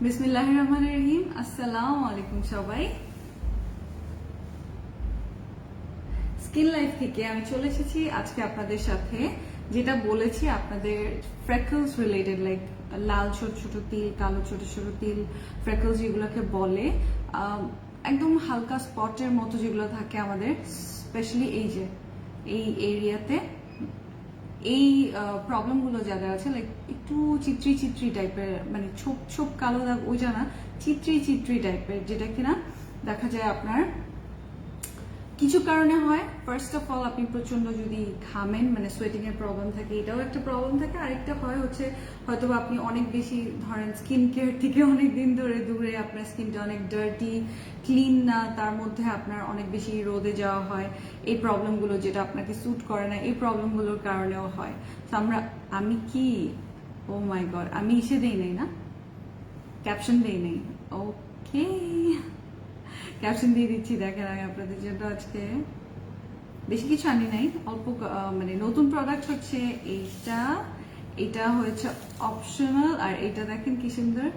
বিসমিল্লাহির রহমানির রহিম। আসসালামু আলাইকুম সবাই। স্কিন লাইফ থেকে আমি চলে এসেছি আজকে আপনাদের সাথে, যেটা বলেছি আপনাদের ফ্রেকলস রিলেটেড, লাইক লাল ছোট ছোট তিল, কালো ছোট ছোট তিল, ফ্রেকলস যেগুলোকে বলে, একদম হালকা স্পটের মতো যেগুলো থাকে আমাদের, স্পেশালি এই এরিয়াতে, এই প্রবলেমগুলো যাদের আছে, লাইক একটু চিত্রি চিত্রি টাইপের, মানে ছোপ ছোপ কালো দাগ, ওই জানা চিত্রি চিত্রি টাইপের, যেটা কিনা দেখা যায় আপনার কিছু কারণে হয়। ফার্স্ট অফ অল, আপনি প্রচন্ড যদি ঘামেন, মানে সোয়েটিং এর প্রবলেম থাকে, এটাও একটা প্রবলেম থাকে। আরেকটা হয় হচ্ছে হয়তো আপনি অনেক বেশি ধরেন স্কিন কেয়ার থেকে অনেক দিন ধরে দূরে, আপনার স্কিনটা অনেক ডার্টি, ক্লিন না, তার মধ্যে আপনার অনেক বেশি রোদে যাওয়া হয়, এই প্রবলেমগুলো যেটা আপনাকে স্যুট করে না, এই প্রবলেমগুলোর কারণেও হয়। তো আমি কি, ও মাই গড, আমি দেই নাই না, ক্যাপশন দেই নাই, ওকে ক্যাপশন দিয়ে দিচ্ছি। দেখেন, আমি আপনাদের জন্য আজকে বেশি কিছু আনি নাই, অল্প মানে নতুন প্রোডাক্ট হচ্ছে এইটা। এটা হয়েছে অপশনাল, আর এটা দেখেন কি সুন্দর,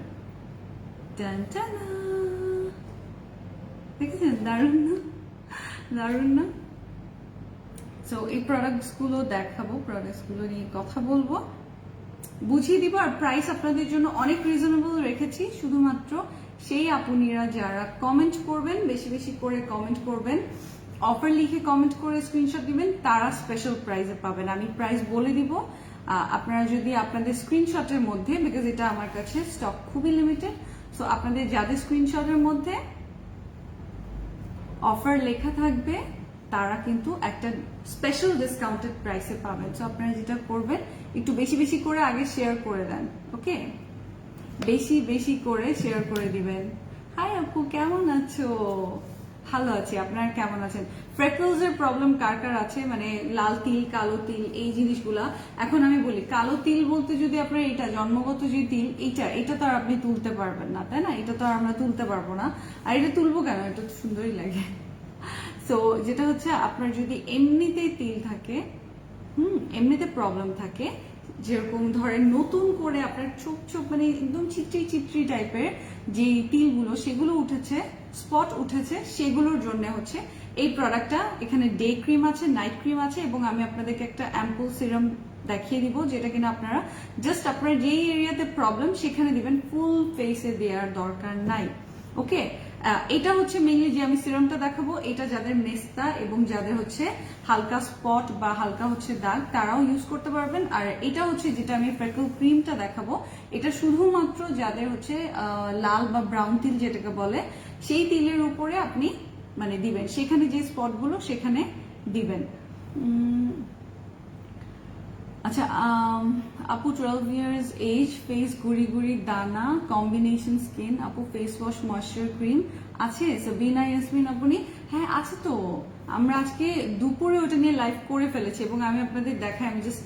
দেখেছেন? দারুণ না, দারুণ না? সো এই প্রোডাক্টস গুলো দেখাবো, প্রোডাক্টস গুলো নিয়ে কথা বলবো, বুঝিয়ে দিব। আর প্রাইস আপনাদের জন্য অনেক রিজনেবল রেখেছি, শুধুমাত্র সেই আপুনিরা যারা কমেন্ট করবেন, বেশি বেশি করে কমেন্ট করবেন, অফার লিখে কমেন্ট করে স্ক্রিনশট দিবেন, তারা স্পেশাল প্রাইসে পাবেন। আমি প্রাইস বলে দিব, আপনারা যদি আপনাদের স্ক্রিনশটের মধ্যে, বিকজ এটা আমার কাছে স্টক খুবই লিমিটেড, সো আপনাদের যাদের স্ক্রিনশটের মধ্যে অফার লেখা থাকবে তারা কিন্তু একটা স্পেশাল ডিসকাউন্টেড প্রাইসে পাবেন। সো আপনারা যেটা করবেন, একটু বেশি বেশি করে আগে শেয়ার করে দেন, ওকে? বেশি বেশি করে শেয়ার করে দিবেন। হাই আপু, কেমন আছো? ভালো আছি, আপনারা কেমন আছেন? ফ্রেকলস এর প্রবলেম কার কার আছে, মানে লাল তিল, কালো তিল, এই জিনিসগুলা। এখন আমি বলি, কালো তিল বলতে যদি আপনার এটা জন্মগত যে তিল, এটা তো আর আপনি তুলতে পারবেন না, তাই না? এটা তো আর আমরা তুলতে পারবো না। আর এটা তুলবো কেন? এটা তো সুন্দরই লাগে। সো যেটা হচ্ছে, আপনার যদি এমনিতেই তিল থাকে, এমনিতে প্রবলেম থাকে, যেরকম ধরেন নতুন করে আপনার চোখ চোখ মানে একদম চিত্রি চিত্রি টাইপের যে তিলগুলো, সেগুলো উঠেছে, স্পট উঠেছে, সেগুলোর জন্য হচ্ছে এই প্রোডাক্টটা। এখানে ডে ক্রিম আছে, নাইট ক্রিম আছে, এবং আমি আপনাদেরকে একটা অ্যাম্পল সিরাম দেখিয়ে দিব, যেটা কিনা আপনারা জাস্ট আপনার যেই এরিয়াতে প্রবলেম সেখানে দিবেন, ফুল ফেসে দেওয়ার দরকার নাই, ওকে? এটা হচ্ছে মেইনলি যে আমি সিরামটা দেখাবো, এটা যাদের মেস্তা এবং যাদের হচ্ছে হালকা স্পট বা হালকা হচ্ছে দাগ, তারাও ইউজ করতে পারবেন। আর এটা হচ্ছে যেটা আমি ফ্রেকল ক্রিমটা দেখাবো, এটা শুধুমাত্র যাদের হচ্ছে লাল বা ব্রাউন তিল যেটাকে বলে, সেই তিলের উপরে আপনি মানে দিবেন, সেখানে যে স্পটগুলো সেখানে দিবেন। আচ্ছা, আপু 12 ইয়ার্স এজ, ফেস গুড়ি গুড়ি দানা, কম্বিনেশন স্কিন, আপু ফেস ওয়াশ ময়েশ্চার ক্রিম আছে? সাবিনা ইয়াসমিন আপনি? হ্যাঁ আছে তো, আমরা আজকে দুপুরে ওটা নিয়ে লাইভ করে ফেলেছি, এবং আমি আপনাদের দেখাই, আমি জাস্ট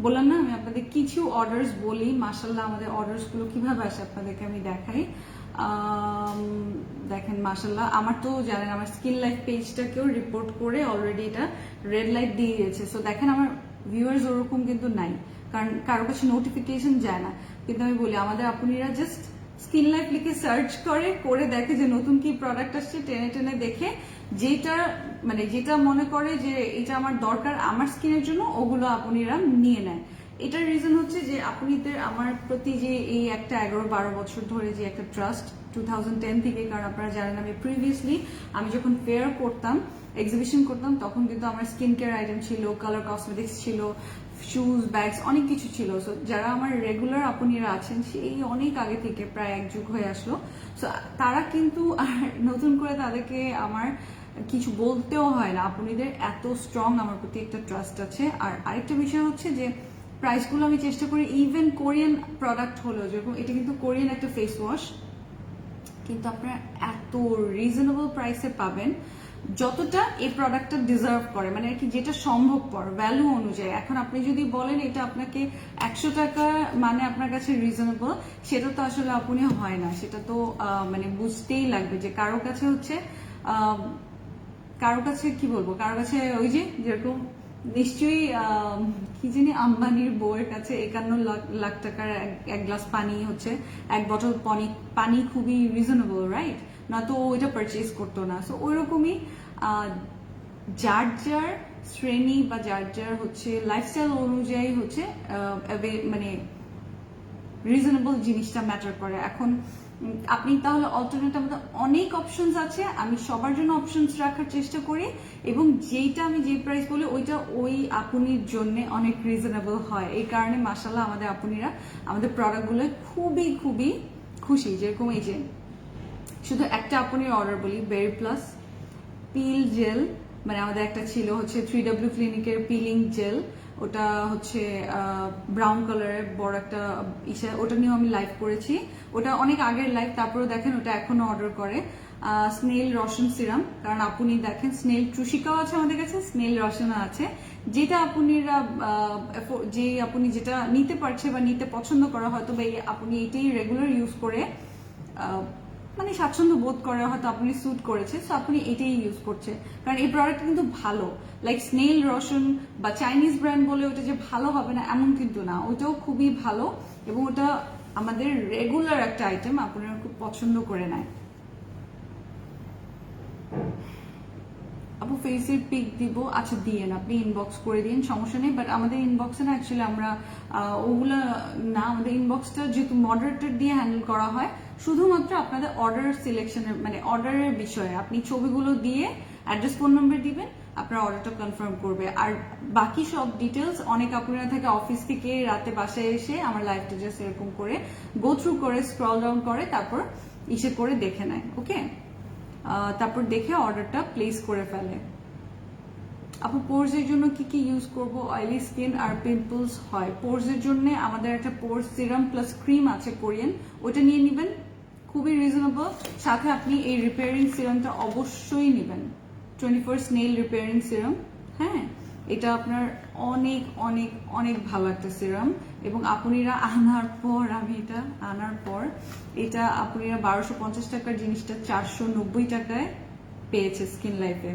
বললাম না, আমি আপনাদের কিছু অর্ডার্স বলি, মাশাল্লাহ আমাদের অর্ডার্স গুলো কিভাবে আসে আপনাদেরকে আমি দেখাই। দেখেন মাশাল্লাহ, আমার তো জানেন আমার স্কিন লাইফ পেজটাকেও রিপোর্ট করে অলরেডি এটা রেড লাইট দিয়ে দিয়েছে। সো দেখেন, আমার ভিউয়ার্স ওরকম কিন্তু নাই, কারণ কারো কাছে নোটিফিকেশন যায় না। কিন্তু আমি বলি, আমাদের আপুনিরা জাস্ট স্কিন লাইফ লিখে সার্চ করে দেখে যে নতুন কি প্রোডাক্ট আসছে, টেনে টেনে দেখে যেটা মানে যেটা মনে করে যে এটা আমার দরকার আমার স্কিনের জন্য, ওগুলো আপুনিরা নিয়ে নেয়। এটার রিজন হচ্ছে যে আপনাদের আমার প্রতি যে এই একটা 11-12 বছর ধরে যে একটা ট্রাস্ট, 2010 থেকে, কারণ আপনারা জানেন আমি প্রিভিয়াসলি আমি যখন ফেয়ার করতাম, এক্সিবিশন করতাম, তখন কিন্তু আমার স্কিন কেয়ার আইটেম ছিল, কালার কসমেটিক্স ছিল, শুজ, ব্যাগস, অনেক কিছু ছিল। সো যারা আমার রেগুলার আপুনিরা আছেন, সেই অনেক আগে থেকে, প্রায় এক যুগ হয়ে আসলো, সো তারা কিন্তু আর নতুন করে তাদেরকে আমার কিছু বলতেও হয় না, আপুনিদের এত স্ট্রং আমার প্রতি একটা ট্রাস্ট আছে। আর আরেকটা বিষয় হচ্ছে যে প্রাইসগুলো আমি চেষ্টা করি, ইভেন কোরিয়ান প্রোডাক্ট হলেও, যেরকম এটা কিন্তু কোরিয়ান একটা ফেস ওয়াশ, কিন্তু আপনারা এত রিজনেবল প্রাইসে পাবেন যতটা এই প্রোডাক্টটা ডিজার্ভ করে, মানে আর কি যেটা সম্ভবপর ভ্যালু অনুযায়ী। এখন আপনি যদি বলেন এটা আপনাকে 100 টাকা মানে আপনার কাছে রিজনেবল, সেটা তো আসলে আপনি হয় না, সেটা তো মানে বুঝতেই লাগবে যে কারো কাছে হচ্ছে কারো কাছে কি বলবো, কারো কাছে ওই যে যেরকম নিশ্চয়ই কি জানি আম্বানির বউয়ের কাছে 51 লাখ টাকার এক গ্লাস পানি হচ্ছে, এক বটল পানি খুবই রিজনেবল, রাইট? না তো ওইটা পারচেজ করতো না। সো ওইরকমই যার যার শ্রেণী বা যার যার হচ্ছে লাইফস্টাইল অনুযায়ী হচ্ছে মানে রিজনেবল জিনিসটা ম্যাটার করে। এখন আপনি তাহলে অল্টারনেট, আমাদের অনেক অপশনস আছে, আমি সবার জন্য অপশনস রাখার চেষ্টা করি, এবং যেইটা আমি যে প্রাইস বলি ওইটা ওই আপুনির জন্য অনেক রিজনেবল হয়। এই কারণে মাশাআল্লাহ আমাদের আপুনিরা আমাদের প্রোডাক্টগুলো খুবই খুবই খুশি। যেরকম এই যে শুধু একটা আপুনির অর্ডার বলি, বেরি প্লাস পিল জেল, মানে আমাদের একটা ছিল হচ্ছে 3W ক্লিনিকের পিলিং জেল, ওটা হচ্ছে ব্রাউন কালারের বড় একটা ইসে, ওটা নিয়েও আমি লাইভ করেছি, ওটা অনেক আগের লাইভ, তারপরে দেখেন ওটা এখনো অর্ডার করে। স্নেল রসন সিরাম, কারণ আপনি দেখেন স্নেল ট্রুশিকাও আছে আমাদের কাছে, স্নেল রসনও আছে, যেটা আপুনিরা যে আপনি যেটা নিতে পারছে বা নিতে পছন্দ করা, হয়তো বা আপনি এটাই রেগুলার ইউজ করে মানে স্বাচ্ছন্দ্য বোধ করে, হয়তো আপনি স্যুট করেছে, সো আপনি এটাই ইউজ করছে। কারণ এই প্রোডাক্ট কিন্তু ভালো, লাইক স্নেল রসন বা চাইনিজ ব্র্যান্ড বলে ওটা যে ভালো হবে না এমন কিন্তু না, ওটাও খুবই ভালো, এবং ওটা আমাদের রেগুলার একটা আইটেম, আপনারা খুব পছন্দ করে নেয়। আপু ফেসের পিক দিব, আচ্ছা দিয়েন, আপনি ইনবক্স করে দিন, সমস্যা নেই। বাট আমাদের ইনবক্সে না অ্যাকচুয়ালি আমরা ওগুলা না, আমাদের ইনবক্সটা যেহেতু মডারেটর দিয়ে হ্যান্ডেল করা হয়, শুধুমাত্র আপনাদের অর্ডার সিলেকশনের মানে অর্ডারের বিষয়ে আপনি ছবিগুলো দিয়ে অ্যাড্রেস ফোন নাম্বার দিবেন, আপনার অর্ডারটা কনফার্ম করবে। আর বাকি সব ডিটেলস অনেক আপনারা থাকে অফিস থেকে রাতে বাসায় এসে আমার লাইভটা জাস্ট এরকম করে গো থ্রু করে স্ক্রল ডাউন করে তারপর ইসে করে দেখে নেয়, ওকে? তারপর দেখে অর্ডারটা প্লেস করে ফেলে। আপু পোর্স এর জন্য কি কি ইউজ করব? অয়েলি স্কিন আর পিম্পলস হয়, পোর্স এর জন্য আমাদের একটা পোর্স সিরাম প্লাস ক্রিম আছে কোরিয়ান, ওটা নিয়ে নেবেন, খুবই রিজনেবল। সাথে আপনি এই রিপেয়ারিং সিরামটা অবশ্যই নেবেন, 24 স্নেল রিপেয়ারিং সিরাম। হ্যাঁ, এটা আপনার অনেক অনেক অনেক ভালো একটা সিরাম, এবং আপনারা আনার পর, আমি এটা আনার পর এটা আপনারা 1250 টাকার জিনিসটা 490 টাকায় পেয়েছে স্কিন লাইফে।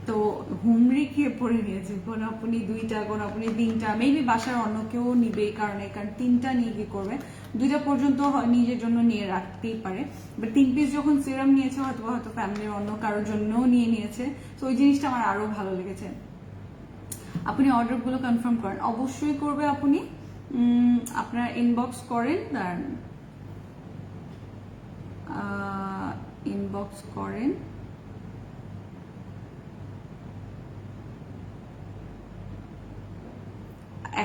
তো হুমড়ি খেয়ে পড়ে নিয়েছে, কোন আপনি 2টা, কোন আপনি 3টা, মেবি বাসার অন্য কেউ নিবে এই কারণে, কারণ 3টা নিয়ে কি করবে, 2টা পর্যন্ত নিজের জন্য নিয়ে রাখতেই পারে, বাট 3 পিস যখন সিরাম নিয়েছে হয়তো ফ্যামিলির অন্য কারোর জন্যও নিয়ে নিয়েছে। তো ওই জিনিসটা আমার আরো ভালো লেগেছে। আপনি অর্ডারগুলো কনফার্ম করেন, অবশ্যই করবে আপনি, আপনার ইনবক্স করেন, ইনবক্স করেন।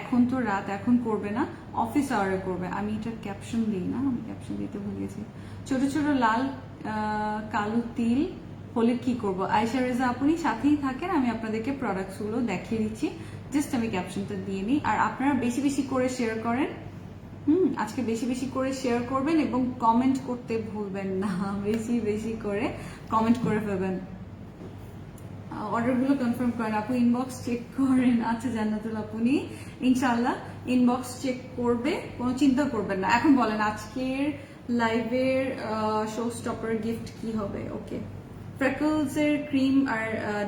এখন তো রাত, এখন করবে না, অফিস আওয়ারে করবে। আমি এটার ক্যাপশন দিই না, আমি ক্যাপশন দিতে ভুলে গেছি। ছোট ছোট লাল কালো তিল হলে কি করব? আয়শা রেজা আপনি সাথেই থাকেন, আমি আপনাদেরকে প্রোডাক্টস গুলো দেখিয়ে দিচ্ছি, জাস্ট আমি ক্যাপশনটা দিয়ে নিই। আর আপনারা বেশি বেশি করে শেয়ার করেন, আজকে বেশি বেশি করে শেয়ার করবেন এবং কমেন্ট করতে ভুলবেন না, বেশি বেশি করে কমেন্ট করে ফেলবেন। অর্ডারগুলো কনফার্ম করেন, আপু ইনবক্স চেক করেন। আচ্ছা জান্নাতুল আপনি ইনশাআল্লাহ ইনবক্স চেক করবে, কোনো চিন্তা করবেন না। এখন বলেন আজকের লাইভের শো স্টপার গিফট কি হবে? ওকে, ফ্রেকলস এর ক্রিম আর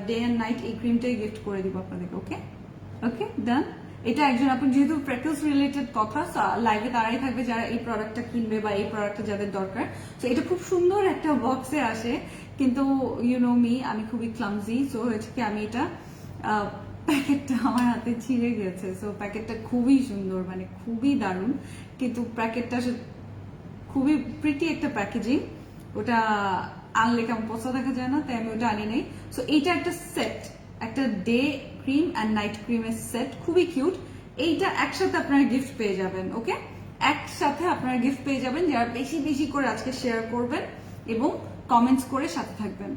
ডে এন্ড নাইট এই ক্রিমটাই গিফট করে দিব আপনাদেরকে। ওকে ওকে ডান। এটা একজন আপনি যেহেতু ফ্রেকলস রিলেটেড কথা, লাইভে তারাই থাকবে যারা এই প্রোডাক্টটা কিনবে বা এই প্রোডাক্টটা যাদের দরকার। তো এটা খুব সুন্দর একটা বক্সে আসে, কিন্তু ইউ নো মি, আমি খুবই ক্লামজি, সো হয়েছে কি আমি এটা প্যাকেটটা আমার হাতে ছিঁড়ে গেছে। সো প্যাকেটটা খুবই সুন্দর, মানে খুবই দারুণ, কিন্তু প্যাকেটটা খুবই প্রিটি একটা প্যাকেজিং, ওটা আনলে কেমন পচা দেখা যায় না, তাই আমি ওটা আনি নাই। সো এইটা একটা সেট, একটা ডে ক্রিম অ্যান্ড নাইট ক্রিমের সেট, খুবই কিউট। এইটা একসাথে আপনারা গিফট পেয়ে যাবেন। ওকে, একসাথে আপনারা গিফট পেয়ে যাবেন যারা বেশি বেশি করে আজকে শেয়ার করবেন এবং কমেন্টস করে সাথে থাকবেন।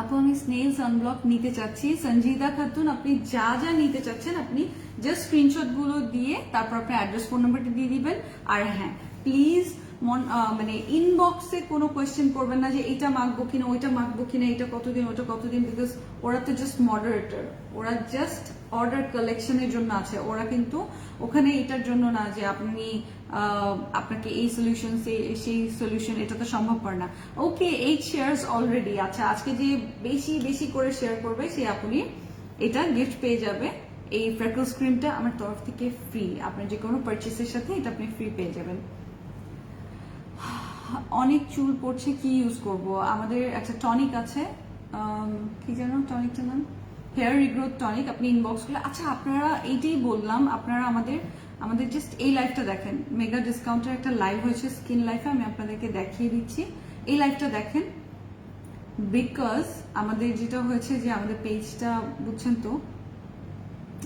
আপু আমি স্নেল সানব্লক নিতে চাচ্ছি। সঞ্জিদা খাতুন, আপনি যা যা নিতে চাচ্ছেন আপনি জাস্ট স্ক্রিনশট গুলো দিয়ে তারপর আপনার অ্যাড্রেস ফোন নাম্বারটা দিয়ে দিবেন। আর হ্যাঁ প্লিজ মানে ইনবক্সে কোনো কোয়েশ্চেন করবেন না যে এটা মাখবো কিনা, ওইটা মাখবো কিনা, এটা কতদিন, ওটা কতদিন, বিকজ ওরা তো জাস্ট মডারেটর, ওরা জাস্ট অর্ডার কালেকশনের জন্য আছে, ওরা কিন্তু ওখানে এটার জন্য না যে আপনি আপনাকে এই সলিউশন সেই সলিউশন, এটা তো সম্ভব হয় না। ওকে, 8 শেয়ার্স অলরেডি। আচ্ছা, আজকে যে বেশি বেশি করে শেয়ার করবে সে আপনি এটা গিফট পেয়ে যাবে। এই ফ্রেকলস ক্রিমটা আমার তরফ থেকে ফ্রি, আপনার যে কোনো পারচেসের সাথে এটা আপনি ফ্রি পেয়ে যাবেন। অনেক চুল পড়ছে, কি ইউজ করব? আমাদের একটা টনিক আছে, কি যেন টনিকটার নাম, হেয়ার রিগ্রোথ টনিক। আপনি ইনবক্স করলে, আচ্ছা আপনারা এইটাই বললাম, আপনারা আমাদের জাস্ট এই লাইভটা দেখেন, মেগা ডিসকাউন্টের একটা লাইভ হয়েছে স্কিন লাইফে, আমি আপনাদেরকে দেখিয়ে দিচ্ছি, এই লাইভটা দেখেন। বিকজ আমাদের যেটা হয়েছে যে আমাদের পেজটা বুঝছেন তো,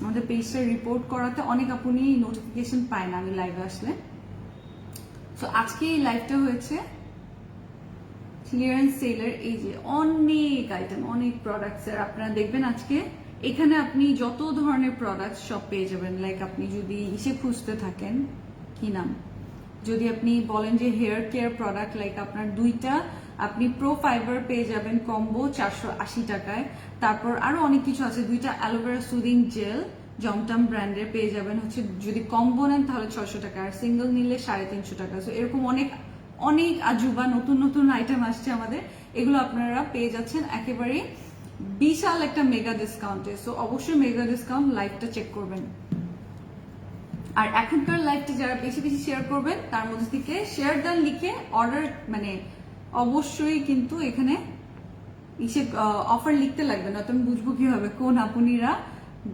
আমাদের পেজটা রিপোর্ট করাতে অনেক আপনি নোটিফিকেশন পায় না আমি লাইভে আসলে। তো আজকে এই লাইভটা হয়েছে ক্লিয়ারেন্স সেলের, এই যে অনেক আইটেম, অনেক প্রোডাক্টস এর আপনারা দেখবেন আজকে এখানে আপনি যত ধরনের প্রোডাক্ট সব পেয়ে যাবেন। লাইক আপনি যদি ইসে খুঁজতে থাকেন, কি নাম, যদি আপনি বলেন যে হেয়ার কেয়ার প্রোডাক্ট, লাইক আপনার দুইটা আপনি প্রো ফাইবার পেয়ে যাবেন কম্বো 480 টাকায়। তারপর আরো অনেক কিছু আছে, দুইটা অ্যালোভেরা সুদিং জেল জমটম ব্র্যান্ডের পেয়ে যাবেন হচ্ছে, যদি কম্বো নেন তাহলে 600 টাকা, আর সিঙ্গেল নিলে 350 টাকা। সো এরকম অনেক অনেক আজুবা নতুন নতুন আইটেম আসছে আমাদের, এগুলো আপনারা পেয়ে যাচ্ছেন একেবারে বিশাল একটা মেগা ডিসকাউন্টে। সো অবশ্যই মেগা ডিসকাউন্ট লাইভটা চেক করবেন। আর এখনকার লাইভটা যারা বেশি বেশি শেয়ার করবেন তার মধ্যে থেকে শেয়ার ডান লিখে অর্ডার, মানে অবশ্যই কিন্তু এখানে অফার লিখতে লাগবে না, তো আমি বুঝবো কিভাবে কোন আপুনিরা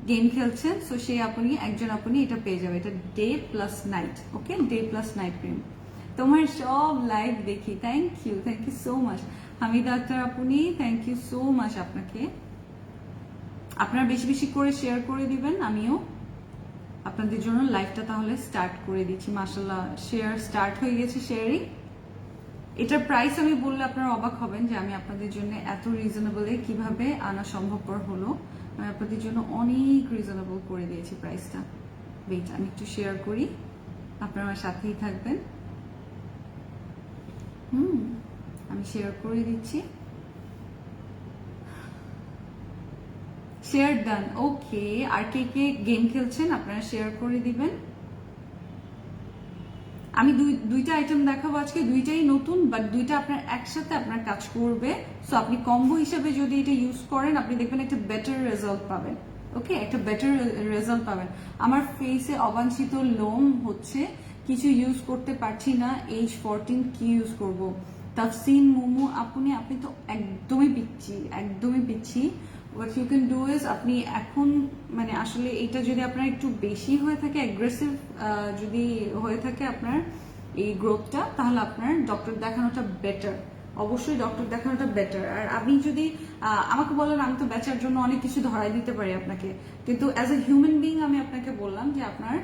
গেম খেলছেন। সো সেই একজন আপনি এটা পেয়ে যাবে, এটা day plus night, okay, day plus night cream. তোমার সব লাইভ দেখি, thank you so much Hamida Akter আপনি, থ্যাংক ইউ সো মাচ আপনাকে। আপনারা বেশি বেশি করে শেয়ার করে দিবেন, আমিও আপনাদের জন্য লাইভটা তাহলে স্টার্ট করে দিচ্ছি। মাশাআল্লাহ শেয়ার স্টার্ট হয়ে গেছে, শেয়ারিং। এটার প্রাইস আমি বললে আপনারা অবাক হবেন যে আমি আপনাদের জন্য এত রিজনেবলে কিভাবে আনা সম্ভবপর হলো। আমি আপনাদের জন্য অনেক রিজনেবল করে দিয়েছি প্রাইসটা। ওয়েট, আমি একটু শেয়ার করি, আপনারা আমার সাথেই থাকবেন। আমি শেয়ার করে দিচ্ছি, শেয়ার ডান, ওকে। আর কে কে গেম খেলছেন আপনারা শেয়ার করে দিবেন। আমি দুইটা আইটেম দেখাবো আজকে, দুইটাই নতুন, বাট দুইটা আপনার একসাথে আপনার কাজ করবে। সো আপনি কম্বো হিসাবে যদি এটা ইউজ করেন আপনি দেখবেন একটা বেটার রেজাল্ট পাবেন, ওকে, একটা বেটার রেজাল্ট পাবেন। আমার ফেসে অবাঞ্ছিত লোম হচ্ছে, কিছু ইউজ করতে পারছি না, এজ 14, কি ইউজ করব? তাফসিন মোমো আপনি তো একদমই পিচ্ছি। What you can do is, আপনি এখন মানে আসলে এটা যদি আপনার একটু বেশি হয়ে থাকে, অ্যাগ্রেসিভ যদি হয়ে থাকে আপনার এই গ্রোথটা, তাহলে আপনার ডক্টর দেখানোটা বেটার, অবশ্যই ডক্টর দেখানোটা বেটার। আর আপনি যদি আমাকে বলেন, আমি তো বেচার জন্য অনেক কিছু ধরাই দিতে পারি আপনাকে, কিন্তু অ্যাজ এ হিউম্যান বিং আমি আপনাকে বললাম যে আপনার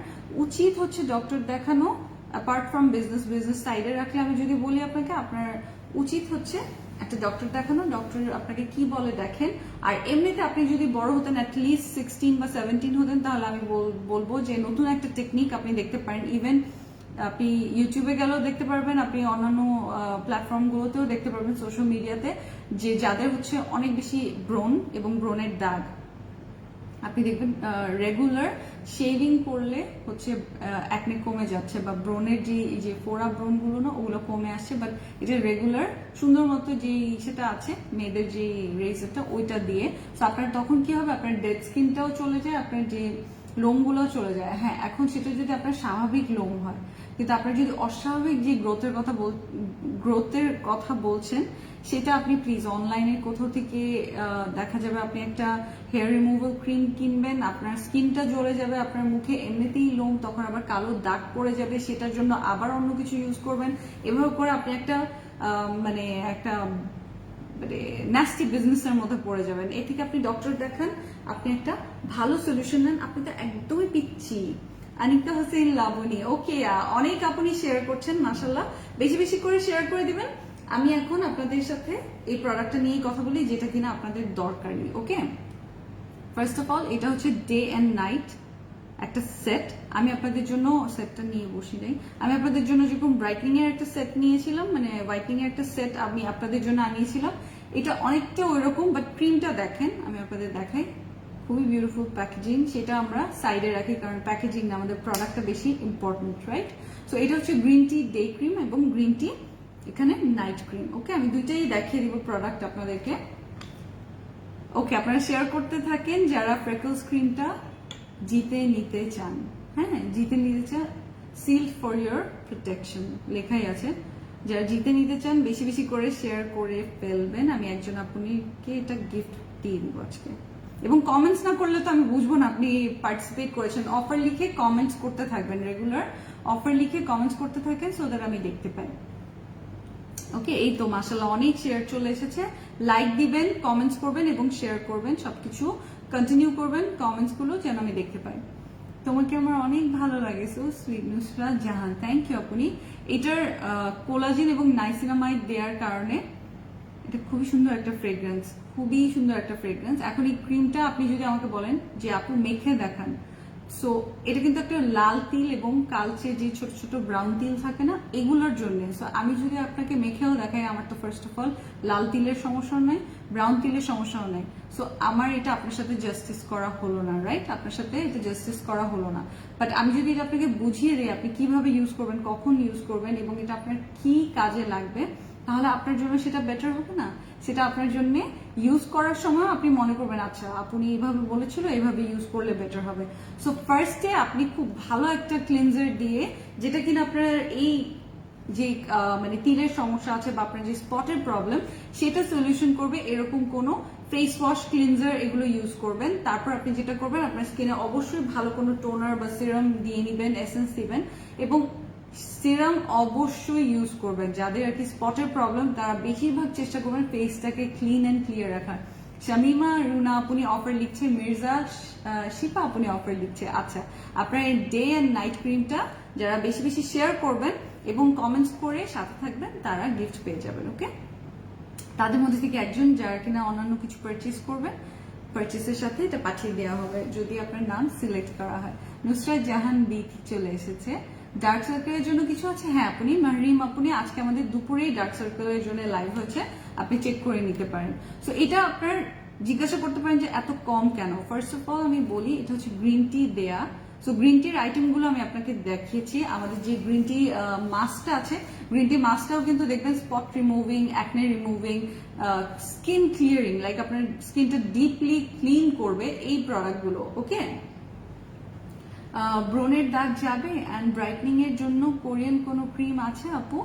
উচিত হচ্ছে ডক্টর দেখানো। অ্যাপার্ট ফ্রম বিজনেস সাইডে রাখলে আমি যদি বলি আপনাকে, আপনার উচিত হচ্ছে একটা ডক্টর দেখানো, ডক্টর আপনাকে কি বলে দেখেন। আর এমনিতে আপনি যদি বড় হতেন, অ্যাটলিস্ট 16 বা 17 হতেন, তাহলে আমি বলবো যে নতুন একটা টেকনিক আপনি দেখতে পারেন। ইভেন আপনি ইউটিউবে গেলেও দেখতে পারবেন, আপনি অন্যান্য প্ল্যাটফর্মগুলোতেও দেখতে পারবেন, সোশ্যাল মিডিয়াতে, যে যাদের হচ্ছে অনেক বেশি ব্রণ এবং ব্রণের দাগ, আপনি দেখবেন রেগুলার শেভিং করলে হচ্ছে একনে কমে যাচ্ছে, বা ব্রণের যে ফোড়া ব্রণগুলো না ওগুলো কমে আসছে। বাট এটা রেগুলার সুন্দর মতো যে সেটা আছে মেয়েদের যে রেজারটা, ওইটা দিয়ে আপনার তখন কি হবে, আপনার ডেড স্কিনটাও চলে যায়, আপনার যে লোমগুলো চলে যায়। হ্যাঁ, এখন সেটা যদি আপনার স্বাভাবিক লোম হয়, কিন্তু আপনার যদি অস্বাভাবিক যে গ্রোথের কথা বলছেন, সেটা আপনি প্লিজ অনলাইনে কোথাও থেকে দেখা যাবে আপনি একটা হেয়ার রিমুভাল ক্রিম কিনবেন, আপনার স্কিনটা জ্বলে যাবে, আপনার মুখে এমনিতেই লোম, তখন আবার কালো দাগ পড়ে যাবে, সেটার জন্য আবার অন্য কিছু ইউজ করবেন। এভাবে করে আপনি একটা মানে ন্যাস্টি বিজনেসের মধ্যে পড়ে যাবেন। এ থেকে আপনি ডক্টর দেখান, আপনি একটা ভালো সলিউশন নেন। আপনি তো একদমই পিচ্ছি। আনিকা হোসেন লাবণী, ওকে, অনেক আপনি শেয়ার করছেন, মাশাল্লাহ, বেশি বেশি করে শেয়ার করে দিবেন। আমি এখন আপনাদের সাথে এই প্রোডাক্টটা নিয়ে কথা বলি, যেটা কিনা আপনাদের দরকারি। ওকে, ফার্স্ট অফ অল এটা হচ্ছে ডে অ্যান্ড নাইট একটা সেট। আমি আপনাদের জন্য সেটটা নিয়ে বসি নাই, আমি আপনাদের জন্য যেরকম ব্রাইটনিং এর একটা সেট নিয়েছিলাম, মানে হোয়াইটনিং এর একটা সেট আমি আপনাদের জন্য আনিয়েছিলাম, এটা অনেকটা ওইরকম, বাট ক্রিমটা দেখেন, আমি আপনাদের দেখাই, খুবই বিউটিফুল প্যাকেজিং। সেটা আমরা সাইডে রাখি, কারণ প্যাকেজিং না, আমাদের প্রোডাক্টটা বেশি ইম্পর্টেন্ট, রাইট? সো এটা হচ্ছে গ্রিন টি ডে ক্রিম এবং গ্রিন টি এখানে নাইট ক্রিম। ওকে, আমি দুইটাই দেখিয়ে দিব প্রোডাক্ট আপনাদেরকে। ওকে, আপনারা শেয়ার করতে থাকেন যারা ফ্রেকলস ক্রিমটা জিতে নিতে চান। হ্যাঁ, জিতে নিতে চান, সিল্ড ফর ইয়োর প্রোটেকশন লেখাই আছে। যারা জিতে নিতে চান বেশি বেশি করে শেয়ার করে ফেলবেন। আমি একজন আপুনিকে এটা গিফট দিয়ে দিব আজকে। এবং কমেন্টস না করলে তো আমি বুঝবো না আপনি পার্টিসিপেট করেছেন। অফার লিখে কমেন্টস করতে থাকবেন, রেগুলার অফার লিখে কমেন্টস করতে থাকেন, সো দ্যাট আমি দেখতে পাই। ওকে, এই তো মাশাআল্লাহ অনেক শেয়ার চলে এসেছে। লাইক দিবেন, কমেন্টস করবেন এবং শেয়ার করবেন, সবকিছু কন্টিনিউ করবেন কমেন্টস গুলো যেন আমি দেখতে পাই। তোমাকে আমার অনেক ভালো লাগে, so sweet Nusrat Jahan, thank you আপনি। এটার কোলাজেন এবং নাইসিনামাইড দেওয়ার কারণে এটা খুবই সুন্দর একটা ফ্রেগ্রেন্স, খুবই সুন্দর একটা ফ্রেগ্রেন্স। এখন এই ক্রিমটা আপনি যদি আমাকে বলেন যে আপু মেখে দেখান, সো এটা কিন্তু একটা লাল তিল এবং কালচে যে ছোট ছোট ব্রাউন তিল থাকে না, এগুলোর জন্য। সো আমি যদি আপনাকে মেখেও দেখাই, আমার তো ফার্স্ট অফ অল লাল তিলের সমস্যা নেই, ব্রাউন তিলের সমস্যাও নেই। সো আমার এটা আপনার সাথে জাস্টিস করা হলো না, রাইট? আপনার সাথে এটা জাস্টিস করা হলো না। বাট আমি যদি এটা আপনাকে বুঝিয়ে দিই আপনি কিভাবে ইউজ করবেন, কখন ইউজ করবেন এবং এটা আপনার কি কাজে লাগবে, তাহলে আপনার জন্য সেটা বেটার হবে না? সেটা আপনার জন্য ইউজ করার সময় আপনি মনে করবেন আচ্ছা আপনি এইভাবে বলেছিল, এইভাবে ইউজ করলে বেটার হবে। সো ফার্স্টে আপনি খুব ভালো একটা ক্লিনজার দিয়ে, যেটা কিনা আপনার এই যে মানে তিলের সমস্যা আছে বা আপনার যে স্পটের প্রবলেম, সেটা সলিউশন করবে এরকম কোনো ফেস ওয়াশ, ক্লিনজার এগুলো ইউজ করবেন। তারপর আপনি যেটা করবেন, আপনার স্কিনে অবশ্যই ভালো কোনো টোনার বা সিরাম দিয়ে নিবেন, এসেন্স দিবেন এবং সিরাম অবশ্যই ইউজ করবেন। যাদের আর কি স্পটের প্রবলেম তারা বেশিরভাগ চেষ্টা করবেন ফেসটাকে ক্লিন অ্যান্ড ক্লিয়ার রাখার। শামিমা রুনা আপনি অফার লিখছে, মির্জা শিপা আপনি অফার লিখছে। আচ্ছা, আপনার এই ডে অ্যান্ড নাইট ক্রিমটা যারা বেশি বেশি শেয়ার করবেন এবং কমেন্টস করে সাথে থাকবেন তারা গিফট পেয়ে যাবেন। ওকে, তাদের মধ্যে থেকে একজন যারা কিনা অন্যান্য কিছু পারচেস করবেন, পারচেসের সাথে এটা পাঠিয়ে দেওয়া হবে যদি আপনার নাম সিলেক্ট করা হয়। নুসরাত জাহান বি চলে এসেছে। ডার্ক সার্কেলের জন্য কিছু আছে? হ্যাঁ আপনি মাহরিম আপনি আজকে আমাদের দুপুরেই ডার্ক সার্কেলের জন্য লাইভ হচ্ছে, আপনি চেক করে নিতে পারেন। সো এটা আপনার জিজ্ঞাসা করতে পারেন যে এত কম কেন। ফার্স্ট অফ অল আমি বলি এটা হচ্ছে গ্রিন টি দেয়া। সো গ্রিন টির আইটেমগুলো আমি আপনাকে দেখিয়েছি। আমাদের যে গ্রিন টি মাস্কটা আছে, গ্রিন টি মাস্কটাও কিন্তু দেখবেন spot removing, acne removing, skin clearing, like আপনার স্কিনটা ডিপলি ক্লিন করবে এই প্রোডাক্টগুলো। ওকে, ব্রনের দাগ যাবে অ্যান্ড ব্রাইটনিং এর জন্য কোরিয়ান কোনো ক্রিম আছে আপু?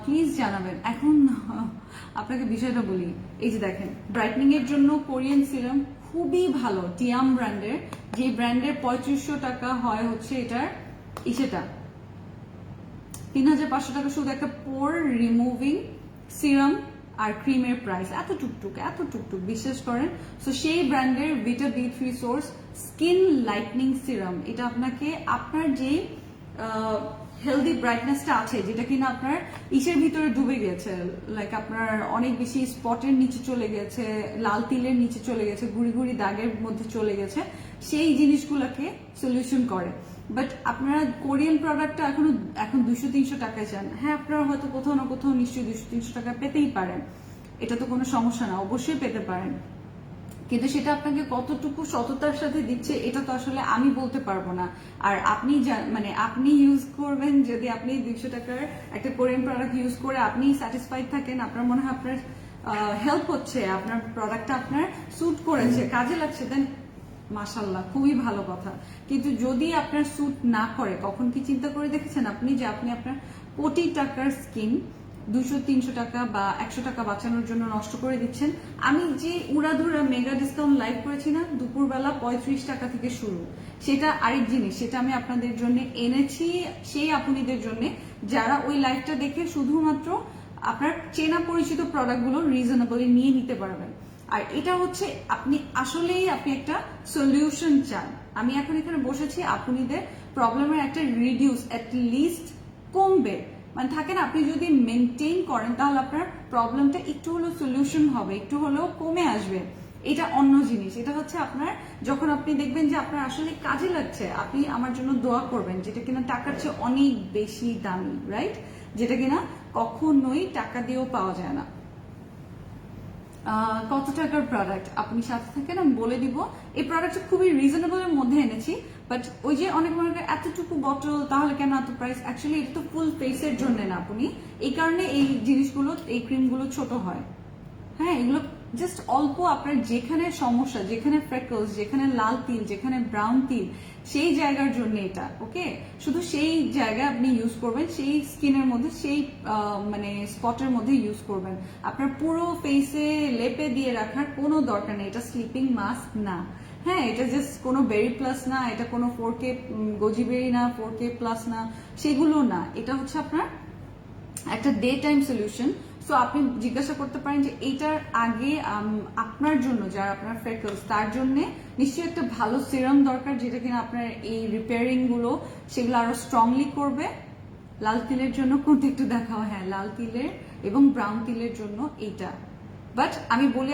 প্লিজ জানাবেন। এখন আপনাকে বিষয়টা বলি, এই যে দেখেন ব্রাইটনিং এর জন্য কোরিয়ান সিরাম খুবই ভালো, টিয়াম ব্র্যান্ডের, যে ব্র্যান্ডের 3500 টাকা হয় হচ্ছে এটার সেটা 3500 টাকা শুধু একটা পোর রিমুভিং সিরাম আর ক্রিমের প্রাইস এত টুকটুক বিশ্বাস করেন। সো সেই ব্র্যান্ডের ভিটা B3 source skin lightning serum, এটা আপনাকে আপনার যে হেলদি ব্রাইটনেসটা আছে, যেটা কিনা আপনার ইসের ভিতরে ডুবে গেছে, লাইক আপনার অনেক বেশি স্পটের নিচে চলে গেছে, লাল তিলের নিচে চলে গেছে, গুড়ি গুড়ি দাগের মধ্যে চলে গেছে, সেই জিনিসগুলোকে সলিউশন করে। বাট আপনারা কোরিয়ান প্রোডাক্টটা এখন 200-300 টাকায় চান। হ্যাঁ, আপনারা হয়তো কোথাও না কোথাও নিশ্চয়ই 200-300 টাকা পেতেই পারেন, এটা তো কোনো সমস্যা না, অবশ্যই পেতে পারেন। কিন্তু সেটা আপনাকে কতটুকু সততার সাথে দিচ্ছে এটা তো আসলে আমি বলতে পারবো না। আর আপনি মানে আপনি ইউজ করবেন, যদি আপনি 200 টাকার একটা কোরিয়ান প্রোডাক্ট ইউজ করে আপনি স্যাটিসফাইড থাকেন, আপনার মনে হয় আপনার হেল্প হচ্ছে, আপনার প্রোডাক্টটা আপনার স্যুট করেছে, কাজে লাগছে, দেন মাশাআল্লাহ খুবই ভালো কথা। কিন্তু যদি আপনার স্যুট না করে, কখন কি চিন্তা করে দেখেছেন আপনি যে আপনি আপনার কোটি টাকার স্কিন 200-300 টাকা বা 100 টাকা বাঁচানোর জন্য নষ্ট করে দিচ্ছেন? আমি যে উড়াধুরা মেগা ডিসকাউন্ট লাইভ করেছি না দুপুরবেলা 35 টাকা থেকে শুরু, সেটা আরেক জিনিস, সেটা আমি আপনাদের জন্য এনেছি সেই আপুনিদের জন্য যারা ওই লাইভটা দেখে শুধুমাত্র আপনার চেনা পরিচিত প্রোডাক্টগুলো রিজনেবলি নিয়ে নিতে পারবেন। আর এটা হচ্ছে আপনি আসলেই আপনি একটা সলিউশন চান। আমি এখন এখানে বসেছি আপনাদের প্রবলেমের একটা রিডিউস লিস্ট কমবে, মানে থাকে না, আপনি যদি মেনটেন করেন তাহলে আপনার প্রবলেমটা একটু হলেও সলিউশন হবে, একটু হলেও কমে আসবে। এটা অন্য জিনিস। এটা হচ্ছে আপনার যখন আপনি দেখবেন যে আপনার আসলে কাজে লাগছে, আপনি আমার জন্য দোয়া করবেন, যেটা কিনা টাকার চেয়ে অনেক বেশি দামি, রাইট? যেটা কিনা কখনোই টাকা দিয়েও পাওয়া যায় না। কত টাকার প্রোডাক্ট আপনি সাথে থাকেন আমি বলে দিব। এই প্রোডাক্টটা খুবই রিজনেবল এর মধ্যে এনেছি, বাট ওই যে অনেক মনে করেন এতটুকু বটল তাহলে কেন এত প্রাইস, অ্যাকচুয়ালি এটা তো ফুল ফেসের জন্য না আপনি, এই কারণে এই জিনিসগুলো, এই ক্রিমগুলো ছোট হয়। হ্যাঁ, এগুলো জাস্ট অল্প আপনার যেখানে সমস্যা, যেখানে ফ্রেকলস, যেখানে লাল তিল, যেখানে ব্রাউন তিল, সেই জায়গার জন্য এটা, ওকে? শুধু সেই জায়গায় আপনি ইউজ করবেন, সেই স্কিনের মধ্যে, সেই মানে স্পটের মধ্যে ইউজ করবেন। আপনার পুরো ফেসে লেপে দিয়ে রাখার কোনো দরকার নেই, এটা স্লিপিং মাস্ক না। হ্যাঁ, এটা জাস্ট কোনো বেরি প্লাস না, এটা কোনো 4K গোজিবেরি না, 4K প্লাস না, সেগুলো না। এটা হচ্ছে আপনার একটা ডে টাইম সলিউশন। সো আপনি জিজ্ঞাসা করতে পারেন যে এইটার আগে আপনার জন্য, যারা আপনার ফ্রেকলস, তার জন্য নিশ্চয়ই একটা ভালো সিরাম দরকার, যেটা কিনা আপনার এই রিপেয়ারিং গুলো সেগুলো আরো স্ট্রংলি করবে। লাল তিলের জন্য কোনটা একটু দেখাও? হ্যাঁ, লাল তিলের এবং ব্রাউন তিলের জন্য এইটা। বাট আমি বলি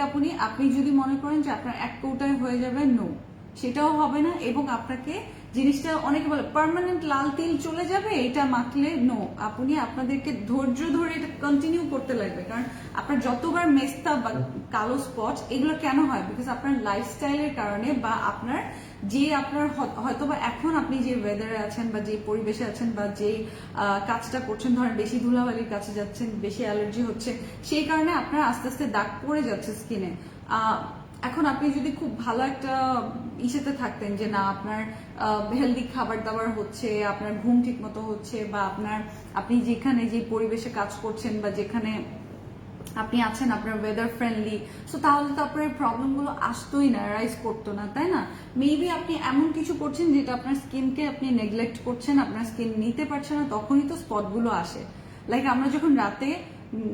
আপনি যদি মনে করেন যে আপনার এক কৌটায় হয়ে যাবে, নো, সেটাও হবে না। এবং আপনাকে জিনিসটা অনেকে বলে পার্মানেন্ট লাল তিল চলে যাবে এটা মাখলে, নো। আপনাদেরকে ধৈর্য ধরে এটা কন্টিনিউ করতে লাগবে, কারণ আপনার যতবার মেস্তা বা কালো স্পট এগুলো কেন হয়? বিকজ আপনার লাইফস্টাইলের কারণে, বা আপনার হয়তোবা এখন আপনি যে ওয়েদারে আছেন বা যে পরিবেশে আছেন বা যে কাজটা করছেন, ধরেন বেশি ধুলাবালির কাছে যাচ্ছেন, বেশি অ্যালার্জি হচ্ছে, সেই কারণে আপনার আস্তে আস্তে দাগ পড়ে যাচ্ছে স্কিনে। এখন আপনি যদি খুব ভালো একটা ইসেতে থাকতেন যে না, আপনার হেলদি খাবার দাবার হচ্ছে, আপনার ঘুম ঠিক মতো হচ্ছে, বা আপনি যেখানে যে পরিবেশে কাজ করছেন বা যেখানে আপনি আছেন আপনার ওয়েদার ফ্রেন্ডলি, সো তাহলে তো আপনার প্রবলেমগুলো আসতোই না, রাইজ করতো না, তাই না? মেবি আপনি এমন কিছু করছেন যেটা আপনার স্কিনকে আপনি নেগলেক্ট করছেন, আপনার স্কিন নিতে পারছে না, তখনই তো স্পটগুলো আসে। লাইক আমরা যখন রাতে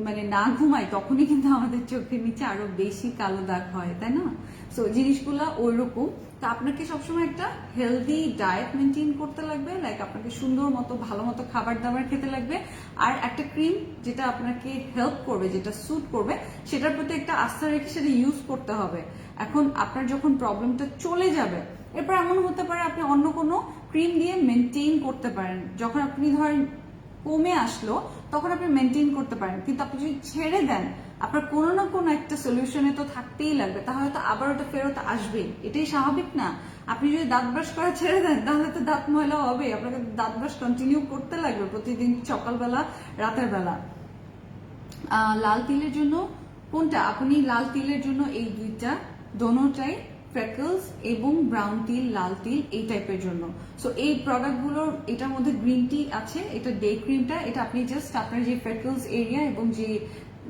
মানে না ঘুমাই, তখনই কিন্তু আমাদের চোখের নিচে আরো বেশি কালো দাগ হয়, তাই না? সো জিনিসগুলো ওইরকম। তো আপনাকে সবসময় একটা হেলদি ডায়েট মেনটেন করতে লাগবে, লাইক আপনাকে সুন্দর মতো ভালো মতো খাবার দাবার খেতে লাগবে, আর একটা ক্রিম যেটা আপনাকে হেল্প করবে, যেটা স্যুট করবে, সেটার প্রতি একটা আস্থা রেখে সেটা ইউজ করতে হবে। এখন আপনার যখন প্রবলেমটা চলে যাবে, এরপর এমন হতে পারে আপনি অন্য কোনো ক্রিম দিয়ে মেনটেন করতে পারেন। যখন আপনি ধরেন কমে আসলো, তখন আপনি মেনটেন করতে পারেন, কিন্তু আপনি যদি ছেড়ে দেন, আপনার কোনো না কোনো একটা সলিউশনে তো থাকতেই লাগবে, তাহলে তো আবার ওটা ফেরত আসবে, এটাই স্বাভাবিক না? আপনি যদি দাঁত ব্রাশ করা ছেড়ে দেন, তাহলে তো দাঁত ময়লা হবে, আপনাকে দাঁত ব্রাশ কন্টিনিউ করতে লাগবে প্রতিদিন, সকালবেলা, রাতের বেলা। লাল তিলের জন্য কোনটা? আপনি লাল তিলের জন্য এই দুইটা, দোনোটাই ফ্রেকলস এবং ব্রাউন তিল, লাল তিল, এই টাইপের জন্য। সো এই প্রোডাক্টগুলোর এটার মধ্যে গ্রিন টি আছে, এটা ডে ক্রিমটা, এটা আপনি জাস্ট আপনার যে ফ্রেকলস এরিয়া এবং যে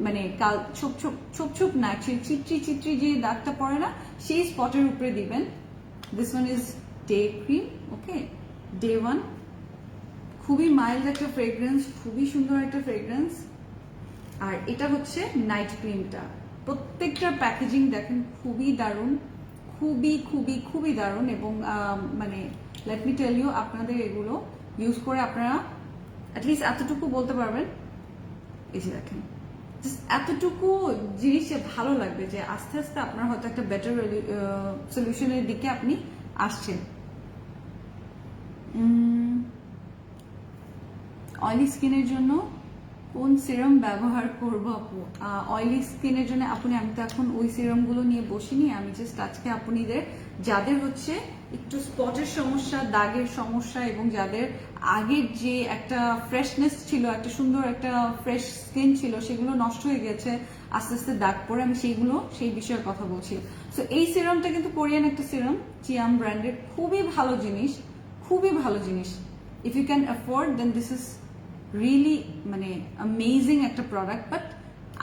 মানে ছোপ ছোপ না, চিত্রি যে দাগটা পড়ে না, সেই স্পটের উপরে দিবেন। This one is day cream, okay, day 1। খুবই মাইল্ড একটা ফ্রেগ্রেন্স, খুবই সুন্দর একটা ফ্রেগ্রেন্স। আর এটা হচ্ছে নাইট ক্রিমটা। প্রত্যেকটা প্যাকেজিং দেখেন খুবই দারুণ, খুবই খুবই খুবই দারুণ। এবং মানে লেট মি টেল ইউ, আপনাদের এগুলো ইউজ করে আপনারা অ্যাটলিস্ট এতটুকু বলতে পারবেন, এই যে দেখেন, এতটুকু জিনিসে ভালো লাগবে যে আস্তে আস্তে আপনার হয়তো একটা বেটার সলিউশনের দিকে আপনি আসছেন। অয়েলি স্কিনের জন্য কোন সিরাম ব্যবহার করব আপু? অয়েলি স্কিনের জন্য আমি তো এখন ওই সিরামগুলো নিয়ে বসিনি, আমি জাস্ট আজকে আপনাদের যাদের হচ্ছে একটু স্পটের সমস্যা, দাগের সমস্যা, এবং যাদের আগের যে একটা ফ্রেশনেস ছিল, একটা সুন্দর একটা ফ্রেশ স্কিন ছিল, সেগুলো নষ্ট হয়ে গেছে আস্তে আস্তে দাগ পরে, আমি সেই বিষয়ে কথা বলছি। সো এই সিরামটা কিন্তু কোরিয়ান একটা সিরাম, চিয়াম ব্র্যান্ডের, খুবই ভালো জিনিস, খুবই ভালো জিনিস। If you can afford then this is really মানে অ্যামেজিং একটা প্রোডাক্ট। বাট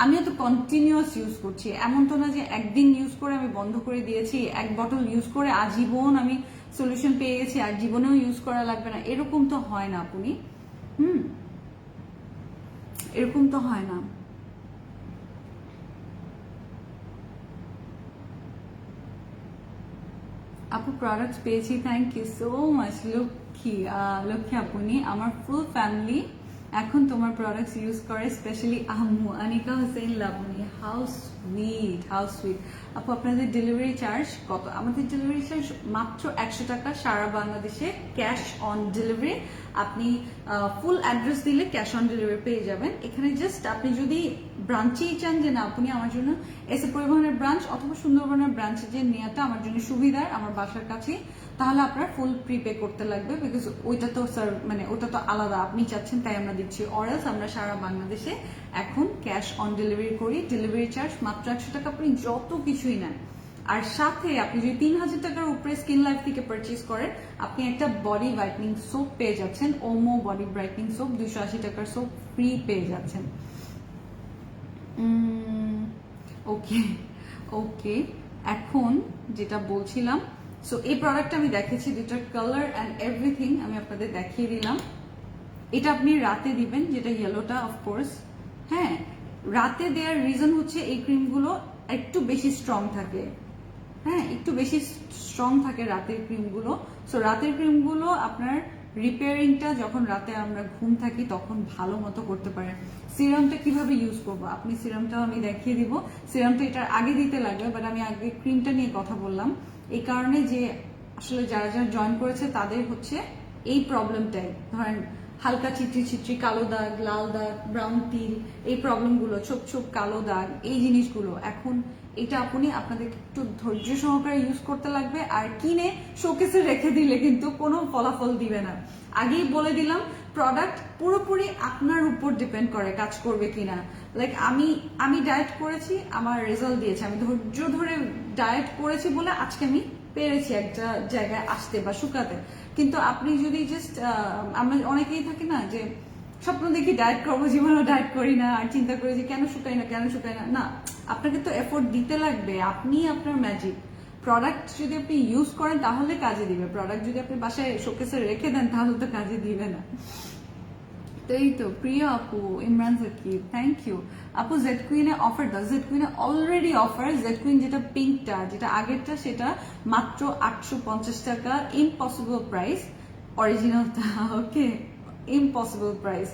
আমিও তো কন্টিনিউয়াস ইউজ করছি, এমন তো না যে একদিন ইউজ করে আমি বন্ধ করে দিয়েছি, এক বটল ইউজ করে আজীবন আমি সলিউশন পেয়ে গেছি আর জীবনেও ইউজ করা লাগবে না, এরকম তো হয় না আপনি। এরকম তো হয় না। আপু প্রোডাক্টস পেয়েছি, থ্যাংক ইউ সো মাচ। লক্ষ্মী আপনি, আমার ফুল ফ্যামিলি এখন তোমার প্রোডাক্টস ইউজ করে, স্পেশালি আম্মু Anika Hossain Laboni. How sweet, how sweet. আপু আপনাদের ডেলিভারি চার্জ কত? আমাদের ডেলিভারি চার্জ মাত্র 100 টাকা, সারা বাংলাদেশে ক্যাশ অন ডেলিভারি। আপনি ফুল অ্যাড্রেস দিলে ক্যাশ অন ডেলিভারি পেয়ে যাবেন। এখানে জাস্ট আপনি যদি ব্রাঞ্চেই চান যে না আপনি আমার জন্য এসে পরিবহনের ব্রাঞ্চ অথবা সুন্দরবনের ব্রাঞ্চে যে নেওয়াটা আমার জন্য সুবিধার, আমার বাসার কাছে, তাহলে আপনার ফুল প্রিপে করতে লাগবে, বিকজ ওইটা তো স্যার মানে ওটা তো আলাদা, আপনি চাচ্ছেন তাই আমরা দিচ্ছি। অরালস আমরা সারা বাংলাদেশে এখন ক্যাশ অন ডেলিভারি করি, ডেলিভারি চার্জ মাত্র 100 টাকা, আপনি যত কিছুই নেন। আর সাথে আপনি যদি 3000 টাকার উপরে স্কিন লাইফ থেকে পারচেজ করেন, আপনি একটা বডি হোয়াইটনিং সোপ পেয়ে যাচ্ছেন, ওমো বডি ব্রাইটনিং সোপ 280 টাকার সোপ ফ্রি পেয়ে যাচ্ছেন। ওকে ওকে, এখন যেটা বলছিলাম, সো এই প্রোডাক্টটা আমি দেখেছি, দুটার কালার অ্যান্ড এভরিথিং আমি আপনাদের দেখিয়ে দিলাম। এটা আপনি রাতে দিবেন, যেটা ইয়েলোটা অফকোর্স। হ্যাঁ, রাতে দেওয়ার রিজন হচ্ছে এই ক্রিমগুলো একটু বেশি স্ট্রং থাকে। হ্যাঁ, একটু বেশি স্ট্রং থাকে রাতের ক্রিমগুলো। সো রাতের ক্রিমগুলো আপনার রিপেয়ারিংটা যখন রাতে আমরা ঘুম থাকি তখন ভালো মতো করতে পারেন। সিরামটা কিভাবে ইউজ করবো, আপনি সিরামটাও আমি দেখিয়ে দিব। সিরামটা এটার আগে দিতে লাগবে, বাট আমি আগে ক্রিমটা নিয়ে কথা বললাম এই কারণে যে আসলে যারা যারা জয়েন করেছে তাদের হচ্ছে এই প্রবলেমটাই, ধরেন হালকা চিট্রি চিট্রি কালো দাগ, লাল দাগ, ব্রাউন তিল, এই প্রবলেমগুলো, ছোপ ছোপ কালো দাগ, এই জিনিসগুলো এখন এটা আপনি আপনাদের একটু ধৈর্য সহকারে ইউজ করতে লাগবে। আর কিনে শোকেসে রেখে দিলে কিন্তু কোনো ফলাফল দিবে না। আগেই বলে দিলাম, প্রোডাক্ট পুরোপুরি আপনার উপর ডিপেন্ড করে কাজ করবে কিনা। লাইক আমি ডায়েট করেছি, আমার রেজাল্ট দিয়েছে, আমি ধৈর্য ধরে ডায়েট করেছি বলে আজকে আমি পেরেছি একটা জায়গায় আসতে বা শুকাতে। কিন্তু আপনি যদি জাস্ট আমরা অনেকেই থাকি না যে স্বপ্ন দেখি ডায়েট করবো, জীবনেও ডায়েট করি না, আর চিন্তা করি যে কেন শুকাই না। না, আপনাকে তো এফোর্ট দিতে লাগবে, আপনি আপনার ম্যাজিক। প্রোডাক্ট যদি আপনি ইউজ করেন তাহলে কাজে দিবে, প্রোডাক্ট যদি আপনি বাসায় শোকেসে রেখে দেন তাহলে তো কাজে দিবে না। তো এই তো প্রিয় আপু, ইমরান সাকিব, থ্যাংক ইউ আপু। জেড কুইনে অফার দাও, জেড কুইনে অলরেডি অফার। জেড কুইন যেটা পিঙ্কটা, যেটা আগেরটা, সেটা মাত্র 850 টাকা, ইম্পসিবল প্রাইস। অরিজিনালটা ওকে, ইম্পসিবল প্রাইস।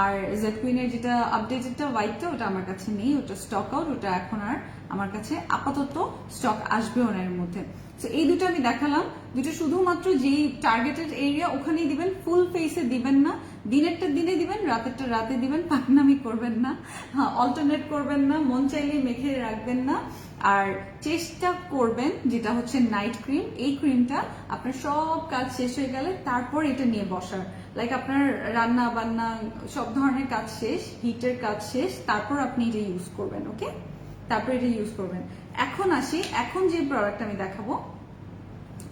আর জেড কুইনের যেটা আপডেটেডটা হোয়াইটটা, ওটা আমার কাছে নেই, ওটা স্টক আউট, ওটা এখন আর আমার কাছে আপাতত স্টক আসবেও না এর মধ্যে। তো এই দুটো আমি দেখালাম, দুটো শুধুমাত্র যেই টার্গেটেড এরিয়া ওখানেই দিবেন, ফুল ফেসে দিবেন না, দিনেরটা দিনে দিবেন, রাতেরটা রাতে দিবেন, পাকনামি করবেন না, হ্যাঁ অল্টারনেট করবেন না, মন চাইলে মেখে রাখবেন না। আর চেষ্টা করবেন যেটা হচ্ছে নাইট ক্রিম, এই ক্রিমটা আপনার সব কাজ শেষ হয়ে গেলে তারপর এটা নিয়ে বসার, লাইক আপনার রান্না বান্না সব ধরনের কাজ শেষ, হিটের কাজ শেষ, তারপর আপনি এটা ইউজ করবেন। ওকে, তারপর এটা ইউজ করবেন। এখন আসি, এখন যে প্রোডাক্ট আমি দেখাবো,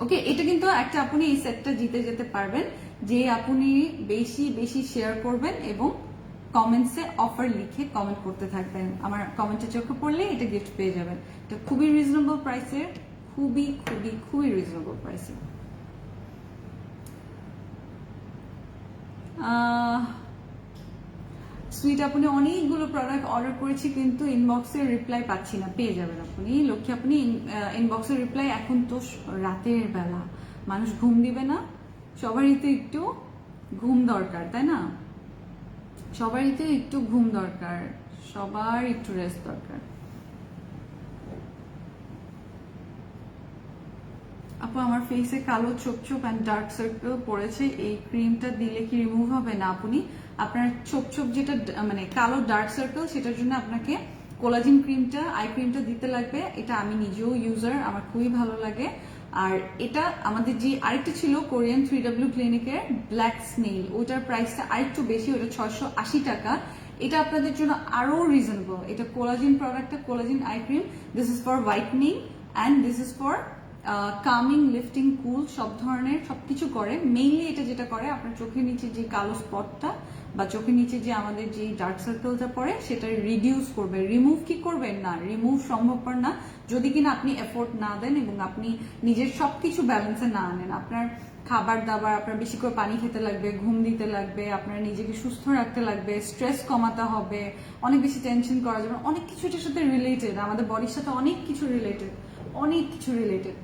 ওকে, এটা কিন্তু একটা আপনি এই সেটটা জিতে যেতে পারবেন যে আপনি বেশি বেশি শেয়ার করবেন এবং কমেন্টসে অফার লিখে কমেন্ট করতে থাকবেন। আমার কমেন্টে চোখে পড়লে এটা গিফট পেয়ে যাবেন। এটা খুবই রিজনেবল প্রাইসের, খুবই খুবই খুবই রিজনেবল প্রাইসের। সুইট আপনি অনেকগুলো প্রোডাক্ট অর্ডার করেছি কিন্তু ইনবক্সের রিপ্লাই পাচ্ছি না, পেয়ে যাবেন আপনি লক্ষ্মী। আপনি ইনবক্সের রিপ্লাই, এখন তো রাতের বেলা মানুষ ঘুম দিবে না, সবারই তো একটু ঘুম দরকার, তাই না? সবারই তো একটু ঘুম দরকার, সবার একটু রেস্ট দরকার। আপু আমার ফেসে কালো ছোপ ছোপ অ্যান্ড ডার্ক সার্কেল পড়েছে, এই ক্রিমটা দিলে কি রিমুভ হবে? না আপনি, আপনার ছোপ ছোপ যেটা মানে কালো ডার্ক সার্কেল, সেটার জন্য আপনাকে কোলাজিন ক্রিমটা, আই ক্রিমটা দিতে লাগবে। এটা আমি নিজেও ইউজার, আমার খুবই ভালো লাগে। আর এটা আমাদের যে আরেকটা ছিল কোরিয়ান 3W ক্লিনিকের ব্ল্যাক স্নেল, ওটার প্রাইসটা আরেকটু বেশি, ওটা 680 টাকা। এটা আপনাদের জন্য আরো রিজনেবল। এটা কোলাজিন প্রোডাক্টটা, collagen eye cream, this is for whitening and this is for calming, lifting, cool, সব ধরনের সবকিছু করে। মেইনলি এটা যেটা করে, আপনার চোখের নিচে যে কালো স্পটটা বা চোখের নিচে যে আমাদের যে ডার্ক সার্কেলটা পড়ে সেটা রিডিউস করবে। রিমুভ কি করবেন? না, রিমুভ সম্ভবপর না যদি কিনা আপনি এফোর্ট না দেন এবং আপনি নিজের সবকিছু ব্যালেন্সে না আনেন। আপনার খাবার দাবার, আপনার বেশি করে পানি খেতে লাগবে, ঘুম দিতে লাগবে, আপনার নিজেকে সুস্থ রাখতে লাগবে, স্ট্রেস কমাতে হবে, অনেক বেশি টেনশন করা যাবে, অনেক কিছু এটার সাথে রিলেটেড, আমাদের বডির সাথে অনেক কিছু রিলেটেড।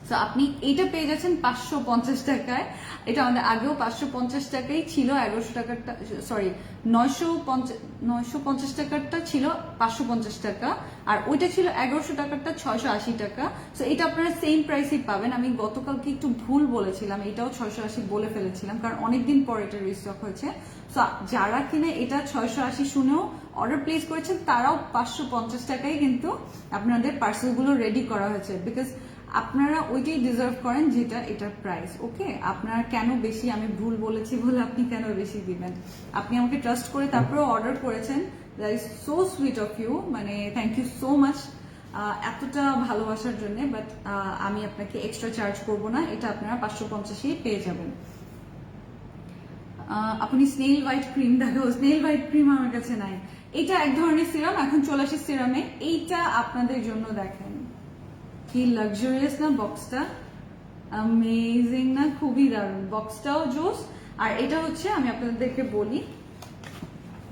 তো আপনি এইটা পেয়ে যাচ্ছেন 550 টাকায়। এটা আমাদের আগেও 550 টাকাই ছিল, 1100 টাকারটা, সরি 950 টাকারটা ছিল 550 টাকা, আর ওইটা ছিল 1100 টাকারটা 680 টাকা। তো এটা আপনারা সেম প্রাইসেই পাবেন। আমি গতকালকে একটু ভুল বলেছিলাম, এটাও 680 বলে ফেলেছিলাম, কারণ অনেকদিন পর এটা রিস্টক হয়েছে। তো যারা কিনা এটা 680 শুনেও অর্ডার প্লেস করেছেন, তারাও 550 টাকায় কিন্তু আপনাদের পার্সেলগুলো রেডি করা হয়েছে। বিকজ আপনারা ওইটাই ডিজার্ভ করেন যেটা এটার প্রাইস। ওকে, আপনারা কেন বেশি, আমি ভুল বলেছি বলে আপনি কেন বেশি দিবেন? আপনি আমাকে ট্রাস্ট করে তারপরেও অর্ডার করেছেন, that is so sweet of you, মানে থ্যাংক ইউ সো মাচ এতটা ভালোবাসার জন্য। বাট আমি আপনাকে এক্সট্রা চার্জ করব না, এটা আপনারা 550 পেয়ে যাবেন। আপনি স্নেল হোয়াইট ক্রিম দেখো, স্নেল হোয়াইট ক্রিম আমার কাছে নাই। এটা এক ধরনের সিরাম, এখন চলে আসে সিরামে। এইটা আপনাদের জন্য দেখেন কি লাক্সারিয়াস না বক্সটা, অ্যামেজিং না, খুবই দারুণ, বক্সটাও জোস। আর এটা হচ্ছে আমি আপনাদেরকে বলি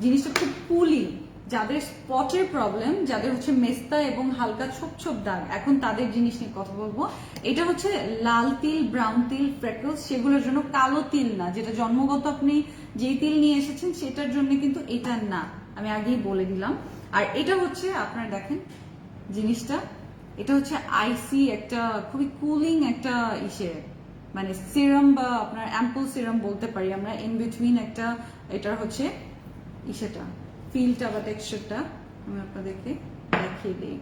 জিনিসটা খুব কুলিং, যাদের স্পটের প্রবলেম, যাদের হচ্ছে মেস্তা এবং হালকা ছোপ ছোপ দাগ, এখন তাদের জিনিস নিয়ে কথা বলবো। এটা হচ্ছে লাল তিল, ব্রাউন তিল, ফ্রেকলস, সেগুলোর জন্য, কালো তিল না, যেটা জন্মগত আপনি যেই তিল নিয়ে এসেছেন সেটার জন্য কিন্তু এটা না, আমি আগেই বলে দিলাম। আর এটা হচ্ছে আপনারা দেখেন জিনিসটা, এটা হচ্ছে আইসি একটা খুবই কুলিং একটা ইসে, মানে সিরাম বা আপনার অ্যাম্পল সিরাম বলতে পারি আমরা, ইন বিটুইন একটা, এটার হচ্ছে ইসেটা, ফিলটা বা টেক্সচারটা আমি আপনাদেরকে দেখিয়ে দিই।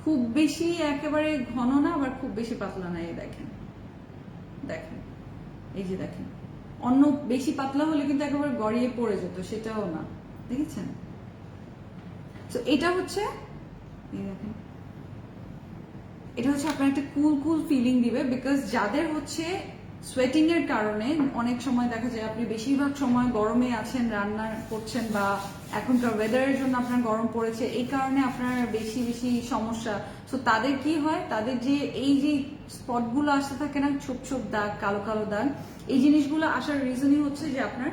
খুব বেশি একেবারে ঘন না, আবার খুব বেশি পাতলা না। এই দেখেন, দেখেন, এই যে দেখেন, অন্য বেশি পাতলা হলে কিন্তু একেবারে গড়িয়ে পড়ে যেত, সেটাও না, দেখেছেন? তো এটা হচ্ছে, এই দেখেন, এটা হচ্ছে আপনার একটা কুল কুল ফিলিং দিবে, বিকজ যাদের হচ্ছে সোয়েটিং এর কারণে অনেক সময় দেখা যায় আপনি বেশিরভাগ সময় গরমে আছেন, রান্না করছেন, বা এখনকার ওয়েদারের জন্য আপনার গরম পড়েছে, এই কারণে আপনার বেশি বেশি সমস্যা। তো তাদের কি হয়, তাদের যে এই যে স্পটগুলো আসতে থাকে না, ছোপ ছোপ দাগ, কালো কালো দাগ, এই জিনিসগুলো আসার রিজনই হচ্ছে যে আপনার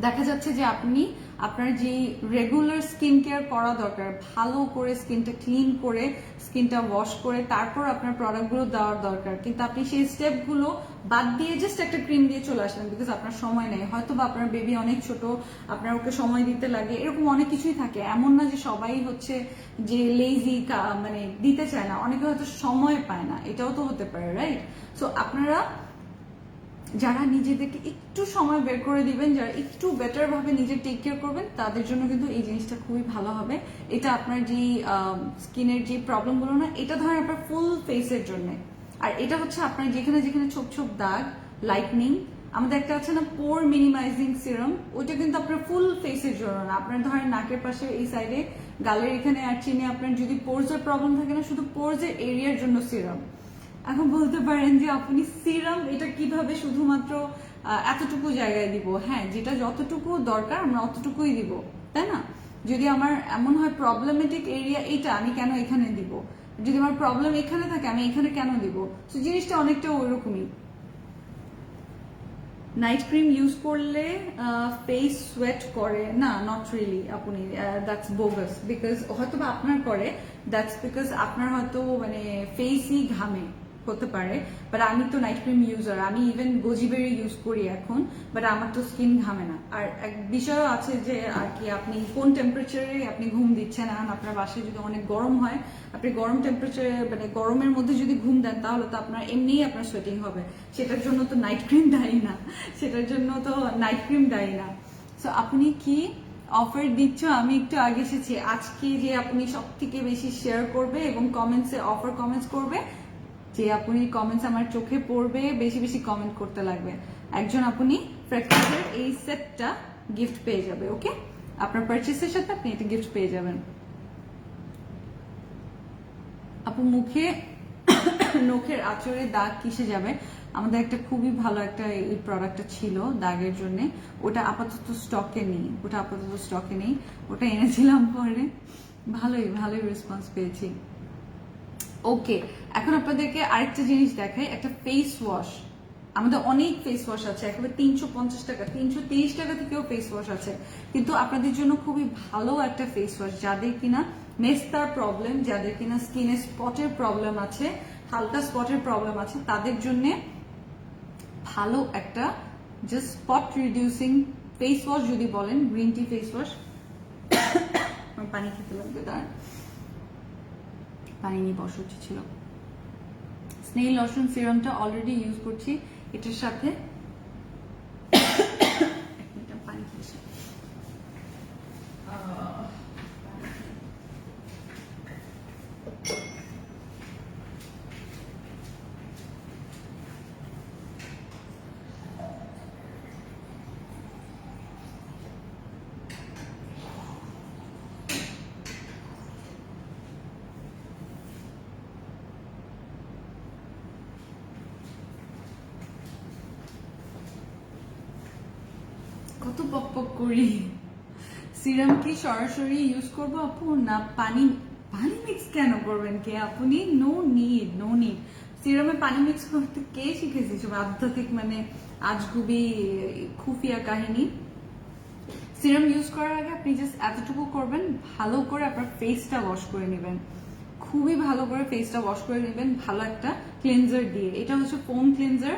দেখা যাচ্ছে যে আপনি আপনার যে রেগুলার স্কিন কেয়ার করা দরকার, ভালো করে স্কিনটা ক্লিন করে, স্কিনটা ওয়াশ করে তারপর আপনার প্রোডাক্টগুলো দেওয়ার দরকার, কিন্তু আপনি সেই স্টেপগুলো বাদ দিয়ে জাস্ট একটা ক্রিম দিয়ে চলে আসলেন, বিকজ আপনার সময় নেই, হয়তো বা আপনার বেবি অনেক ছোট, আপনার ওকে সময় দিতে লাগে, এরকম অনেক কিছুই থাকে। এমন না যে সবাই হচ্ছে যে লেজি, মানে দিতে চায় না, অনেকে হয়তো সময় পায় না, এটাও তো হতে পারে, রাইট? সো আপনারা যারা নিজেদেরকে একটু সময় বের করে দিবেন, যারা একটু বেটার ভাবে নিজে টেক কেয়ার করবেন, তাদের জন্য কিন্তু এই জিনিসটা খুবই ভালো হবে। এটা আপনার যে স্কিনের যে প্রবলেমগুলো না, এটা ধরেন আপনার ফুল ফেসের জন্য। আর এটা হচ্ছে আপনার যেখানে যেখানে ছোপ ছোপ দাগ, লাইটনিং, আমাদের একটা আছে না পোর মিনিমাইজিং সিরাম, ওইটা কিন্তু আপনার ফুল ফেসের জন্য না, আপনার ধরেন নাকের পাশে, এই সাইডে, গালের এখানে আর চিনে, আপনার যদি পোরসের প্রবলেম থাকে না, শুধু পোরসের এরিয়ার জন্য সিরাম। এখন বলতে পারেন যে আপনি সিরাম এটা কিভাবে শুধুমাত্র এতটুকু জায়গায় দিব? হ্যাঁ, যেটা যতটুকু দরকার আমরা অতটুকুই দিব, তাই না? যদি আমার এমন হয় প্রবলেমেটিক এরিয়া এইটা, আমি কেন এখানে দিব? যদি আমার প্রবলেম এখানে থাকে, আমি এখানে কেন দিব? তো জিনিসটা অনেকটা ওইরকমই। নাইট ক্রিম ইউজ করলে ফেস সোয়েট করে না, নট রিয়েলি আপনি, দ্যাটস বোগাস, বিকজ হয়তো বা আপনার করে, দ্যাটস বিকজ আপনার হয়তো মানে ফেসই ঘামে, হতে পারে। বাট আমি তো নাইট ক্রিম ইউজার, আমি ইভেন গোজিবেরি ইউজ করি এখন, বাট আমার তো স্কিন ঘামে না। আর এক বিষয়ও আছে যে আর কি, আপনি কোন টেম্পারেচারে আপনি ঘুম দিচ্ছেন, আর আপনার বাসায় যদি অনেক গরম হয়, আপনি গরম টেম্পারেচারে মানে গরমের মধ্যে যদি ঘুম দেন, তাহলে তো আপনার এমনিই আপনার সোয়েটিং হবে, সেটার জন্য তো নাইট ক্রিম দায়ী না, সেটার জন্য তো নাইট ক্রিম দায়ী না। সো আপনি কি অফার দিচ্ছ? আমি একটু আগে এসেছি, আজকে যে আপনি সব থেকে বেশি শেয়ার করবে এবং কমেন্টসে অফার কমেন্টস করবে, যে আপনি কমেন্টস আমার চোখে পড়বে, বেশি বেশি কমেন্ট করতে লাগবে, একজন আপনি ফ্রেকনেসের এই সেটটা গিফট পেয়ে যাবে। ওকে, আপনার পারচেসের সাথে আপনি এটা গিফট পেয়ে যাবেন। আপু মুখে নখের আঁচড়ে দাগ কিসে যাবে? আমাদের একটা খুবই ভালো একটা এই প্রোডাক্টটা ছিল দাগের জন্য, ওটা আপাতত স্টকে নেই, ওটা এনেছিলাম পরে, ভালোই ভালোই রেসপন্স পেয়েছি। ওকে, এখন আপনাদেরকে আরেকটা জিনিস দেখাই, একটা ফেস ওয়াশ। আমাদের অনেক ফেস ওয়াশ আছে, একেবারে 350 টাকা, 330 টাকা থেকেও ফেস ওয়াশ আছে, কিন্তু আপনাদের জন্য খুবই ভালো একটা ফেস ওয়াশ, যাদের কিনা মেস্তার প্রবলেম, যাদের কিনা স্কিনে স্পটের প্রবলেম আছে, হালকা স্পটের প্রবলেম আছে, তাদের জন্য ভালো একটা just spot reducing face wash যদি বলেন, গ্রিন টি ফেস ওয়াশ। পানি খেতে লাগবে, দাঁড়ান, পানি নিয়ে বসা উচিত ছিল। স্নেল লশন সিরামটা অলরেডি ইউজ করছি, এটার সাথে পানি খেয়েছি। কত পক পক করি। সিরাম কি সরাসরি ইউজ করব আপু, না পানি? পানি মিক্স কেন করবেন কে আপনি? No need, no need. সিরামে পানি মিক্স করতে কে শিখেছে সব আধ্যাত্মিক মানে আজগুবি খুফিয়া কাহিনী? সিরাম ইউজ করার আগে আপনি জাস্ট এতটুকু করবেন, ভালো করে আপনার ফেসটা ওয়াশ করে নেবেন, খুবই ভালো করে ফেসটা ওয়াশ করে নেবেন ভালো একটা ক্লিনজার দিয়ে। এটা হচ্ছে ফোম ক্লিনজার।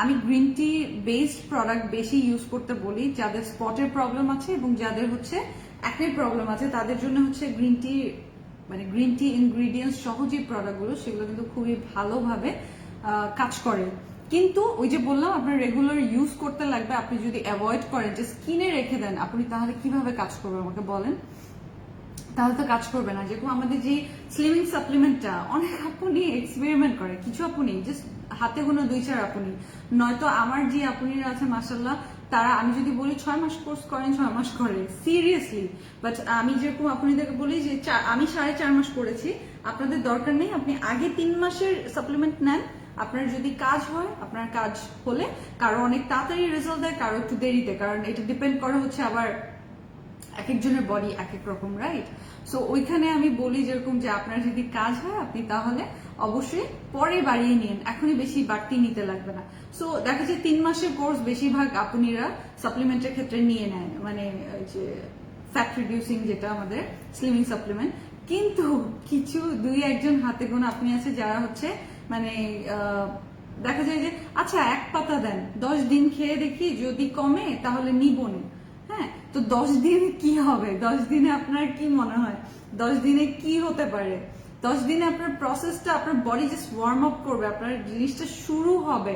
আমি গ্রিন টি বেসড প্রোডাক্ট বেশি ইউজ করতে বলি যাদের স্পটের প্রবলেম আছে এবং যাদের হচ্ছে অ্যাকনে প্রবলেম আছে, তাদের জন্য হচ্ছে গ্রিন টি মানে গ্রিন টি ইনগ্রিডিয়েন্টস সহ যে প্রোডাক্টগুলো সেগুলো কিন্তু খুবই ভালোভাবে কাজ করে। কিন্তু ওই যে বললাম আপনার রেগুলার ইউজ করতে লাগবে। আপনি যদি অ্যাভয়েড করেন, যে স্কিনে রেখে দেন, আপনি তাহলে কিভাবে কাজ করবে আমাকে বলেন? তাহলে তো কাজ করবে না। যেরকম আমাদের যে স্লিমিং সাপ্লিমেন্টটা অনেক আপনি এক্সপেরিমেন্ট করে, কিছু আপনি জাস্ট হাতে গোনা 2-4 আপনি, নয়তো আমার যে আপুনিরা আছে মাশাল্লাহ, তারা আমি যদি বলি 6 মাস কোর্স করেন, 6 মাস করে সিরিয়াসলি। বাট আমি যেরকম আপনাদেরকে বলি যে আমি 4.5 মাস করেছি, আপনাদের দরকার নেই। আপনি আগে 3 মাসের সাপ্লিমেন্ট নেন, আপনার যদি কাজ হয়, আপনার কাজ হলে কারো অনেক তাড়াতাড়ি রেজাল্ট দেয়, কারো একটু দেরিতে, কারণ এটা ডিপেন্ড করে হচ্ছে আবার এক একজনের বডি এক এক রকম, রাইট? সো ওইখানে আমি বলি যেরকম যে আপনার যদি কাজ হয় আপনি তাহলে অবশ্যই পরে বাড়িয়ে নিন, এখনই বেশি বাড়তি নিতে লাগবে না। সো দেখা যায় 3 মাসের কোর্স বেশিরভাগ আপনিরা সাপ্লিমেন্টের ক্ষেত্রে নিয়ে নেয়, মানে যে ফ্যাট রিডিউসিং যেটা আমাদের স্লিমিং সাপ্লিমেন্ট। কিন্তু কিছু 2-1 হাতে গোনা আপনি আছে যারা হচ্ছে মানে দেখা যায় যে আচ্ছা 1 পাতা দেন, 10 দিন খেয়ে দেখি যদি কমে তাহলে নিব না। হ্যাঁ, তো 10 দিনে কি হবে? 10 দিনে আপনার কি মনে হয় 10 দিনে কি হতে পারে? 10 দিনে আপনার প্রসেসটা, আপনার বডি জাস্ট ওয়ার্ম আপ করবে, আপনার জিনিসটা শুরু হবে।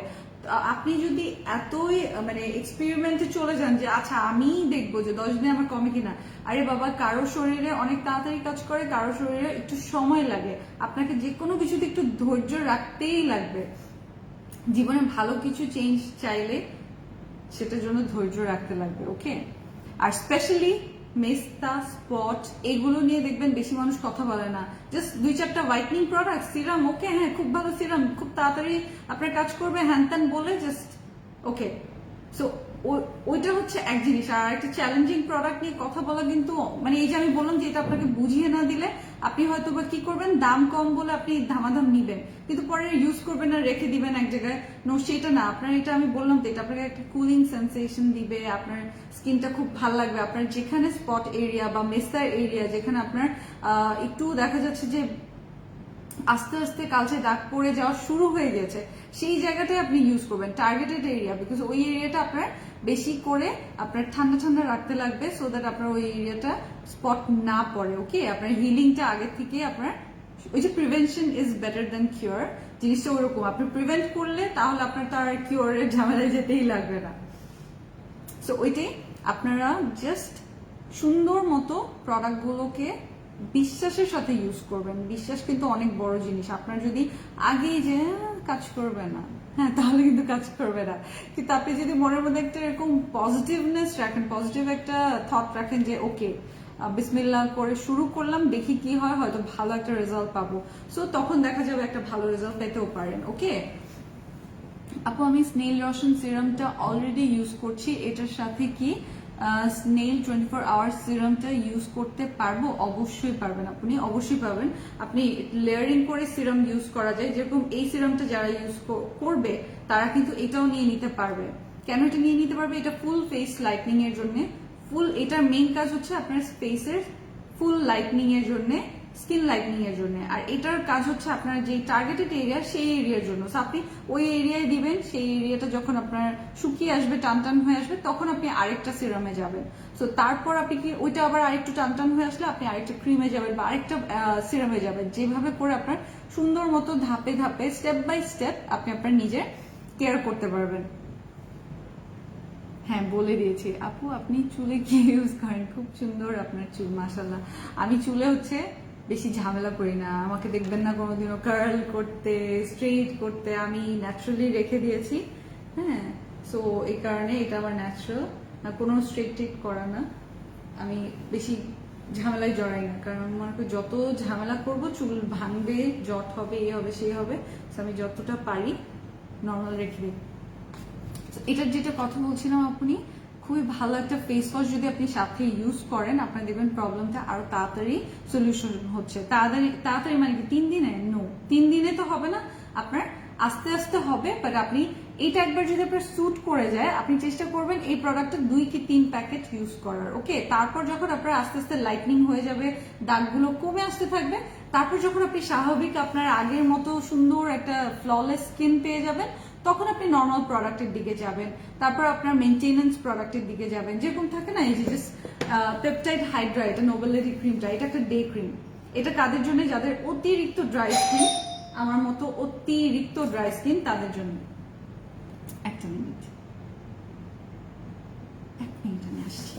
আপনি যদি এতই মানে এক্সপেরিমেন্টে চলে যান যে আচ্ছা আমি দেখবো যে 10 দিনে আমার কমে কিনা, আরে বাবা, কারো শরীরে অনেক তাড়াতাড়ি কাজ করে, কারো শরীরে একটু সময় লাগে। আপনাকে যে কোনো কিছুতে একটু ধৈর্য রাখতেই লাগবে। জীবনে ভালো কিছু চেঞ্জ চাইলে সেটার জন্য ধৈর্য রাখতে লাগবে, ওকে? আর স্পেশালি মেস্তা, স্পট, এগুলো নিয়ে দেখবেন বেশি মানুষ কথা বলে না। জাস্ট 2-4টা হোয়াইটনিং প্রোডাক্ট, সিরাম, ওকে, হ্যাঁ খুব ভালো সিরাম, খুব তাড়াতাড়ি আপনার কাজ করবে, হ্যান ত্যান বলে জাস্ট ওকে। সো ওইটা হচ্ছে এক জিনিস। আর একটা চ্যালেঞ্জিং প্রোডাক্ট নিয়ে কথা বলা কিন্তু মানে এই যে আমি বললাম যে এটা আপনাকে বুঝিয়ে না দিলে আপনি হয়তো বা কি করবেন, দাম কম বলে আপনি ধামাধাম নিবেন, কিন্তু পরে ইউজ করবেন না, রেখে দিবেন এক জায়গায়। নো, সেটা না। আপনার এটা আমি বললাম তো, এটা আপনাকে একটা কুলিং সেন্সেশন দিবে, আপনার স্কিনটা খুব ভালো লাগবে। আপনার যেখানে স্পট এরিয়া বা মেস্তার এরিয়া, যেখানে আপনার একটু দেখা যাচ্ছে যে আস্তে আস্তে কালচে দাগ পড়ে যাওয়া শুরু হয়ে গেছে, সেই জায়গাটায় আপনি ইউজ করবেন, টার্গেটেড এরিয়া, বিকজ ওই এরিয়াটা আপনার বেশি করে আপনার ঠান্ডা ঠান্ডা রাখতে লাগবে, সো দ্যাট আপনার ওই এরিয়াটা স্পট না পড়ে, ওকে? আপনার হিলিংটা আগে থেকে আপনার ওই যে prevention is better than cure জিনিসটা ওরকম। আপনি প্রিভেন্ট করলে তাহলে আপনার তার কিওরের ঝামেলায় যেতেই লাগবে না। সো ওইটাই আপনারা জাস্ট সুন্দর মতো প্রোডাক্টগুলোকে বিশ্বাসের সাথে ইউজ করবেন। বিশ্বাস কিন্তু অনেক বড় জিনিস। আপনার যদি আগেই যে কাজ করবে না, হ্যাঁ, তাহলে কিন্তু কাজ করবে না। কিন্তু আপনি যদি মনের মধ্যে একটা এরকম পজিটিভনেস রাখেন, পজিটিভ একটা থট রাখেন যে ওকে বিসমিল্লাহ করে শুরু করলাম, দেখি কি হয়, হয়তো ভালো একটা রেজাল্ট পাবো, সো তখন দেখা যাবে একটা ভালো রেজাল্ট পেতেও পারেন, ওকে? আপু আমি স্নেল রসন সিরামটা অলরেডি ইউজ করছি, এটার সাথে কি স্নেল 24 আওয়ার্স সিরামটা ইউজ করতে পারবো? অবশ্যই পারবেন, আপনি অবশ্যই পাবেন। আপনি লেয়ারিং করে সিরাম ইউজ করা যায়, যেরকম এই সিরামটা যারা ইউজ করবে তারা কিন্তু এটাও নিয়ে নিতে পারবে। কেন এটা নিয়ে নিতে পারবে? এটা ফুল ফেস লাইটনিং এর জন্য, এটার মেইন কাজ হচ্ছে আপনার ফেসের ফুল লাইটনিং এর জন্য, স্কিন লাইটনিং এর জন্য। আর এটার কাজ হচ্ছে আপনার যে টার্গেটেড এরিয়া সেই এরিয়ার জন্য। আপনি ওই এরিয়ায় দিবেন, সেই এরিয়াটা যখন আপনার শুকিয়ে আসবে, টান টান হয়ে আসবে, তখন আপনি আরেকটা সিরামে যাবেন। সো তারপর আপনি কি ওইটা আবার আরেকটু টান টান হয়ে আসলে আপনি আরেকটা ক্রিমে যাবেন বা আরেকটা সিরামে যাবেন। যেভাবে করে আপনার সুন্দর মতো ধাপে ধাপে স্টেপ বাই স্টেপ আপনি আপনার নিজের কেয়ার করতে পারবেন। হ্যাঁ, বলে দিয়েছি আপু। আপনি চুলে কি ইউজ করেন? খুব সুন্দর আপনার চুল, মাশাল্লাহ। আমি চুলে হচ্ছে বেশি ঝামেলা করি না, আমাকে দেখবেন না কোনোদিনও কার্ল করতে, স্ট্রেট করতে, আমি ন্যাচারালি রেখে দিয়েছি। হ্যাঁ, সো এই কারণে এটা আমার ন্যাচারাল, কোনো স্ট্রেট টেট করা না। আমি বেশি ঝামেলায় জড়াই না, কারণ মনে করি যত ঝামেলা করব চুল ভাঙবে, জট হবে, এ হবে, সে হবে। আমি যতটা পারি নর্মাল রেখে দিই। এটার যেটা কথা বলছিলাম আপনি খুবই ভালো একটা ফেস ওয়াশ যদি আপনি সাথে ইউজ করেন, আপনার দেখবেন প্রবলেমটা আরো তাড়াতাড়ি সলিউশন হচ্ছে। তাড়াতাড়ি মানে কি 3 দিনে? নো, 3 দিনে তো হবে না, আপনার আস্তে আস্তে হবে। বাট আপনি এটা একবার যদি আপনার স্যুট করে যায়, আপনি চেষ্টা করবেন এই প্রোডাক্টটা 2 কি 3 প্যাকেট ইউজ করার। ওকে, তারপর যখন আপনার আস্তে আস্তে লাইটনিং হয়ে যাবে, দাগগুলো কমে আসতে থাকবে, তারপর যখন আপনি স্বাভাবিক আপনার আগের মতো সুন্দর একটা ফ্ললেস স্কিন পেয়ে যাবেন, তখন আপনি নর্মাল প্রোডাক্টের দিকে যাবেন। তারপর আপনার মেনটেনেন্স প্রোডাক্টের দিকে যাবেন, যেরকম থাকে না এই যে পেপটাইড হাইড্রা, এটা নোবেলিটি ক্রিমটা, এটা একটা ডে ক্রিম। এটা কাদের জন্য? যাদের অতিরিক্ত ড্রাই স্কিন, আমার মতো অতিরিক্ত ড্রাই স্কিন, তাদের জন্য। একটা মিনিট আমি আসছি।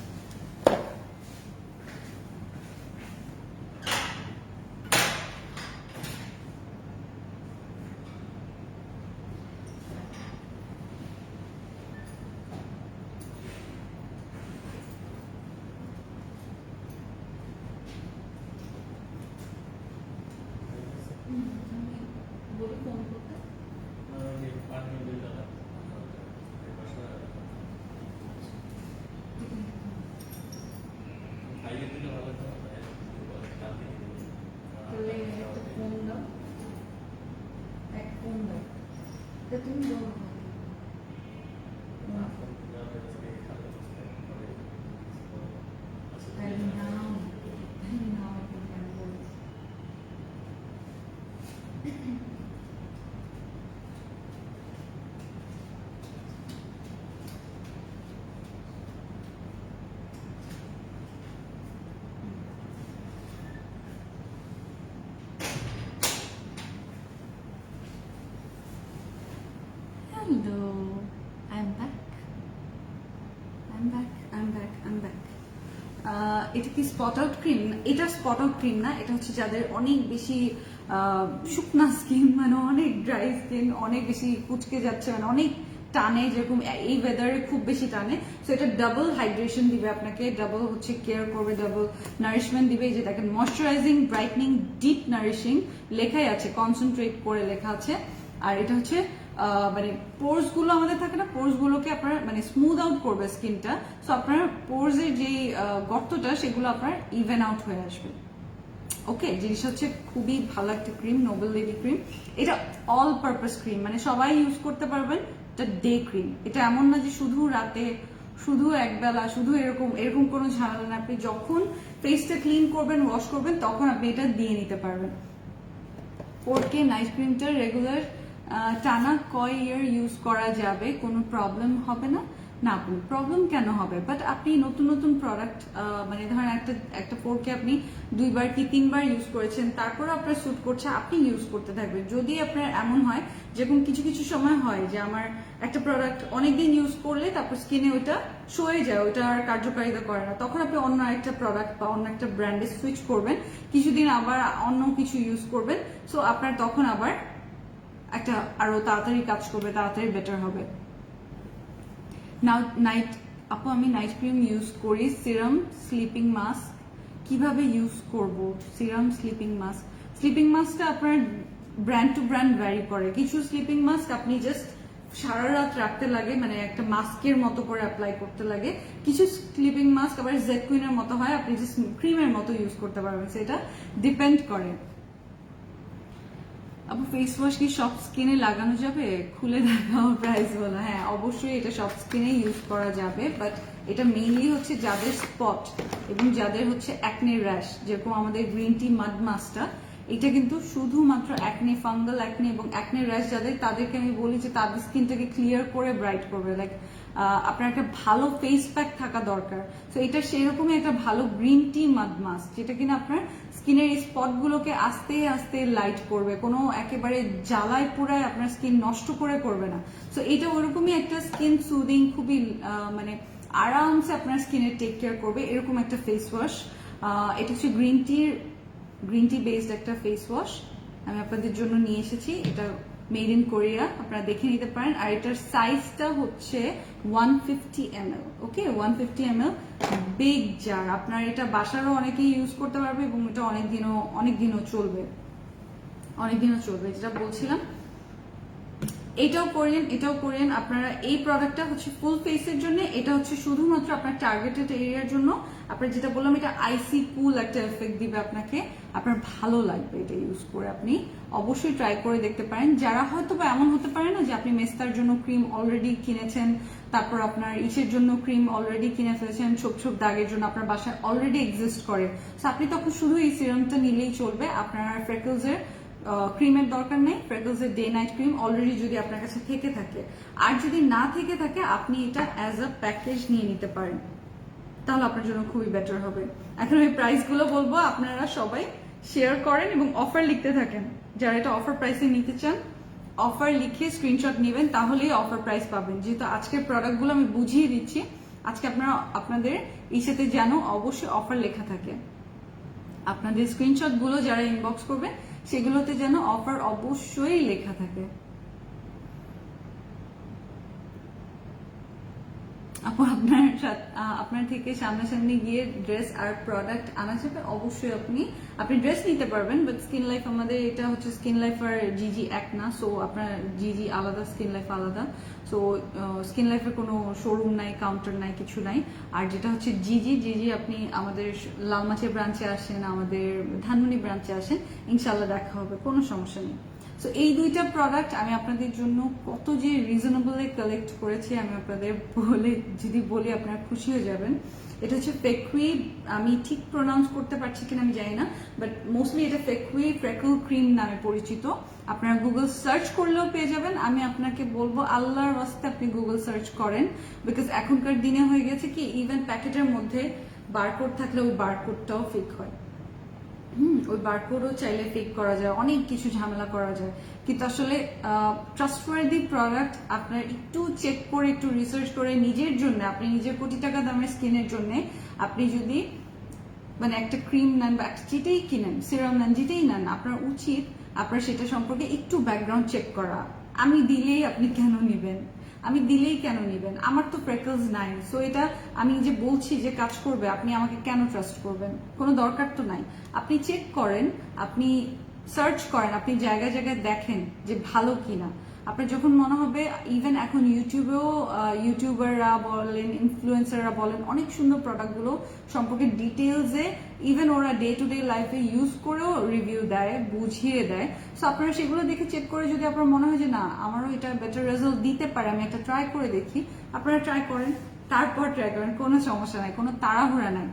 তুমি Hello, I'm back. এটা কি স্পট আউট ক্রিম? এটা স্পট আউট ক্রিম না, এটা হচ্ছে যাদের অনেক বেশি শুকনা স্কিন, মানে অনেক ড্রাই স্কিন, অনেক বেশি কুচকে যাচ্ছে, মানে অনেক টানে, যেরকম এই ওয়েদারে খুব বেশি টানে। সো এটা ডাবল হাইড্রেশন দিবে আপনাকে, ডাবল হচ্ছে কেয়ার করবে, ডাবল নারিশমেন্ট দিবে। এই যে দেখেন, ময়শ্চারাইজিং, ব্রাইটনিং, ডিপ নারিশিং লেখাই আছে, কনসেন্ট্রেট করে লেখা আছে। আর এটা হচ্ছে মানে পোর্স গুলো আমাদের থাকে না, পোর্স গুলোকে আপনার মানে স্মুথ আউট করবে স্কিনটা। সো আপনার পোর্স এর যে গর্তটা, সেগুলো আপনার ইভেন আউট হয়ে আসবে। ওকে, জিনিসটা হচ্ছে খুবই ভালো একটা ক্রিম, নোবেল লেডি ক্রিম। এটা অল পারপাস ক্রিম, মানে সবাই ইউজ করতে পারবেন। এটা ডে ক্রিম, এটা এমন না যে শুধু রাতে, শুধু একবেলা, শুধু এরকম কোনো ঝামেলা না। আপনি যখন ফেসটা ক্লিন করবেন, ওয়াশ করবেন, তখন আপনি এটা দিয়ে নিতে পারবেন। 4K নাইট ক্রিমটা রেগুলার টানা কয় ইয়ার ইউজ করা যাবে, কোনো প্রবলেম হবে না? না, প্রবলেম কেন হবে? বাট আপনি নতুন নতুন প্রোডাক্ট, মানে ধরেন একটা 4K আপনি 2বার কি 3বার ইউজ করেছেন, তারপর আপনার স্যুট করছে, আপনি ইউজ করতে থাকবেন। যদি আপনার এমন হয়, যেরকম কিছু কিছু সময় হয় যে আমার একটা প্রোডাক্ট অনেকদিন ইউজ করলে তারপর স্কিনে ওইটা সয়ে যায়, ওইটা আর কার্যকারিতা করে না, তখন আপনি অন্য একটা প্রোডাক্ট বা অন্য একটা ব্র্যান্ডে সুইচ করবেন, কিছুদিন আবার অন্য কিছু ইউজ করবেন। সো আপনার তখন আবার একটা আরো তাড়াতাড়ি কাজ করবে, তাড়াতাড়ি বেটার হবে। নাইট আপু, আমি নাইট ক্রিম ইউজ করি, সিরাম, স্লিপিং মাস্ক। কিভাবে ইউজ করব সিরাম, স্লিপিং মাস্ক? স্লিপিং মাস্কটা আপনার ব্র্যান্ড টু ব্র্যান্ড ভ্যারি করে। কিছু স্লিপিং মাস্ক আপনি জাস্ট সারা রাত রাখতে লাগে, মানে একটা মাস্কের মতো করে অ্যাপ্লাই করতে লাগে। কিছু স্লিপিং মাস্ক আবার জেড কুইনের মতো হয়, আপনি জাস্ট ক্রিমের মতো ইউজ করতে পারবেন। সেটা ডিপেন্ড করে। আপু, ফেস ওয়াশ কি সব স্কিনে লাগানো যাবে? খুলে দেখাও প্রাইস বলো। হ্যাঁ, অবশ্যই এটা সব স্কিনে ইউজ করা যাবে, বাট এটা মেইনলি হচ্ছে যাদের স্পট এবং যাদের হচ্ছে অ্যাকনে র্যাশ, যেরকম আমাদের গ্রিন টি মাড মাস্কটা, এটা কিন্তু শুধুমাত্র অ্যাকনে, ফাঙ্গাল অ্যাকনে এবং অ্যাকনে র্যাশ যাদের, তাদেরকে আমি বলি যে তাদের স্কিনটাকে ক্লিয়ার করে ব্রাইট করবে। লাইক আপনার একটা ভালো ফেস প্যাক থাকা দরকার। তো এটা সেরকমই একটা ভালো গ্রিন টি মাড মাস্ক, যেটা কিনা আপনার স্কিনের এই স্পট গুলোকে আস্তে আস্তে লাইট করবে, কোনো একেবারে জ্বালায় পুরায় আপনার স্কিন নষ্ট করবে না। তো এটা ওরকমই একটা স্কিন সুদিং, খুবই মানে আরামসে আপনার স্কিনের টেক কেয়ার করবে, এরকম একটা ফেস ওয়াশ। এটা হচ্ছে গ্রিন টি বেসড একটা ফেস ওয়াশ আমি আপনাদের জন্য নিয়ে এসেছি। এটা মেড ইন কোরিয়া, আপনারা দেখে নিতে পারেন। আর এটার সাইজটা হচ্ছে 150 ml। ওকে, 150 ml বিগ জার। আপনার এটা বাসারও অনেকেই ইউজ করতে পারবে এবং এটা অনেক দিনও চলবে, যেটা বলছিলাম। এটাও কোরিয়ান। আপনারা এই প্রোডাক্টটা হচ্ছে ফুল ফেসের জন্য, এটা হচ্ছে শুধুমাত্র আপনার টার্গেটেড এরিয়ার জন্য। আপনার যেটা বললাম, এটা আইসি কুল একটা এফেক্ট দিবে আপনাকে, আপনার ভালো লাগবে এটা ইউজ করে। আপনি অবশ্যই ট্রাই করে দেখতে পারেন। যারা হয়তো বা এমন হতে পারে না যে আপনি মেস্তার জন্য ক্রিম অলরেডি কিনেছেন, তারপর আপনার ইসের জন্য ক্রিম অলরেডি কিনে ফেলেছেন, ছোপ ছোপ দাগের জন্য আপনার বাসায় অলরেডি এক্সিস্ট করে, তো আপনি তখন শুধু এই সিরামটা নিলেই চলবে। আপনার ফ্রেকলসের ক্রিমের দরকার নেই। ফ্রেকলসের ডে নাইট ক্রিম অলরেডি যদি আপনার কাছে থেকে থাকে, আর যদি না থেকে থাকে, আপনি এটা অ্যাজ আ প্যাকেজ নিয়ে নিতে পারেন, তাহলে আপনার জন্য খুবই বেটার হবে। এখন আমি প্রাইস গুলো বলবো, আপনারা সবাই শেয়ার করেন এবং অফার লিখতে থাকেন। যারা এটা অফার প্রাইসে নিতে চান, অফার লিখে স্ক্রিনশট নেবেন, তাহলেই অফার প্রাইস পাবেন। যেহেতু আজকের প্রোডাক্ট গুলো আমি বুঝিয়ে দিচ্ছি, আজকে আপনারা আপনাদের ইসেতে যেন অবশ্যই অফার লেখা থাকে। আপনাদের স্ক্রিনশট গুলো যারা ইনবক্স করবে, সেগুলোতে যেন অফার অবশ্যই লেখা থাকে। আপু আপনার থেকে সামনাসামনি গিয়ে ড্রেস আর প্রোডাক্ট আনা যাবে, অবশ্যই আপনি ড্রেস নিতে পারবেন, বাট স্কিন লাইফ আমাদের এটা হচ্ছে স্কিন লাইফ আর জিজি এক না, সো আপনার জিজি আলাদা, স্কিন লাইফ আলাদা। সো স্কিন লাইফের কোনো শোরুম নাই, কাউন্টার নাই, কিছু নাই। আর যেটা হচ্ছে জিজি আপনি আমাদের লালমাচের ব্রাঞ্চে আসেন, আমাদের ধানমন্ডি ব্রাঞ্চে আসেন, ইনশাল্লাহ দেখা হবে, কোনো সমস্যা নেই। সো এই দুইটা প্রোডাক্ট আমি আপনাদের জন্য কত যে রিজনেবলে কালেক্ট করেছি, আমি আপনাদের যদি বলি আপনারা খুশি হয়ে যাবেন। এটা হচ্ছে ফেকুই, আমি ঠিক প্রোনাউন্স করতে পারছি কিনা আমি জানি না, বাট মোস্টলি এটা ফেকুই ফ্রেকল ক্রিম নামে পরিচিত। আপনারা গুগল সার্চ করলেও পেয়ে যাবেন। আমি আপনাকে বলবো আল্লাহর ওয়াস্তে আপনি গুগল সার্চ করেন, বিকজ এখনকার দিনে হয়ে গেছে কি, ইভেন প্যাকেটের মধ্যে বারকোড থাকলে ওই বারকোডটাও ফেক হয়। ওই বারকোডও চাইলে ফেক করা যায়, অনেক কিছু ঝামেলা করা যায়। কিন্তু আসলে ট্রাস্টওয়ার্দি প্রোডাক্ট আপনার একটু চেক করে, একটু রিসার্চ করে নিজের জন্য, আপনি নিজের কোটি টাকা দামের স্কিনের জন্য আপনি যদি মানে একটা ক্রিম নেন বা যেটাই কিনেন, সিরাম নেন, যেটাই নেন, আপনার উচিত আপনার সেটা সম্পর্কে একটু ব্যাকগ্রাউন্ড চেক করা। আমি দিলেই আপনি কেন নিবেন? আমার তো ফ্রেকলস নাই, সো এটা আমি যে বলছি যে কাজ করবে, আপনি আমাকে কেন ট্রাস্ট করবেন? কোনো দরকার তো নাই। আপনি চেক করেন, আপনি সার্চ করেন, আপনি জায়গায় জায়গায় দেখেন যে ভালো কিনা। আপনার যখন মনে হবে, ইভেন এখন ইউটিউবেও ইউটিউবাররা বলেন, ইনফ্লুয়েন্সাররা বলেন, অনেক সুন্দর প্রোডাক্টগুলো সম্পর্কে ডিটেলসে ইভেন ওরা ডে টু ডে লাইফে ইউজ করেও রিভিউ দেয়, বুঝিয়ে দেয়। সো আপনারা সেগুলো দেখে চেক করে, যদি আপনার মনে হয় যে না আমারও এটা বেটার রেজাল্ট দিতে পারে, আমি একটা ট্রাই করে দেখি, আপনারা ট্রাই করেন, তারপর ট্রাই করেন, কোনো সমস্যা নাই, কোনো তাড়াহুড়া নাই।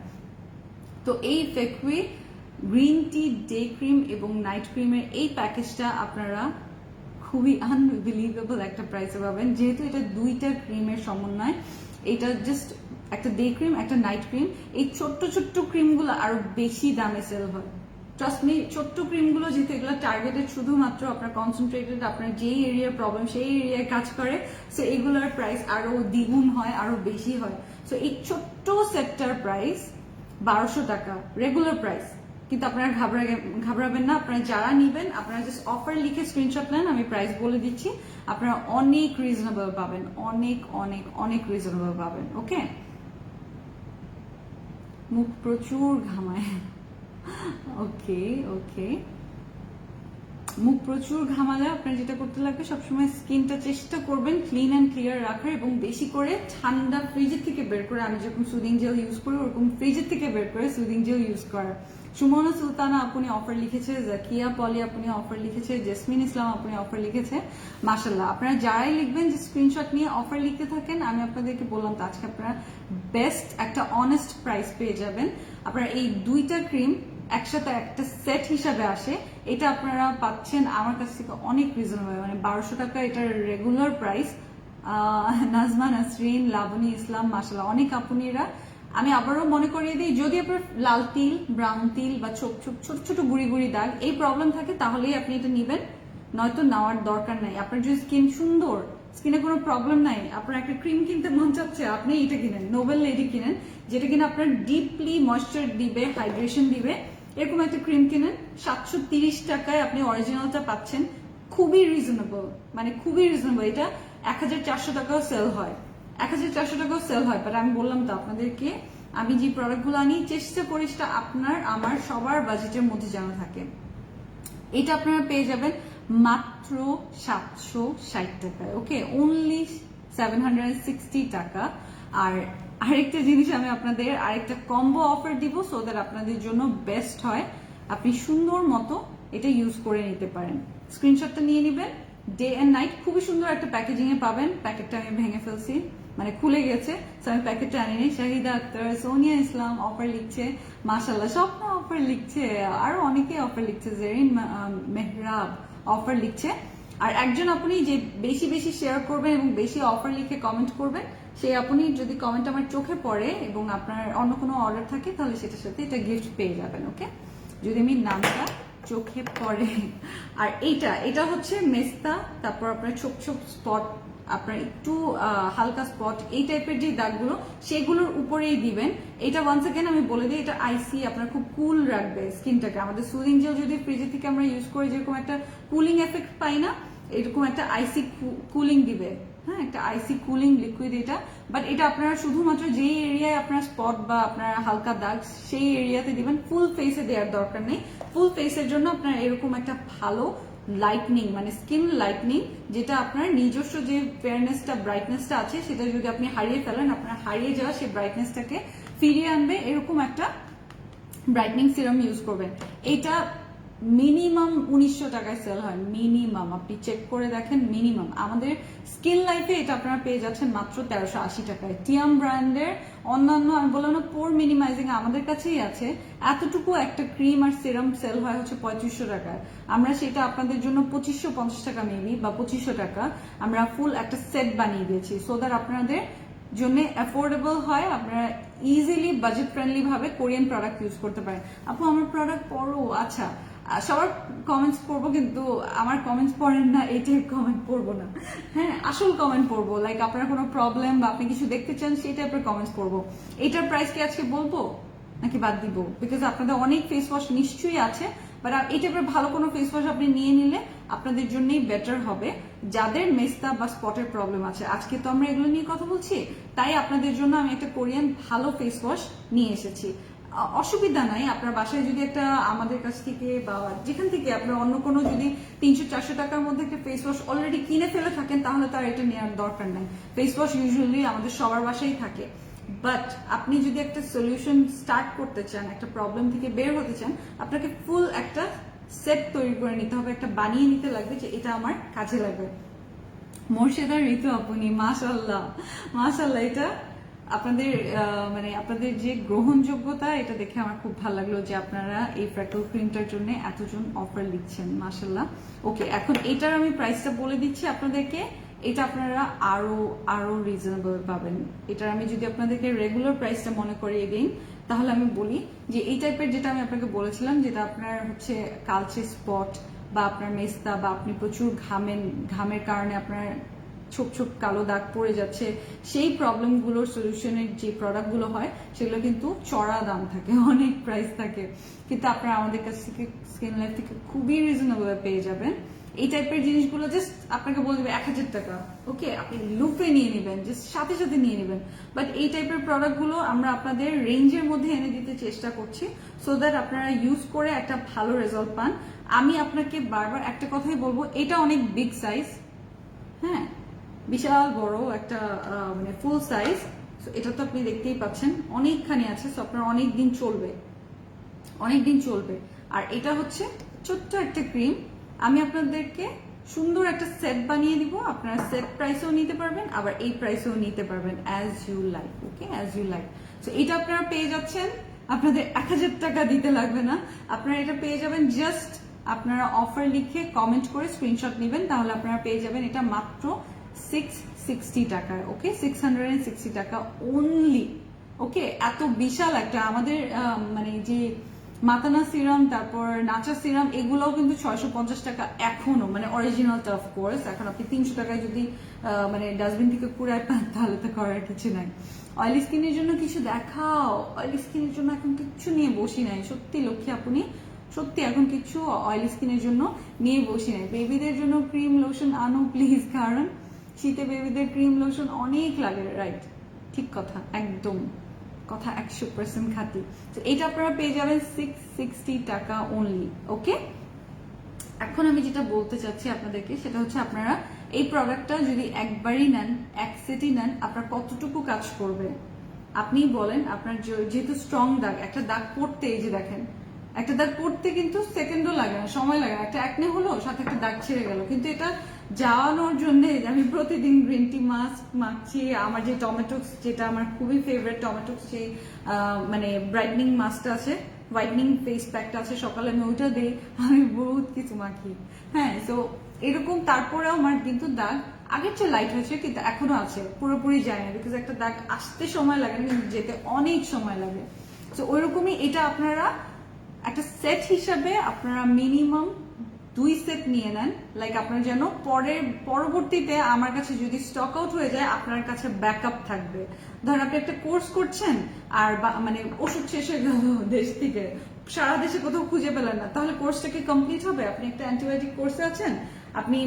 তো এই ফেকুই গ্রিন টি ডে ক্রিম এবং নাইট ক্রিমের এই প্যাকেজটা আপনারা খুবই আনবিলিভেবল একটা প্রাইসে পাবেন, যেহেতু এটা দুইটা ক্রিমের সমন্বয়। এটা জাস্ট একটা ডে ক্রিম, একটা নাইট ক্রিম। এই ছোট্ট ছোট্ট ক্রিমগুলো আরো বেশি দামে সেল হয়। ট্রাস্ট মি, ছোট্ট ক্রিমগুলো যেহেতু এগুলো টার্গেটেড শুধুমাত্র আপনার কনসেন্ট্রেটেড, আপনার যেই এরিয়ার প্রবলেম সেই এরিয়ায় কাজ করে, সো এগুলোর প্রাইস আরো দ্বিগুণ হয়, আরো বেশি হয়। সো এই ছোট্ট সেটটার প্রাইস 1200 টাকা রেগুলার প্রাইস। কিন্তু আপনারা ঘাবড়াবেন না, আপনারা যারা নিবেন, আপনারা জাস্ট অফার লিখে স্ক্রিনশট নেন, আমি প্রাইস বলে দিচ্ছি, আপনারা অনেক রিজনেবল পাবেন, অনেক অনেক অনেক রিজনেবল পাবেন। ওকে, মুখ প্রচুর ঘামায়। ওকে ওকে, মুখ প্রচুর ঘামালে আপনার যেটা করতে লাগবে, সবসময় স্কিনটা চেষ্টা করবেন ক্লিন অ্যান্ড ক্লিয়ার রাখার, এবং বেশি করে ঠান্ডা ফ্রিজের থেকে বের করে, আমি যখন সুদিং জেল ইউজ করি ওরকম ফ্রিজের থেকে বের করে সুদিং জেল ইউজ করা। সুমনা সুলতানা আপনি অফার লিখেছে, জাকিয়া পলি আপনি অফার লিখেছে, জেসমিন ইসলাম আপনি অফার লিখেছে। মাশাল্লাহ, আপনারা যারাই লিখবেন যে স্ক্রিনশট নিয়ে অফার লিখতে থাকেন, আমি আপনাদেরকে বললাম তো আজকে আপনারা বেস্ট একটা অনেস্ট প্রাইস পেয়ে যাবেন। আপনারা এই দুইটা ক্রিম একসাথে একটা সেট হিসাবে আসে, এটা আপনারা পাচ্ছেন আমার কাছ থেকে অনেক রিজনেবল, মানে 1200 টাকা এটার রেগুলার প্রাইস। নাজমা নাসরিন, লাবনী ইসলাম, মাশাল্লাহ অনেক আপুনিরা। আমি আবারও মনে করিয়ে দিই, যদি আপনার লাল তিল, ব্রাউন তিল বা ছোট ছোট গুড়ি গুড়ি দাগ এই প্রবলেম থাকে, তাহলেই আপনি এটা নিবেন, নয়তো নেওয়ার দরকার নাই। আপনার যদি স্কিন সুন্দর, স্কিনে কোনো প্রবলেম নাই, আপনার একটা ক্রিম কিনতে মন চাচ্ছে, আপনি এটা কিনেন, নোবেল লেডি কিনেন, যেটা কিনা আপনার ডিপলি ময়েশ্চার দিবে, হাইড্রেশন দিবে। এরকম একটা ক্রিম কিনেন, 730 টাকায় আপনি অরিজিনালটা পাচ্ছেন, খুবই রিজনেবল, মানে খুবই রিজনেবল। এটা 1400 টাকাও সেল হয়, 1400 টাকাও সেল হয়। বাট আমি বললাম তো আপনাদেরকে, আমি যে প্রোডাক্টগুলো আনি চেষ্টা করি সেটা আপনার আমার সবার বাজেটের মধ্যে যেন থাকে। এটা আপনারা পেয়ে যাবেন মাত্র 760 টাকায়। ওকে, অনলি 760 টাকা। আর আরেকটা জিনিস আমি আপনাদের আরেকটা কম্বো অফার দিব, সো দ্যাট আপনাদের জন্য বেস্ট হয়, আপনি সুন্দর মতো এটা ইউজ করে নিতে পারেন। স্ক্রিনশটটা নিয়ে নেবেন। ডে এন্ড নাইট খুবই সুন্দর একটা প্যাকেজিং এ পাবেন। প্যাকেটটা আমি ভেঙে ফেলছি, মানে খুলে গেছে, আমি প্যাকেটটা আনিনি। শাহিদা আক্তার, সোনিয়া ইসলাম অফার লিখছে, মাশাল্লাহ স্বপ্ন অফার লিখছে, আরো অনেকে অফার লিখছে, জেরিন মেহরাব অফার লিখছে। আর একজন আপনি যে বেশি বেশি শেয়ার করবেন এবং বেশি অফার লিখে কমেন্ট করবেন, সেই আপনি যদি কমেন্ট আমার চোখে পড়ে এবং আপনার অন্য কোনো অর্ডার থাকে, তাহলে সেটার সাথে এটা গিফট পেয়ে যাবেন। ওকে, যদি আমি নামটা চোখে পড়ে। আর এটা হচ্ছে মেস্তা, তারপর আপনার ছোপ ছোপ স্পট, আপনার একটু হালকা স্পট, এই টাইপের যে দাগগুলো সেগুলোর উপরেই দিবেন। এটা ওয়ান্স এগেন আমি বলে দিই, এটা আইসি, আপনার খুব কুল রাখবে স্কিনটাকে। আমাদের সুদিং জেল যদি ফ্রিজে থেকে আমরা ইউজ করি যেরকম একটা কুলিং এফেক্ট পাই না, এরকম একটা আইসি কুলিং দিবে। হ্যাঁ, একটা আইসি কুলিং লিকুইড এটা। বাট এটা আপনারা শুধুমাত্র যেই এরিয়ায় আপনার স্পট বা আপনার হালকা দাগ সেই এরিয়াতে দিবেন, ফুল ফেসে দেওয়ার দরকার নেই। ফুল ফেসের জন্য আপনার এরকম একটা ভালো লাইটনিং, মানে স্কিন লাইটনিং, যেটা আপনার নিজস্ব যে ফেয়ারনেসটা ব্রাইটনেসটা আছে সেটা যদি আপনি হারিয়ে ফেলেন, আপনার হারিয়ে যাওয়া সেই ব্রাইটনেসটাকে ফিরিয়ে আনবে, এরকম একটা ব্রাইটনিং সিরাম ইউজ করবেন। এটা মিনিমাম 1900 টাকায় সেল হয়, মিনিমাম। আপনি চেক করে দেখেন, মিনিমাম। আমাদের স্কিন লাইফে এটা আপনারা পেয়ে যাচ্ছেন মাত্র 1380 টাকায়। টিয়াম ব্র্যান্ডের অন্যান্য আমি বললাম না পোর মিনিমাইজিং আমাদের কাছেই আছে, এতটুকু একটা ক্রিম আর সিরাম সেল হয় হচ্ছে 3500 টাকায়। আমরা সেটা আপনাদের জন্য 2550 টাকা মেবি বা 2500 টাকা আমরা ফুল একটা সেট বানিয়ে দিয়েছি, সো দ্যাট আপনাদের জন্য অ্যাফোর্ডেবল হয়, আপনারা ইজিলি বাজেট ফ্রেন্ডলি ভাবে কোরিয়ান প্রোডাক্ট ইউজ করতে পারেন। আপু আমার প্রোডাক্ট পড়ো, আচ্ছা সবার কমেন্টস পড়বো, কিন্তু আমার কমেন্টস পড়েন না এই টাইপ কমেন্ট পড়বো না। হ্যাঁ, আসল কমেন্ট পড়বো, লাইক আপনার কোনো প্রবলেম বা আপনি কিছু দেখতে চান সেই টাইপের কমেন্টস পড়বো। এইটার প্রাইস কি আজকে বলবো নাকি বাদ দিব? বিকজ আপনাদের অনেক ফেস ওয়াশ নিশ্চয়ই আছে, বাট এই টাইপের ভালো কোনো ফেস ওয়াশ আপনি নিয়ে নিলে আপনাদের জন্যই বেটার হবে, যাদের মেস্তা বা স্পটের প্রবলেম আছে। আজকে তো আমরা এগুলো নিয়ে কথা বলছি, তাই আপনাদের জন্য আমি একটা কোরিয়ান ভালো ফেস ওয়াশ নিয়ে এসেছি। অসুবিধা নাই, আপনার বাসায় যদি একটা আমাদের কাছ থেকে বা যেখান থেকে আপনার অন্য কোনো যদি 300-400 টাকার মধ্যে একটা ফেস ওয়াশ অলরেডি কিনে ফেলে থাকেন, তাহলে তার এটা নেওয়ার দরকার নাই। ফেস ওয়াশ ইউজুয়ালি আমাদের সবার বাসায় থাকে, বাট আপনি যদি একটা সলিউশন স্টার্ট করতে চান, একটা প্রবলেম থেকে বের হতে চান, আপনাকে ফুল একটা সেট তৈরি করে নিতে হবে, একটা বানিয়ে নিতে লাগবে যে এটা আমার কাজে লাগবে। মোর্শেদা ঋতু আপনি, মাশাল্লাহ মাশাল্লাহ, এটা আপনাদের মানে আপনাদের যে গ্রহণযোগ্যতা, এটা দেখে আমার খুব ভালো লাগলো যে আপনারা এই ফ্র্যাকল ক্রিমটার জন্য এতজন অফার লিখছেন, মাশাল্লাহ। ওকে, এখন এটার আমি প্রাইসটা বলে দিচ্ছি আপনাদেরকে, এটা আপনারা আরো আরো রিজনেবল পাবেন। এটার আমি যদি আপনাদেরকে রেগুলার প্রাইসটা মনে করি এগেইন, তাহলে আমি বলি যে এই টাইপের যেটা আমি আপনাকে বলেছিলাম, যেটা আপনার হচ্ছে কালচে স্পট বা আপনার মেস্তা বা আপনি প্রচুর ঘামের কারণে আপনার ছোপ ছোপ কালো দাগ পড়ে যাচ্ছে, সেই প্রবলেমগুলোর সলিউশনের যে প্রোডাক্টগুলো হয় সেগুলো কিন্তু চড়া দাম থাকে, অনেক প্রাইস থাকে, কিন্তু আপনারা আমাদের কাছ থেকে স্কিন লাইফ থেকে খুবই রিজনেবল পেয়ে যাবেন। এই টাইপের জিনিসগুলো জাস্ট আপনাকে বলে দেবে 1000 টাকা, ওকে, আপনি লুপে নিয়ে নেবেন, জাস্ট সাথে সাথে নিয়ে নেবেন। বাট এই টাইপের প্রোডাক্টগুলো আমরা আপনাদের রেঞ্জের মধ্যে এনে দিতে চেষ্টা করছি, সো দ্যাট আপনারা ইউজ করে একটা ভালো রেজাল্ট পান। আমি আপনাকে বারবার একটা কথাই বলবো, এটা অনেক বিগ সাইজ, হ্যাঁ, বিশাল বড় একটা মানে ফুল সাইজ। এটা তো আপনি দেখতেই পাচ্ছেন অনেকখানি আছে, সো আপনার অনেকদিন চলবে। আর এটা হচ্ছে ছোট্ট একটা ক্রিম, আমি আপনাদেরকে সুন্দর একটা সেট বানিয়ে দিব, আপনারা সেট প্রাইসেও নিতে পারবেন, আবার এই প্রাইসেও নিতে পারবেন, as you like. Okay, as you like. So এটা আপনারা পেয়ে যাচ্ছেন, আপনাদের 1000 টাকা দিতে লাগবে না, আপনারা এটা পেয়ে যাবেন জাস্ট আপনারা অফার লিখে কমেন্ট করে স্ক্রিনশট নেবেন, তাহলে আপনারা পেয়ে যাবেন এটা মাত্র 660 টাকায়। ওকে, 660 টাকা অনলি। ওকে, এত বিশাল একটা আমাদের মানে যে মাতানা সিরাম, তারপর নাচা সিরাম, এগুলোও কিন্তু 650 টাকা এখনো, মানে অরিজিনালটা অফ কোর্স। এখন আপনি 300 টাকায় যদি মানে ডাস্টবিন থেকে কুড়ায় পান, তাহলে তো করার কিছু নাই। অয়েলি স্কিনের জন্য কিছু দেখাও, অয়েলি স্কিনের জন্য এখন কিচ্ছু নিয়ে বসি নাই, সত্যি লক্ষ্মী আপনি, সত্যি এখন কিছু অয়েলি স্কিনের জন্য নিয়ে বসি নাই। বেবিদের জন্য ক্রিম লোশন আনো প্লিজ, কারণ শীতে বেবিদের ক্রিম লোশন অনেক লাগে, রাইট? ঠিক কথা, একদম কথা 100% খাঁটি। তো এটা আপনারা পেয়ে যাবেন 660 টাকা অনলি। ওকে, এখন আমি যেটা বলতে চাচ্ছি আপনাদেরকে সেটা হচ্ছে আপনারা এই প্রোডাক্টটা যদি একবারই নেন, এক সেটই নেন, আপনার কতটুকু কাজ করবে আপনি বলেন। আপনার যেহেতু স্ট্রং দাগ, একটা দাগ পড়তে, এই যে দেখেন একটা দাগ পড়তে কিন্তু সেকেন্ডও লাগে না, সময় লাগে না, একটা একনে হলো সাথে একটা দাগ ছেড়ে গেল। কিন্তু এটা যাওয়ানোর জন্য আমি প্রতিদিন গ্রিন টি মাস্ক মাখছি, আমার যে টমেটোক্স, যেটা আমার খুবই ফেভারিট টমেটোক্স, যে মানে ব্রাইটনিং মাস্কটা আছে, হোয়াইটনিং ফেস প্যাকটা আছে, সকালে আমি ওইটা দিই, আমি বহুত কিছু মাখি। হ্যাঁ, তো এরকম তারপরেও আমার কিন্তু দাগ আগের চেয়ে লাইট হয়েছে, কিন্তু এখনো আছে, পুরোপুরি যায় না, বিকজ একটা দাগ আসতে সময় লাগে না, কিন্তু যেতে অনেক সময় লাগে। তো ওইরকমই এটা আপনারা একটা সেট হিসাবে আপনারা মিনিমাম 2 সেট নিয়ে নেন, লাইক আপনার যেন পরবর্তীতে আমার কাছে যদি স্টক আউট হয়ে যায় আপনার কাছে ব্যাকআপ থাকবে। ধরেন আপনি একটা কোর্স করছেন আর মানে ওষুধ শেষ হয়ে গেল দেশ থেকে, সারা দেশে কোথাও খুঁজে পেলেন না, তাহলে কোর্সটা কি কমপ্লিট হবে? আপনি একটা অ্যান্টিবায়োটিক কোর্সে আছেন, আপনি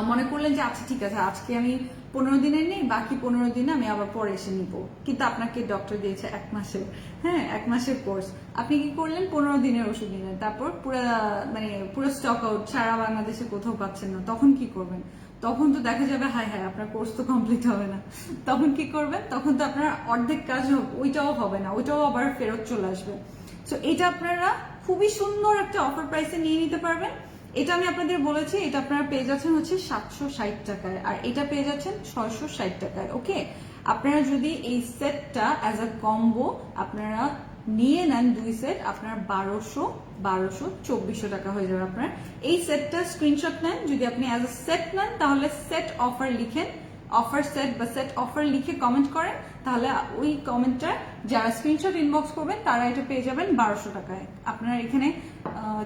মনে করলেন যে আচ্ছা ঠিক আছে আজকে আমি 15 দিনের নেই, বাকি 15 দিনে আমি আবার পরে এসে নিব, কিন্তু আপনাকে ডক্টর দিয়েছে 1 মাসের, হ্যাঁ 1 মাসের কোর্স, আপনি কি করলেন 15 দিনের ওষুধ নিলেন, তারপর পুরো স্টক আউট, সারা বাংলাদেশে কোথাও পাচ্ছেন না, তখন কি করবেন? তখন তো দেখা যাবে হায় হায় আপনার কোর্স তো কমপ্লিট হবে না। তখন কি করবেন? তখন তো আপনার অর্ধেক কাজ ওইটাও হবে না, ওইটাও আবার ফেরত চলে আসবে। তো এটা আপনারা খুবই সুন্দর একটা অফার প্রাইসে নিয়ে নিতে পারবেন। এটা আমি আপনাদের বলেছি, এটা আপনারা পেয়ে যাচ্ছেন হচ্ছে 760 টাকায়, আর এটা পেয়ে যাচ্ছেন 660 টাকায়। ওকে, আপনারা যদি এই সেটটা অ্যাজ আ কম্বো আপনারা নিয়ে নেন 2 সেট, আপনার 1200 টাকা হয়ে যাবে। আপনার এই সেটটা স্ক্রিনশট নেন, যদি আপনি অ্যাজ আ সেট নেন তাহলে সেট অফার লিখেন, অফার সেট বা সেট অফার লিখে কমেন্ট করেন, তাহলে ওই কমেন্টটা যারা স্ক্রিনশট ইনবক্স করবেন তারা এটা পেয়ে যাবেন 1200 টাকায়। আপনার এখানে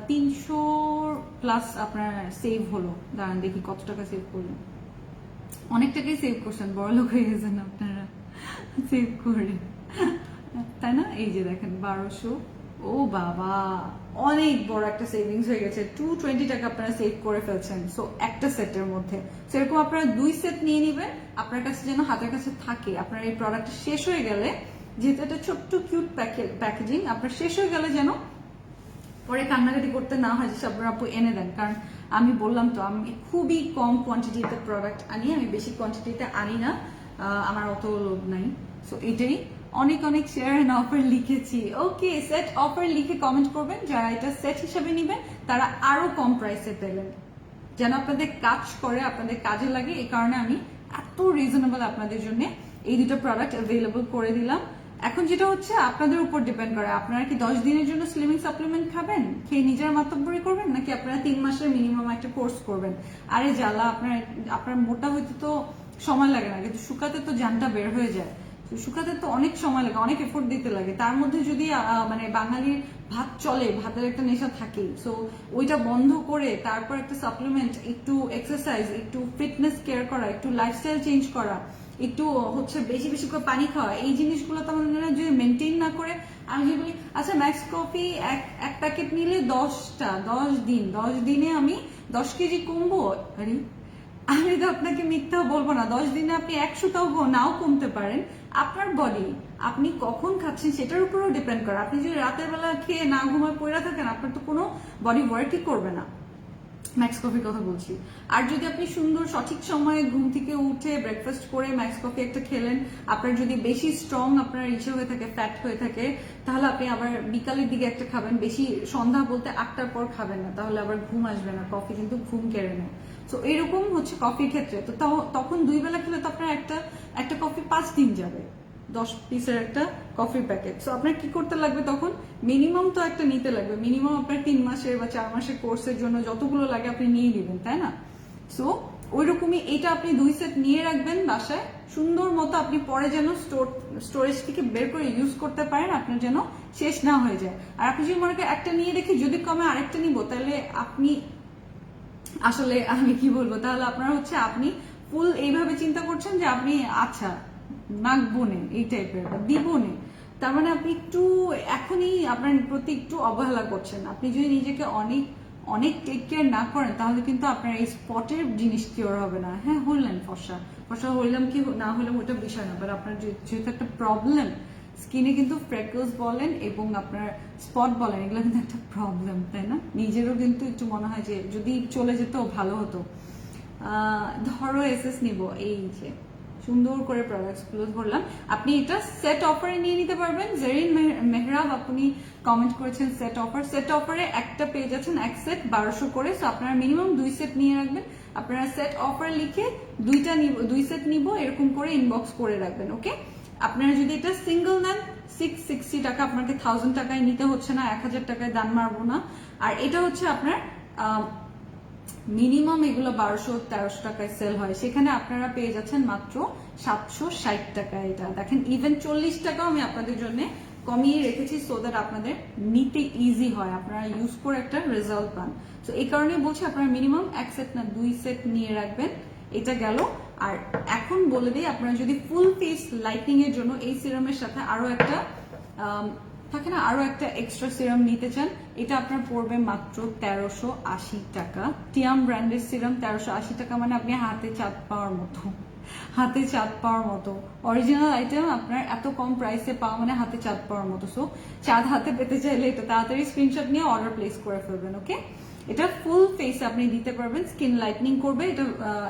300 প্লাস আপনার সেভ হলো, দাঁড়ান দেখি কত টাকা সেভ করলেন। অনেক টাকাই সেভ করছেন, বড় লোক হয়ে গেছেন আপনারা সেভ করে, তাই না? এই যে দেখেন 1200, ও বাবা অনেক বড় একটা সেভিংস হয়ে গেছে, 220 টাকা আপনারা সেভ করে ফেলছেন। সো একটা সেটের মধ্যে সেরকম আপনারা 2 সেট নিয়ে নেবেন, আপনার কাছে যেন হাতের কাছে থাকে। আপনার এই প্রোডাক্ট শেষ হয়ে গেলে, যেহেতু একটা ছোট্ট কিউট প্যাকেজিং, আপনার শেষ হয়ে গেলে যেন পরে কান্নাকাটি করতে না হয় যে সাবরা আপু এনে দেন। কারণ আমি বললাম তো আমি খুবই কম কোয়ান্টিটিতে প্রোডাক্ট আনি, আমি বেশি কোয়ান্টিটিতে আনি না, আমার অত লোভ নাই। সো এটাই, অনেক অনেক শেয়ার এন্ড অফার লিখেছি। ওকে, সেট অফার লিখে কমেন্ট করবেন, যারা এটা সেট হিসাবে নেবেন তারা আরো কম প্রাইসে পেলেন, যেন আপনাদের কাজ করে, আপনাদের কাজে লাগে। এই কারণে আমি এত রিজনেবল আপনাদের জন্য এই দুটো প্রোডাক্ট অ্যাভেলেবল করে দিলাম। এখন যেটা হচ্ছে আপনাদের উপর ডিপেন্ড করে, আপনারা কি 10 দিনের জন্য স্লিমিং সাপ্লিমেন্ট খাবেন, খেয়ে নিজের মাতব্বরি করবেন, নাকি আপনারা 3 মাসের মিনিমাম একটা কোর্স করবেন। আরে জ্বালা, আপনার মোটা হইতে তো সময় লাগে না, কিন্তু শুকাতে তো জানটা বের হয়ে যায়। শুকাতে তো অনেক সময় লাগে, অনেক এফোর্ট দিতে লাগে। তার মধ্যে যদি মানে বাঙালির ভাত চলে, ভাতের একটা নেশা থাকে, সো ওইটা বন্ধ করে তারপর একটা সাপ্লিমেন্ট, একটু এক্সারসাইজ, একটু ফিটনেস কেয়ার করা, একটু লাইফস্টাইল চেঞ্জ করা, একটু হচ্ছে বেশি বেশি করে পানি খাওয়া, এই জিনিসগুলো তো আমাদের যদি মেনটেন না করে, আমি যদি বলি আচ্ছা ম্যাক্স কফি এক প্যাকেট নিলে 10 দিনে আমি 10 কেজি কমবো, আরে আমি তো আপনাকে মিথ্যা বলবো না, 10 দিনে আপনি 100টাও নাও কমতে পারেন। আপনার বডি আপনি কখন খাচ্ছেন সেটার উপরেও ডিপেন্ড করে। আপনি যদি রাতের বেলা খেয়ে না ঘুমায় পড়ে থাকেন, আপনার তো কোনো বডি ওয়ার্কই করবে না, ম্যাক্স কফির কথা বলছি। আর যদি আপনি সুন্দর সঠিক সময়ে ঘুম থেকে উঠে ব্রেকফাস্ট করে ম্যাক্স কফি একটা খেলেন, আপনার যদি বেশি স্ট্রং আপনার ইচ্ছে হয়ে থাকে, ফ্যাট হয়ে থাকে, তাহলে আপনি আবার বিকালের দিকে একটা খাবেন, বেশি সন্ধ্যা বলতে 8টার পর খাবেন না, তাহলে আবার ঘুম আসবে না, কফি কিন্তু ঘুম কেড়ে নেয়। তো এরকম হচ্ছে কফির ক্ষেত্রে, তো তখন 2 বেলা খেলে তো আপনার একটা কফি 5 দিন যাবে, 10 পিসের একটা কফির প্যাকেট। সো আপনার কি করতে লাগবে তখন, মিনিমাম তো একটা নিতে লাগবে, মিনিমাম আপনার 3 মাসের বা 4 মাসের কোর্সের জন্য যতগুলো লাগে আপনি নিয়ে নেবেন, তাই না? সো ওইরকমই এটা আপনি 2 সেট নিয়ে রাখবেন বাসায়, সুন্দর মতো আপনি পরে যেন স্টোরেজ থেকে বের করে ইউজ করতে পারেন, আপনার যেন শেষ না হয়ে যায়। আর আপনি যদি মনে করেন একটা নিয়ে রেখে যদি কমে আরেকটা নিব, তাহলে আপনি আসলে আমি কি বলবো, তাহলে আপনার হচ্ছে আপনি ফুল এইভাবে চিন্তা করছেন যে আপনি আচ্ছা মাখবো নে, এই টাইপের দিব নে, তার মানে আপনি একটু এখনই আপনার প্রতি একটু অবহেলা করছেন। আপনি যদি নিজেকে অনেক অনেক টেক কেয়ার না করেন, তাহলে কিন্তু আপনার এই স্পটের জিনিস কিওর হবে না। হ্যাঁ হলেন ফর্সা হইলাম কি না হইলাম ওটা বিষয় না, বাট আপনার যেহেতু একটা প্রবলেম, স্কিনে কিন্তু ফ্রেকলস বলেন এবং আপনার স্পট বলেন, এগুলো কিন্তু একটা প্রবলেম, তাই না? নিজেরও কিন্তু একটু মনে হয় যে যদি চলে যেত ভালো হতো। ধরো এসএস নিব, এই যে সুন্দর করে প্রোডাক্টস গুলো ধরলাম। আপনি এটা সেট অফারে নিয়ে নিতে পারবেন। জেরিন মেহরাব আপনি কমেন্ট করেছেন সেট অফারে একটা পেয়ে যাচ্ছেন এক সেট 1200 করে। সো আপনারা মিনিমাম 2 সেট নিয়ে রাখবেন। আপনারা সেট অফার লিখে 2 সেট নিব এরকম করে ইনবক্স করে রাখবেন, ওকে? আপনারা যদি এটা সিঙ্গেল নেন 660 টাকা, আপনাকে 1000 টাকায় নিতে হচ্ছে না, 1000 টাকায় দান মারবো না। আর এটা হচ্ছে আপনার মিনিমাম এগুলো 1200-1300 টাকায় সেল হয়, সেখানে আপনারা পেয়ে যাচ্ছেন মাত্র 760 টাকা। এটা দেখেন, ইভেন 40 টাকাও আমি আপনাদের জন্য কমিয়ে রেখেছি সো দ্যাট আপনাদের নিতে ইজি হয়, আপনারা ইউজ করে একটা রেজাল্ট পান। তো এই কারণে বলছি আপনারা মিনিমাম এক সেট না 2 সেট নিয়ে রাখবেন। এটা গেল। আর এখন বলে দিই, আপনারা যদি ফুল ফেস লাইটিং এর জন্য এই সিরামের সাথে আরো একটা থাকে না, আরো একটা এক্সট্রা সিরাম নিতে চান, এটা আপনার পড়বে মাত্র 1380 টাকা। টিয়াম ব্র্যান্ডের সিরাম 1380 টাকা, মানে আপনি হাতে চাঁদ পাওয়ার মতো অরিজিনাল আইটেম আপনার এত কম প্রাইসে পাওয়া মানে হাতে চাঁদ পাওয়ার মতো। সো চাঁদ হাতে পেতে চাইলে এটা তাড়াতাড়ি স্ক্রিনশট নিয়ে অর্ডার প্লেস করে ফেলবেন, ওকে? এটা ফুল ফেস আপনি দিতে পারবেন, স্কিন লাইটনিং করবে।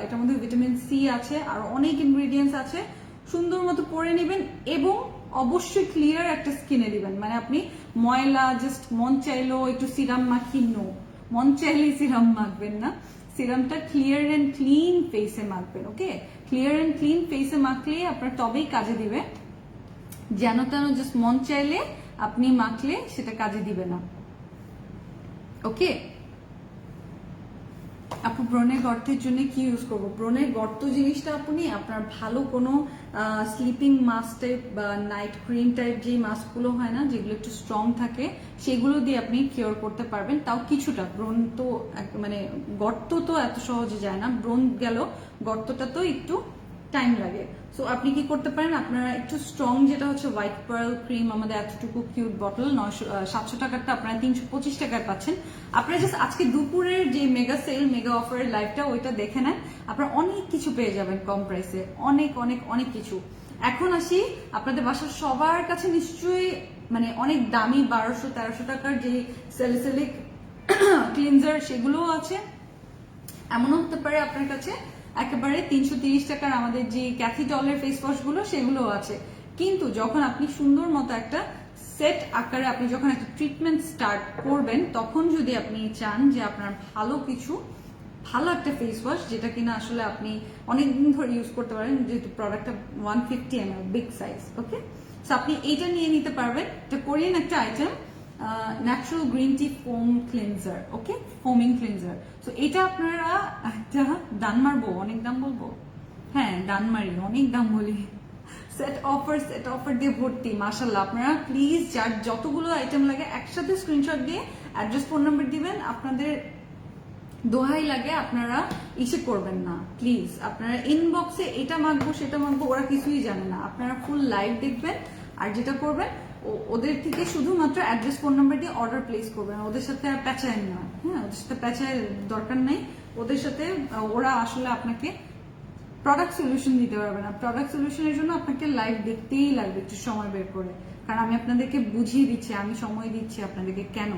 এটার মধ্যে ভিটামিন সি আছে আর অনেক ইনগ্রেডিয়েন্টস আছে। সুন্দর মতো পরে নেবেন এবং অবশ্যই ক্লিয়ার একটা স্কিনে দিবেন। মানে আপনি ময়লা জাস্ট মন চাইলেও একটু সিরাম মাখি, মন চাইলেই সিরাম মাখবেন না, সিরামটা ক্লিয়ার এন্ড ক্লিন ফেসে মাখবেন, ওকে? ক্লিয়ার এন্ড ক্লিন ফেসে মাখলে আপনার তবেই কাজে দিবে। যেন তেন জাস্ট মন চাইলে আপনি মাখলে সেটা কাজে দিবে না, ওকে? আপু ব্রণের গর্তের জন্য কি ইউজ করবো? ব্রণের গর্ত জিনিসটা আপনি আপনার ভালো কোনো স্লিপিং মাস্ক টাইপ বা নাইট ক্রিম টাইপ যে মাস্কগুলো হয় না, যেগুলো একটু স্ট্রং থাকে, সেগুলো দিয়ে আপনি কিওর করতে পারবেন। তাও কিছুটা, ব্রণ তো মানে গর্ত তো এত সহজে যায় না, ব্রণ গেল, গর্তটা তো একটু টাইম লাগে। সো আপনি কি করতে পারেন, আপনারা একটু স্ট্রং যেটা হচ্ছে হোয়াইট পার্ল ক্রিম, আমাদের এতটুকু কিউট বটল 700 টাকারটা আপনারা 325 টাকায় পাচ্ছেন। আপনারা জাস্ট আজকে দুপুরের যে মেগা সেল মেগা অফারের লাইভটা ওইটা দেখে নেন, আপনারা অনেক কিছু পেয়ে যাবেন কম প্রাইসে, অনেক অনেক অনেক কিছু। এখন আসি, আপনাদের বাসার সবার কাছে নিশ্চয়ই মানে অনেক দামি 1200-1300 টাকার যে স্যালিসিলিক ক্লিনজার সেগুলোও আছে। এমনও হতে পারে আপনার কাছে একেবারে 330 টাকার আমাদের যে ক্যাথিডলের ফেস ওয়াশ গুলো সেগুলোও আছে। কিন্তু যখন আপনি সুন্দর মতো একটা সেট আকারে আপনি যখন একটা ট্রিটমেন্ট স্টার্ট করবেন, তখন যদি আপনি চান যে আপনার ভালো একটা ফেস ওয়াশ যেটা কিনা আসলে আপনি অনেকদিন ধরে ইউজ করতে পারেন, যেহেতু প্রোডাক্টটা 150 ml big size, okay? So আপনি এইটা নিয়ে নিতে পারবেন। এটা কোরিয়ান একটা item, natural green tea foam cleanser, okay? Foaming cleanser. So এটা আপনারা একটা দান মারবো, অনেক দাম বলবো, হ্যাঁ দান মারি, অনেক দাম বলি। সেট অফার দিয়ে ভর্তি, মাশাআল্লাহ। আপনারা প্লিজ যার যতগুলো আইটেম লাগে একসাথে স্ক্রিনশট দিয়ে অ্যাড্রেস ফোন নাম্বার দিবেন। আপনাদের দোহাই লাগে, আপনারা ইসে করবেন না প্লিজ, আপনারা ইনবক্সে এটা মাগবো সেটা মাগবো, ওরা কিছুই জানে না। আপনারা ফুল লাইভ দেখবেন আর যেটা করবেন ওদের থেকে শুধুমাত্র অ্যাড্রেস ফোন নাম্বার দিয়ে অর্ডার প্লেস করবেন, ওদের সাথে আর প্যাচায় না, হ্যাঁ ওদের সাথে প্যাচায় দরকার নাই। ওদের সাথে ওরা আসলে আপনাকে প্রোডাক্ট সলিউশন দিতে পারবে না। প্রোডাক্ট সলিউশনের জন্য আপনাকে লাইভ দেখতেই লাগবে একটু সময় বের করে, কারণ আমি আপনাদেরকে বুঝিয়ে দিচ্ছি, আমি সময় দিচ্ছি আপনাদেরকে, কেন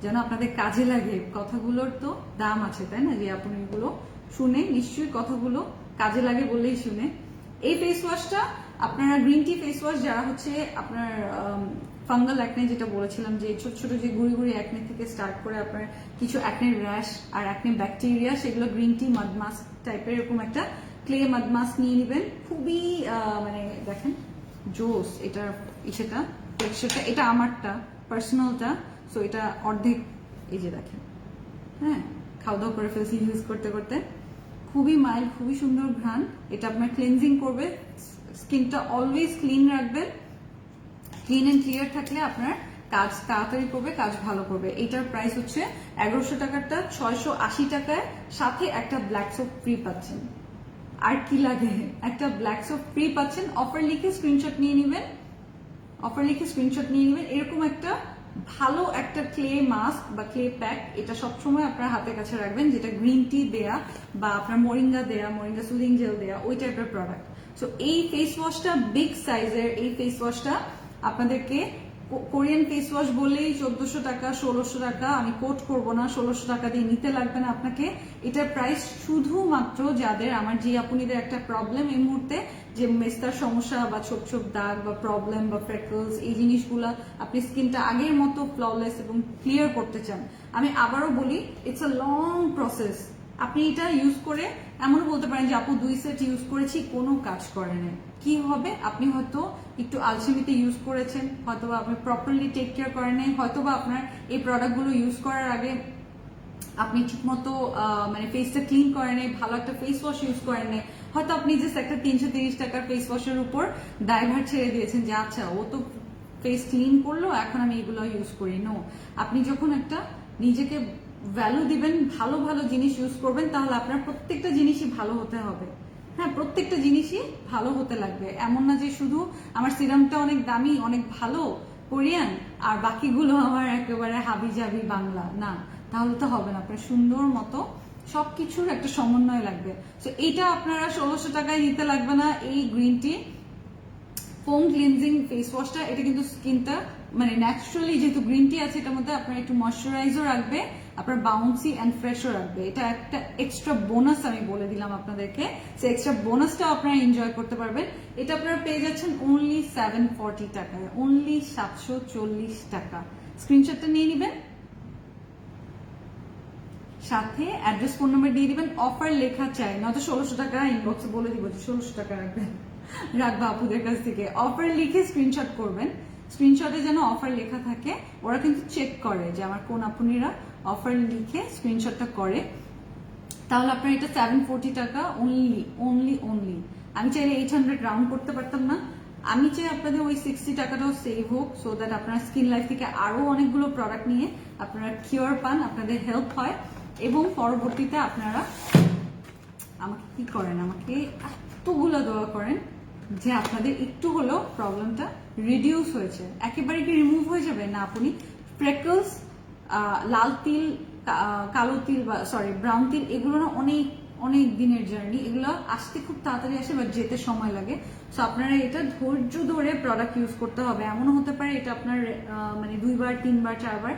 যেন আপনাদের কাজে লাগে। কথাগুলোর তো দাম আছে, তাই না? যে আপনি এগুলো শুনে নিশ্চয়ই কথাগুলো কাজে লাগে বললেই শুনে। এই ফেস ওয়াশটা আপনারা গ্রিন টি ফেস ওয়াশ, যারা হচ্ছে আপনার ফাঙ্গাল অ্যাকনে যেটা বলেছিলাম, যে ছোট ছোট যে গুড়ি গুড়ি অ্যাকনে থেকে স্টার্ট করে আপনার কিছু অ্যাকনে র্যাশ আর অ্যাকনে ব্যাকটেরিয়া, সেগুলো গ্রিন টি মাড মাস্ক টাইপের এরকম একটা ক্লে মাড মাস্ক নিয়ে নেবেন। খুবই মানে দেখেন জোস এটার সেটা টেক্সচারটা, এটা আমারটা পার্সোনালটা। সো এটা অর্ধেক, এই যে দেখেন, হ্যাঁ খাওয়া দাওয়া করে ফেলছি ইউজ করতে করতে। খুবই মাইল্ড, খুবই সুন্দর ঘ্রাণ। এটা আপনার ক্লিনজিং করবে, স্কিনটা অলওয়েজ ক্লিন রাখবেন। ক্লিন এন্ড ক্লিয়ার থাকলে আপনার কাজ তাড়াতাড়ি করবে, কাজ ভালো করবে। এটার প্রাইস হচ্ছে 1100 টাকারটা 680 টাকায়, সাথে একটা ব্ল্যাক সোপ ফ্রি পাচ্ছেন। আর কি লাগে, একটা ব্ল্যাক সোপ ফ্রি পাচ্ছেন। অফার লিখে স্ক্রিনশট নিয়ে নেবেন, এরকম একটা ভালো একটা ক্লে মাস্ক বা ক্লে প্যাক, এটা সবসময় আপনার হাতের কাছে রাখবেন, যেটা গ্রিন টি দেয়া বা আপনার মোরিঙ্গা সুদিং জেল দেয়া, ওই টাইপের প্রোডাক্ট। সো এই ফেস ওয়াশটা বিগ সাইজের, এই ফেস ওয়াশটা আপনাদেরকে কোরিয়ান ফেস ওয়াশ বলেই 1400 টাকা 1600 টাকা, আমি কোট করব না, 1600 টাকা দিয়ে নিতে লাগবে না আপনাকে। এটার প্রাইস শুধুমাত্র যাদের, আমার যে আপুনিদের একটা প্রবলেম এই মুহূর্তে, যে মেস্তার সমস্যা বা ছোপ ছোপ দাগ বা প্রবলেম বা ফ্রেকলস, এই জিনিসগুলা আপনি স্কিনটা আগের মতো ফ্ললেস এবং ক্লিয়ার করতে চান। আমি আবারও বলি, ইটস আ লং প্রসেস। আপনি এটা ইউজ করে এমনও বলতে পারেন যে আপু 2 সেট ইউজ করেছি, কোনো কাজ করে না। কি হবে, আপনি হয়তো একটু আলসেমিতে ইউজ করেছেন, হয়তোবা আপনি প্রপারলি টেক কেয়ার করেন নাই, হয়তোবা আপনার এই প্রোডাক্টগুলো ইউজ করার আগে আপনি ঠিকমতো মানে ফেসটা ক্লিন করেন নাই, ভালো একটা ফেস ওয়াশ ইউজ করেন নাই, হয়তো আপনি জাস্ট একটা 330 টাকার ফেস ওয়াশের উপর দায়ভার ছেড়ে দিয়েছেন যে আচ্ছা ও তো ফেস ক্লিন করলো, এখন আমি এগুলো ইউজ করি। নো, আপনি যখন একটা নিজেকে ভ্যালু দিবেন, ভালো ভালো জিনিস ইউজ করবেন, তাহলে আপনার প্রত্যেকটা জিনিসই ভালো হতে হবে। হ্যাঁ, প্রত্যেকটা জিনিসই ভালো হতে লাগবে। এমন না যে শুধু আমার সিরামটা অনেক দামি, অনেক ভালো কোরিয়ান, আর বাকিগুলো আমার একেবারে হাবি জাবি বাংলা, না, তাহলে তো হবে না। আপনার সুন্দর মতো সবকিছুর একটা সমন্বয় লাগবে। তো এটা আপনারা 1600 টাকায় নিতে লাগবে না। এই green tea foam cleansing face ওয়াশটা, এটা কিন্তু স্কিনটা মানে ন্যাচারালি, যেহেতু গ্রিন টি আছে এটার মধ্যে, আপনার একটু ময়শ্চারাইজও রাখবে, আপনার বাউন্সি অ্যান্ড ফ্রেশও রাখবে। এটা একটা এক্সট্রা বোনাস আমি বলে দিলাম আপনাদেরকে, সেই এক্সট্রা বোনাসটাও আপনারা এনজয় করতে পারবেন। এটা আপনারা পেয়ে যাচ্ছেন অনলি 740 টাকায়, অনলি 740 টাকা। স্ক্রিনশটটা নিয়ে নেবেন, সাথে অ্যাড্রেস ফোন নাম্বার দিয়ে দিবেন। অফার লেখা চাই, নয়তো 1600 টাকা ইনবক্সে বলে দিব যে 1600 টাকা রাখবেন, রাখবা আপুদের কাছ থেকে। অফার লিখে স্ক্রিনশট করবেন, স্ক্রিনশটে যেন অফার লেখা থাকে। ওরা কিন্তু চেক করে যে আমার কোন আপুনিরা অফার লিখে স্ক্রিনশটটা করে। তাহলে আপনার এটা 740 টাকা অনলি, অনলি অনলি। আমি চাইলে 800 রাউন্ড করতে পারতাম না, আমি চাই আপনাদের ওই 60 টাকাটাও সেভ হোক, সো দ্যাট আপনার স্কিন লাইফ থেকে আরো অনেকগুলো প্রোডাক্ট নিয়ে আপনারা কিওর পান, আপনাদের হেল্প হয়, এবং পরবর্তীতে আপনারা আমাকে কি করেন, আমাকে এতগুলো দোয়া করেন যে আপনাদের একটু হলেও প্রবলেমটা রিডিউস হয়েছে। একেবারে কি রিমুভ হয়ে যাবে না, আপনি ফ্রেকলস, লাল তিল, কালো তিল বা সরি ব্রাউন তিল, এগুলো না অনেক অনেক দিনের জার্নি, এগুলো আসতে খুব তাড়াতাড়ি আসে বা যেতে সময় লাগে। সো আপনারা এটা ধৈর্য ধরে প্রোডাক্ট ইউজ করতে হবে। এমনও হতে পারে এটা আপনার মানে 2 বার 3 বার 4 বার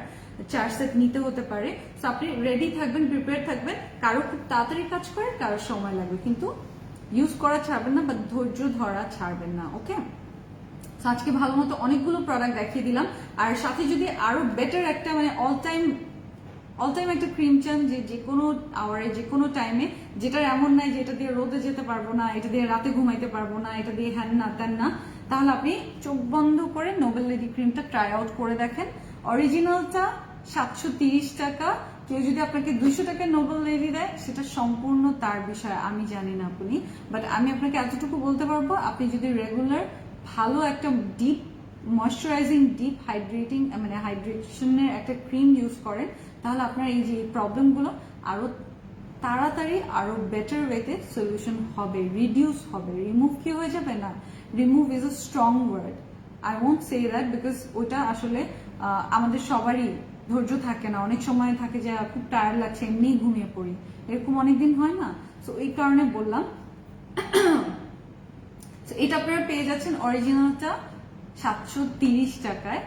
4 সেট নিতে হতে পারে। সো আপনি রেডি থাকবেন, প্রিপেয়ার থাকবেন। কারো খুব তাড়াতাড়ি কাজ করে, কারো সময় লাগবে, কিন্তু ইউজ করা ছাড়বেন না বা ধৈর্য ধরা ছাড়বেন না। ওকে, আজকে ভালো মতো অনেকগুলো প্রোডাক্ট দেখিয়ে দিলাম, আর সাথে যদি আরো বেটার একটা মানে অল টাইম একটা ক্রিম চান, যে কোনো আওয়ারে যে কোনো টাইমে, যেটার এমন নাই যে এটা দিয়ে রোদে যেতে পারবো না, এটা দিয়ে রাতে ঘুমাইতে পারবো না, এটা দিয়ে হ্যান না তেন না, তাহলে আপনি চোখ বন্ধ করে নোবেল লেডি ক্রিমটা ট্রাই আউট করে দেখেন। অরিজিনালটা 730 টাকা। কেউ যদি আপনাকে 200 টাকায় নোবেল লেডি দেয়, সেটা সম্পূর্ণ তার বিষয়, আমি জানি না আপনি, বাট আমি আপনাকে এতটুকু বলতে পারবো, আপনি যদি রেগুলার ভালো একটা ডিপ ময়শ্চারাইজিং, ডিপ হাইড্রেটিং মানে হাইড্রেশনের একটা ক্রিম ইউজ করেন, তাহলে আপনার এই যে প্রবলেমগুলো আরো তাড়াতাড়ি আরো বেটার ওয়েতে সলিউশন হবে, রিডিউস হবে। রিমুভ কি হয়ে যাবে না, remove is a strong word, I won't say that, because ওটা আসলে আমাদের সবারই ধৈর্য থাকে না, অনেক সময় থাকে যে খুব টায়ার্ড লাগছে এমনিই ঘুমিয়ে পড়ি, এরকম অনেকদিন হয় না। সো এই কারণে বললাম। এটা আপনারা পেয়ে যাচ্ছেন অরিজিনালটা 730 টাকায়।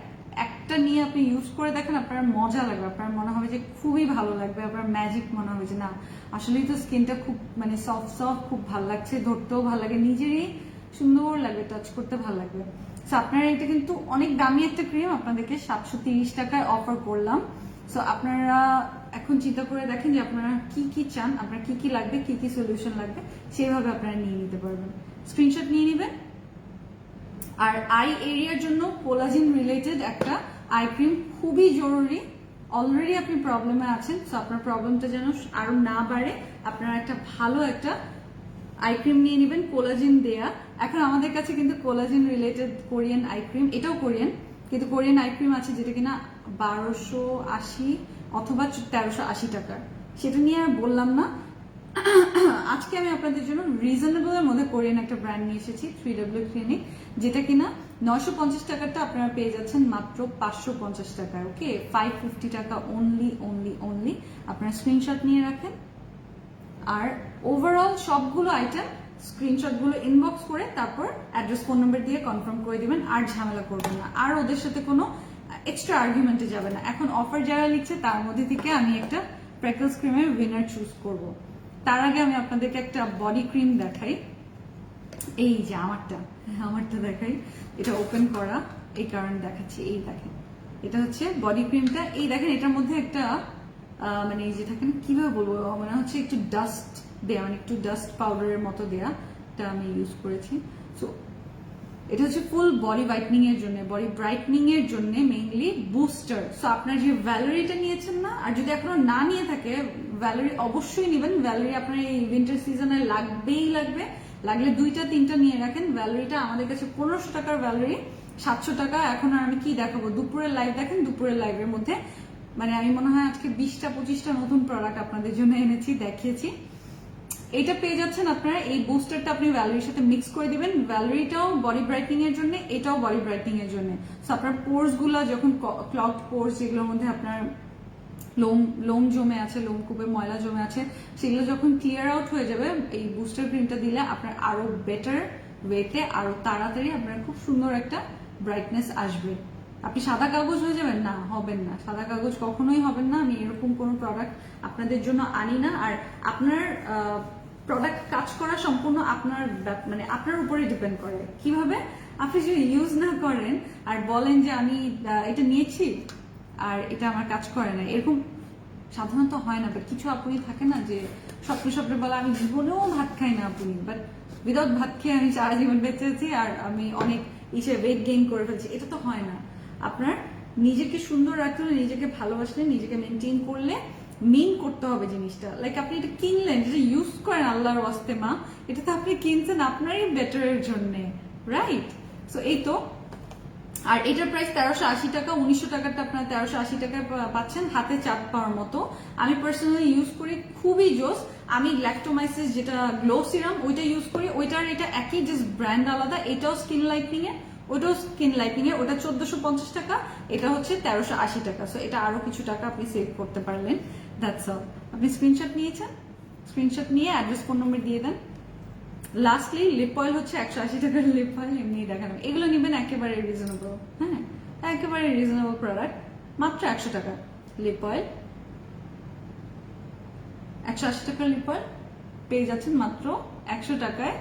একটা নিয়ে আপনি ইউজ করে দেখেন, আপনার মজা লাগবে, আপনার মনে হবে যে খুবই ভালো লাগবে, আপনার ম্যাজিক মনে হবে যে না আসলেই তো স্কিনটা খুব মানে সফট সফট, খুব ভালো লাগছে, ধরতেও ভালো লাগে, নিজেরই সুন্দর লাগবে, টাচ করতে ভালো লাগবে। সো আপনারা এটা কিন্তু অনেক দামি একটা ক্রিম, আপনাদেরকে 730 টাকায় অফার করলাম। সো আপনারা এখন চিন্তা করে দেখেন যে আপনারা কি কি চান, আপনার কি কি লাগবে, কি কি সলিউশন লাগবে, সেভাবে আপনারা নিয়ে নিতে পারবেন। স্ক্রিনশট নিয়ে নেবেন। আর আই এরিয়ার জন্য কোলাজেন রিলেটেড একটা আই ক্রিম খুবই জরুরি। অলরেডি আপনি প্রবলেমে আছেন, সো আপনার প্রবলেমটা যেন আরো না বাড়ে, আপনারা একটা ভালো একটা আই ক্রিম নিয়ে নেবেন কোলাজেন দেয়া। এখন আমাদের কাছে কিন্তু collagen related Korean eye cream, এটাও কোরিয়ান, কিন্তু কোরিয়ান আই ক্রিম আছে যেটা কিনা 1280 অথবা 1380 টাকার, সেটা নিয়ে আর বললাম না। আজকে আমি আপনাদের জন্য রিজনেবল এর মধ্যে কোরিয়ান একটা ব্র্যান্ড নিয়ে এসেছি, 3W ক্লিনিক, যেটা কিনা 950 টাকারটা আপনারা পেয়ে যাচ্ছেন মাত্র 550 টাকায়। ওকে, 550 টাকা অনলি অনলি অনলি। আপনারা স্ক্রিনশট নিয়ে রাখেন। আর ওভারঅল সবগুলো আইটেম স্ক্রিনশটগুলো ইনবক্স করে তারপর অ্যাড্রেস ফোন নাম্বার দিয়ে কনফার্ম করে দিবেন, আর ঝামেলা করবেন না, আর ওদের সাথে কোনো এক্সট্রা আর্গুমেন্টে যাবে না। এখন অফার যারা লিখছে তার মধ্যে থেকে আমি একটা ফ্রেকলস ক্রিমের উইনার চুজ করব। তার আগে আমি আপনাদেরকে একটা বডি ক্রিম দেখাই। এই যে আমারটা দেখাই, এটা ওপেন করা, এই কারণে দেখাচ্ছি। এই দেখেন, এটা হচ্ছে বডি ক্রিমটা। এই দেখেন, এটার মধ্যে একটা মানে এই যে থাকেন, কিভাবে বলবো, মানে হচ্ছে একটু ডাস্ট দেয়া, মানে একটু ডাস্ট পাউডারের মতো দেয়া, এটা আমি ইউজ করেছি। সো এটা হচ্ছে ফুল বডি হোয়াইটনিং এর জন্য, বডি ব্রাইটনিং এর জন্য মেইনলি বুস্টার। সো আপনার যে ভ্যালেরিটা নিয়েছেন না, আর যদি এখনো না নিয়ে থাকে ভ্যালেরি অবশ্যই নেবেন। ভ্যালেরি আপনার এই উইন্টার সিজনে লাগবেই লাগবে, লাগলে 2-3টা নিয়ে রাখেন। ভ্যালেরিটা আমাদের কাছে 1500 টাকার ভ্যালেরি, 700 টাকা। এখন আর আমি কি দেখাবো, দুপুরের লাইভ দেখেন, দুপুরের লাইভের মধ্যে মানে আমি মনে হয় আজকে 20টা-25টা নতুন প্রোডাক্ট আপনাদের জন্য এনেছি, দেখিয়েছি। এটা পেয়ে যাচ্ছেন আপনারা, এই বুস্টারটা আপনি ভ্যালেরির সাথে মিক্স করে দিবেন। ভ্যালেরিটাও বডি ব্রাইটনিং এর জন্য, এটাও বডি ব্রাইটনিং এর জন্য। সো আপনার পোর্স গুলা যখন ক্লগ পোর্স, যেগুলোর মধ্যে আপনার লোম জমে আছে, লোমকূপে ময়লা জমে আছে, সেগুলো যখন ক্লিয়ার আউট হয়ে যাবে এই বুস্টার ক্রিমটা দিলে আপনার আরো বেটার ওয়েতে, আরো তাড়াতাড়ি আপনার খুব সুন্দর একটা ব্রাইটনেস আসবে। আপনি সাদা কাগজ হয়ে যাবেন না, হবেন না, সাদা কাগজ কখনোই হবেন না। আমি এরকম কোনো প্রোডাক্ট আপনাদের জন্য আনি না। আর আপনার প্রোডাক্ট কাজ করা সম্পূর্ণ আপনার মানে আপনার উপরে ডিপেন্ড করে। কিভাবে আপনি যদি ইউজ না করেন আর বলেন যে আমি এটা নিয়েছি আর এটা আমার কাজ করে না, এরকম সাধারণত হয় না। বাট কিছু আপনি থাকে না যে স্বপ্নে বলে আমি জীবনেও ভাত খাই না আপনি, বাট উইদাউট ভাত খেয়ে আমি সারা জীবন বেঁচে আছি আর আমি অনেক ওয়েট গেইন করে ফেলছি। এটা তো হয় না। আপনার নিজেকে সুন্দর রাখতে হলে, নিজেকে ভালোবাসলে, নিজেকে মেনটেন করলে মিন করতে হবে জিনিসটা। লাইক আপনি এটা কিনলেন, যেটা ইউজ করেন আল্লাহর ওয়াস্তে মা, এটা তো আপনি কিনছেন আপনারই বেটারের জন্য, রাইট? সো এই তো। আর এটার প্রাইস 1380 টাকা। 1900 টাকাটা আপনার 1380 টাকায় পাচ্ছেন, হাতে চাপ পাওয়ার মতো। আমি পার্সোনালি ইউজ করি, খুবই জোস। আমি ল্যাক্টোমাইসিস যেটা গ্লো সিরাম ওইটা ইউজ করি, ওইটার এটা একই, জাস্ট ব্র্যান্ড আলাদা। এটাও স্কিন লাইটনিং এর, ওটাও স্কিন লাইটনিং এর। ওটা 1450 টাকা, এটা হচ্ছে 1380 টাকা। সো এটা আরো কিছু টাকা আপনি সেভ করতে পারলেন। That's all. আপনি স্ক্রিনশট নিয়েছেন, স্ক্রিনশট নিয়ে অ্যাড্রেস ফোন নম্বর দিয়ে দেন। লাস্টলি লিপ অয়েল হচ্ছে 180 টাকার লিপ অয়েল, এমনি দেখানো। এগুলো নেবেন একেবারে রিজনেবল, হ্যাঁ, একেবারে রিজনেবল প্রোডাক্ট, মাত্র 100 টাকা লিপ অয়েল। 180 টাকার লিপ অয়েল পেয়ে যাচ্ছেন মাত্র 100 টাকায়।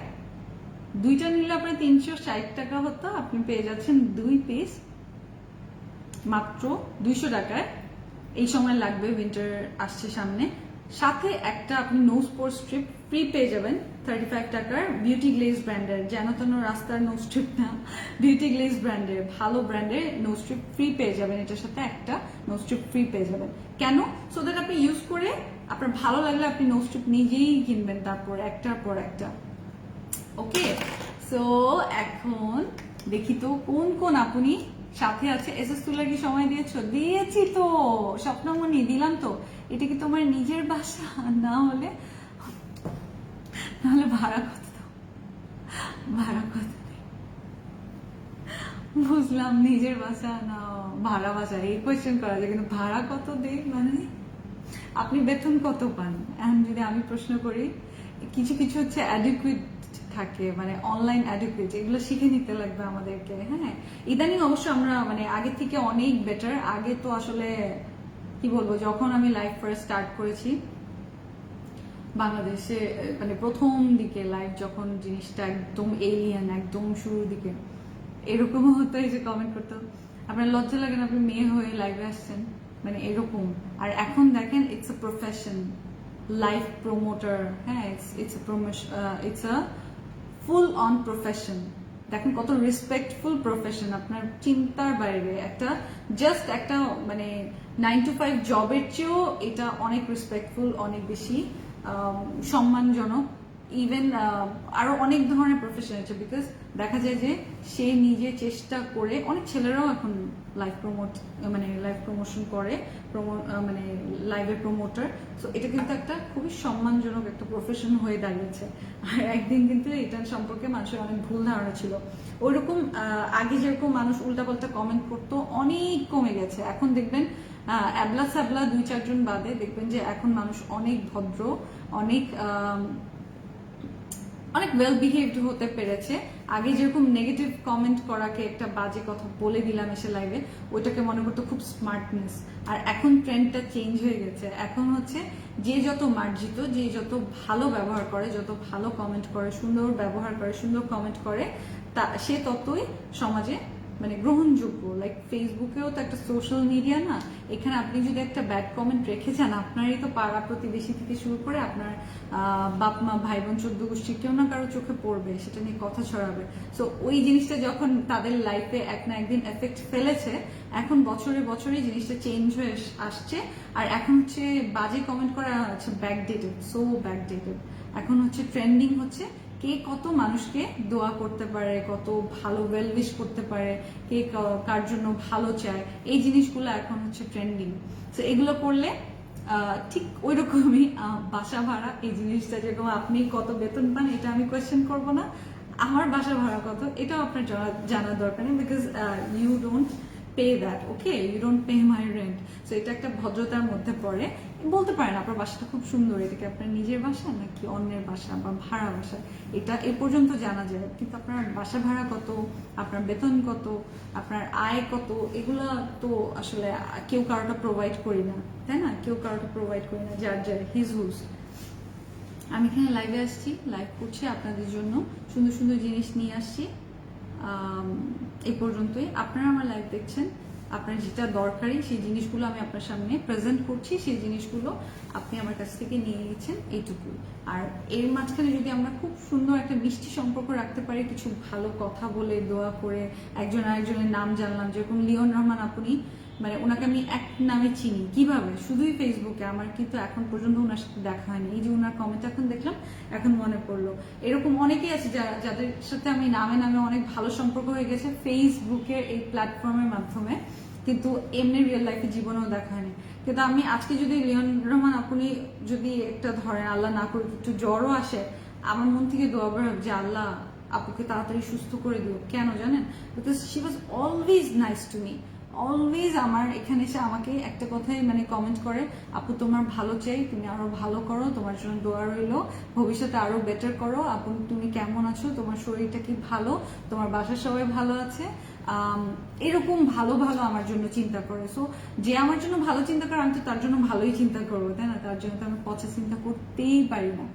দুইটা নিলে আপনার 360 টাকা হতো, আপনি পেয়ে যাচ্ছেন 2 পিস মাত্র 200 টাকায়। এই সময় লাগবে, উইন্টার আসছে সামনে। সাথে একটা আপনি নোজ পোর স্ট্রিপ ফ্রি পেয়ে যাবেন 35 টাকার, বিউটি গ্লেজ ব্র্যান্ডের, যেন তেন রাস্তার নোজ স্ট্রিপ না, বিউটি গ্লেজ ব্র্যান্ডের, ভালো ব্র্যান্ডের নোজ স্ট্রিপ ফ্রি পেয়ে যাবেন। এটার সাথে একটা নোজ স্ট্রিপ ফ্রি পেয়ে যাবেন। কেন? সো দ্যাট আপনি ইউজ করে আপনার ভালো লাগলে আপনি নোজ স্ট্রিপ নিজেই কিনবেন, তারপর একটার পর একটা। ওকে, সো এখন দেখি তো কোন কোন আপনি সাথে আছে। এসএস তুলার কি সময় দিয়েছি তো, স্বপ্নমণি দিলাম তো। এটা কি তোমার নিজের বাসা? না হলে ভাড়া কত দাও, ভাড়া কত? বুঝলাম নিজের বাসা না ভাড়া বাসা, এই কোয়েশ্চেন করা যায়, কিন্তু ভাড়া কত দেই মানে আপনি বেতন কত পান? এখন যদি আমি প্রশ্ন করি, কিছু কিছু হচ্ছে অ্যাডিকুয়েট থাকে, মানে অনলাইন অ্যাডিকুয়েট, এগুলো শিখে নিতে লাগবে আমাদেরকে। হ্যাঁ, ইদানিং অবশ্য আমরা মানে আগে থেকে অনেক বেটার। আগে তো আসলে কি বলবো, যখন আমি লাইভ ফার্স্ট স্টার্ট করেছি বাংলাদেশে, মানে প্রথম দিকে লাইভ যখন জিনিসটা একদম এলিয়ান, একদম শুরুর দিকে এরকমও হতো, এই যে কমেন্ট করতাম আপনার লজ্জা লাগে না, আপনি মেয়ে হয়ে লাইভে আসছেন, মানে এরকম। আর এখন দেখেন it's a profession, live promoter. হ্যাঁ, it's a full on profession. দেখেন কত রেসপেক্টফুল প্রফেশন, আপনার চিন্তার বাইরে। একটা জাস্ট একটা মানে 9 to 5 জবের চেয়েও এটা অনেক রেসপেক্টফুল, অনেক বেশি সম্মানজনক। ইভেন আরো অনেক ধরনের প্রফেশন আছে, বিকজ দেখা যায় যে সে নিজে চেষ্টা করে, অনেক ছেলেরাও এখন লাইভ প্রমোশন করে, মানে লাইভের প্রমোটার। সো এটা কিন্তু একটা খুবই সম্মানজনক একটা প্রফেশন হয়ে দাঁড়িয়েছে। আর একদিন কিন্তু এটা সম্পর্কে মানুষের অনেক ভুল ধারণা ছিল। ওইরকম আগে যেরকম মানুষ উল্টাপাল্টা কমেন্ট করতো, অনেক কমে গেছে। এখন দেখবেন অ্যাবলা স্যাবলা 2-4 জন বাদে দেখবেন যে এখন মানুষ অনেক ভদ্র, অনেক অনেক ওয়েল বিহেভড হতে পেরেছে। আগে যেরকম নেগেটিভ কমেন্ট করাকে একটা বাজে কথা বলে দিলাম এসে লাইভে, ওইটাকে মনে করতো খুব স্মার্টনেস। আর এখন ট্রেন্ডটা চেঞ্জ হয়ে গেছে, এখন হচ্ছে যে যত মার্জিত, যে যত ভালো ব্যবহার করে, যত ভালো কমেন্ট করে, সুন্দর ব্যবহার করে, সুন্দর কমেন্ট করে, তা সে ততই সমাজে মানে গ্রহণযোগ্য। লাইক ফেসবুকেও তো একটা সোশ্যাল মিডিয়া না, এখানে আপনি যদি একটা ব্যাড কমেন্ট রেখে যান, আপনারই তো পাড়া প্রতিবেশী থেকে শুরু করে আপনার বাপ মা ভাই বোন 14 গোষ্ঠী কেউ না কারো চোখে পড়বে, সেটা নিয়ে কথা ছড়াবে। সো ওই জিনিসটা যখন তাদের লাইফে এক না একদিন এফেক্ট ফেলেছে, এখন বছরে বছরে জিনিসটা চেঞ্জ হয়ে আসছে। আর এখন হচ্ছে বাজে কমেন্ট করা হচ্ছে ব্যাকডেটেড, সো ব্যাকডেটেড। এখন হচ্ছে ট্রেন্ডিং হচ্ছে কে কত মানুষকে দোয়া করতে পারে, কত ভালো ওয়েল উইশ করতে পারে, কে কার জন্য ভালো চায়, এই জিনিসগুলো এখন হচ্ছে ট্রেন্ডিং। তো এগুলো করলে ঠিক ওই রকমই বাসা ভাড়া, এই জিনিসটা যেরকম আপনি কত বেতন পান এটা আমি কোয়েশ্চেন করব না, আমার বাসা ভাড়া কত এটাও আপনার জানার দরকার নেই, because you don't pay that, okay, you don't pay my rent. So এটা একটা ভদ্রতার মধ্যে পড়ে। বলতে পারেন আপনার বাসাটা খুব সুন্দর, এটাকে আপনার নিজের বাসা নাকি অন্যের বাসা বা ভাড়া বাসা, এটা এ পর্যন্ত জানা যায়, কিন্তু আপনার বাসা ভাড়া কত, আপনার বেতন কত, আপনার আয় কত, এগুলো তো আসলে কেউ কারোটা প্রোভাইড করি না, তাই না? কেউ কারোটা প্রোভাইড করি না, যার যার হিজ হুজ। আমি এখানে লাইভে আসছি, লাইভ করছি আপনাদের জন্য, সুন্দর সুন্দর জিনিস নিয়ে আসছি। এই পর্যন্তই। আপনারা আমার লাইভ দেখছেন, আপনার যেটা দরকারি সেই জিনিসগুলো আমি আপনার সামনে প্রেজেন্ট করছি, সেই জিনিসগুলো আপনি আমার কাছ থেকে নিয়ে নিয়েছেন, এইটুকুই। আর এর মাঝখানে যদি আমরা খুব সুন্দর একটা মিষ্টি সম্পর্ক রাখতে পারি, কিছু ভালো কথা বলে, দোয়া করে, একজন আরেকজনের নাম জানলাম, যেরকম লিওন রহমান আপনি, মানে ওনাকে আমি এক নামে চিনি কিভাবে, শুধুই ফেসবুকে, আমার কিন্তু এখন পর্যন্ত ওনার সাথে দেখা হয়নি, এই যে ওনার কমেন্ট এখন দেখলাম, এখন মনে পড়লো। এরকম অনেকেই আছে যাদের সাথে আমি নামে নামে অনেক ভালো সম্পর্ক হয়ে গেছে ফেসবুকের এই প্ল্যাটফর্মের মাধ্যমে, কিন্তু এমনি রিয়েল লাইফে জীবনেও দেখা হয়নি। কিন্তু আমি আজকে যদি লিওন রহমান আপনি যদি একটা ধরেন, আল্লাহ না করে একটু জ্বরও আসে, আমার মন থেকে দোয়া বের হবে যে আল্লাহ আপুকে তাড়াতাড়ি সুস্থ করে দিও। কেন জানেন? Because she was always nice to me, always আমার এখানে এসে আমাকে একটা কথাই মানে কমেন্ট করে, আপু তোমার ভালো চাই, তুমি আরো ভালো করো, তোমার জন্য দোয়া রইলো, ভবিষ্যতে আরো বেটার করো, আপু তুমি কেমন আছো, তোমার শরীরটা কি ভালো, তোমার বাসার সবাই ভালো আছে, এরকম ভালো ভালো আমার জন্য চিন্তা করে। সো যে আমার জন্য ভালো চিন্তা করে, আমি তো তার জন্য ভালোই চিন্তা করবো, তাই না? তার জন্য তো আমি পচা চিন্তা করতেই পারি না।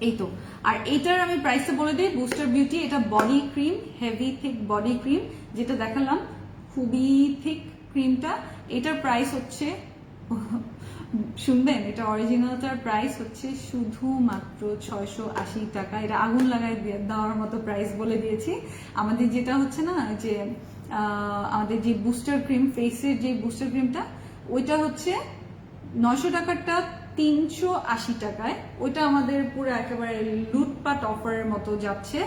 এই তো। আর এটার আমি প্রাইসটা বলে দিই, বুস্টার বিউটি, এটা body cream, heavy thick body cream, যেটা দেখালাম খুবই থিক ক্রিমটা। এটার প্রাইস হচ্ছে শুনবেন, এটা অরিজিনালটার প্রাইস হচ্ছে শুধুমাত্র 680 টাকা। এটা আগুন লাগাই দেওয়ার মতো প্রাইস বলে দিয়েছি। আমাদের যেটা হচ্ছে না যে আমাদের যে বুস্টার ক্রিম, ফেসের যে বুস্টার ক্রিমটা, ওইটা হচ্ছে 900 টাকারটা 380 টাকায়, ওইটা আমাদের পুরো একেবারে লুটপাট অফারের মতো যাচ্ছে।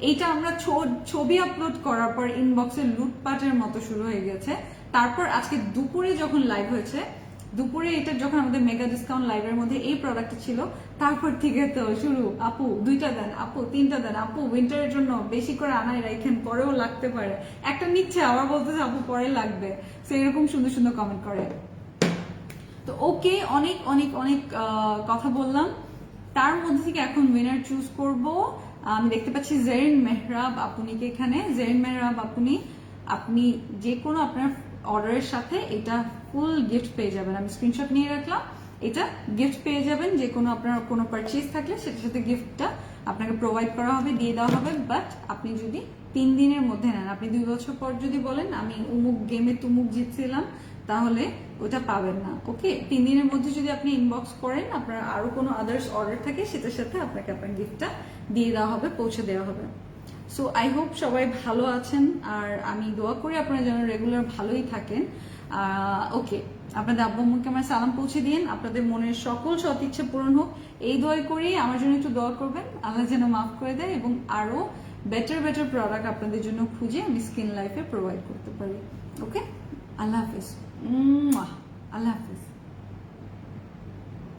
এইটা আমরা ছবি আপলোড করার পর ইনবক্সে লুটপাটের মতো শুরু হয়ে গেছে। তারপর আজকে দুপুরে যখন লাইভ হয়েছে, দুপুরে এটা যখন আমাদের মেগা ডিসকাউন্ট লাইভের মধ্যে এই প্রোডাক্টটা ছিল, তারপর থেকে তো শুরু, আপু 2টা দেন, আপু 3টা দেন, আপু উইন্টারের জন্য বেশি করে আনাই রাখেন, পরেও লাগতে পারে। একটা নিচ্ছে আবার বলতেছে আপু পরে লাগবে, সো এরকম সুন্দর সুন্দর কমেন্ট করে। তো ওকে, অনেক অনেক অনেক কথা বললাম, তার মধ্যে থেকে এখন উইনার চুজ করব। আমি দেখতে পাচ্ছি জেরিন মেহরাব আপুনিকে এখানে। জেরিন মেহরাব আপনি যে কোনো আপনার অর্ডারের সাথে এটা ফুল গিফট পেয়ে যাবেন। আমি স্ক্রিনশট নিয়ে রাখলাম, এটা গিফট পেয়ে যাবেন। যে কোনো আপনার কোনো পারচেজ থাকলে সেটার সাথে গিফটটা আপনাকে প্রোভাইড করা হবে, দিয়ে দেওয়া হবে। বাট আপনি যদি 3 দিনের মধ্যে নেন, আপনি 2 বছর পর যদি বলেন আমি উমুক গেমে তুমুক জিতছিলাম, তাহলে ওটা পাবেন না। ওকে, 3 দিনের মধ্যে যদি আপনি ইনবক্স করেন, আপনার আরো কোনো আদার্স অর্ডার থাকে, সেটার সাথে আপনাকে আপনার গিফটটা দিয়ে দেওয়া হবে, পৌঁছে দেওয়া হবে। সো আই হোপ সবাই ভালো আছেন, আর আমি দোয়া করি আপনারা যেন রেগুলার ভালোই থাকেন। ওকে, আপনাদের আব্বু আম্মুকে আমার সালাম পৌঁছে দিন, আপনাদের মনের সকল সৎ ইচ্ছে পূরণ হোক, এই দোয়াই করি। আমার জন্য একটু দোয়া করবেন, আল্লাহ যেন মাফ করে দেয় এবং আরো বেটার প্রোডাক্ট আপনাদের জন্য খুঁজে আমি স্কিন লাইফে প্রোভাইড করতে পারি। ওকে, আল্লাহ হাফিজ, আল্লাহ হাফিজ।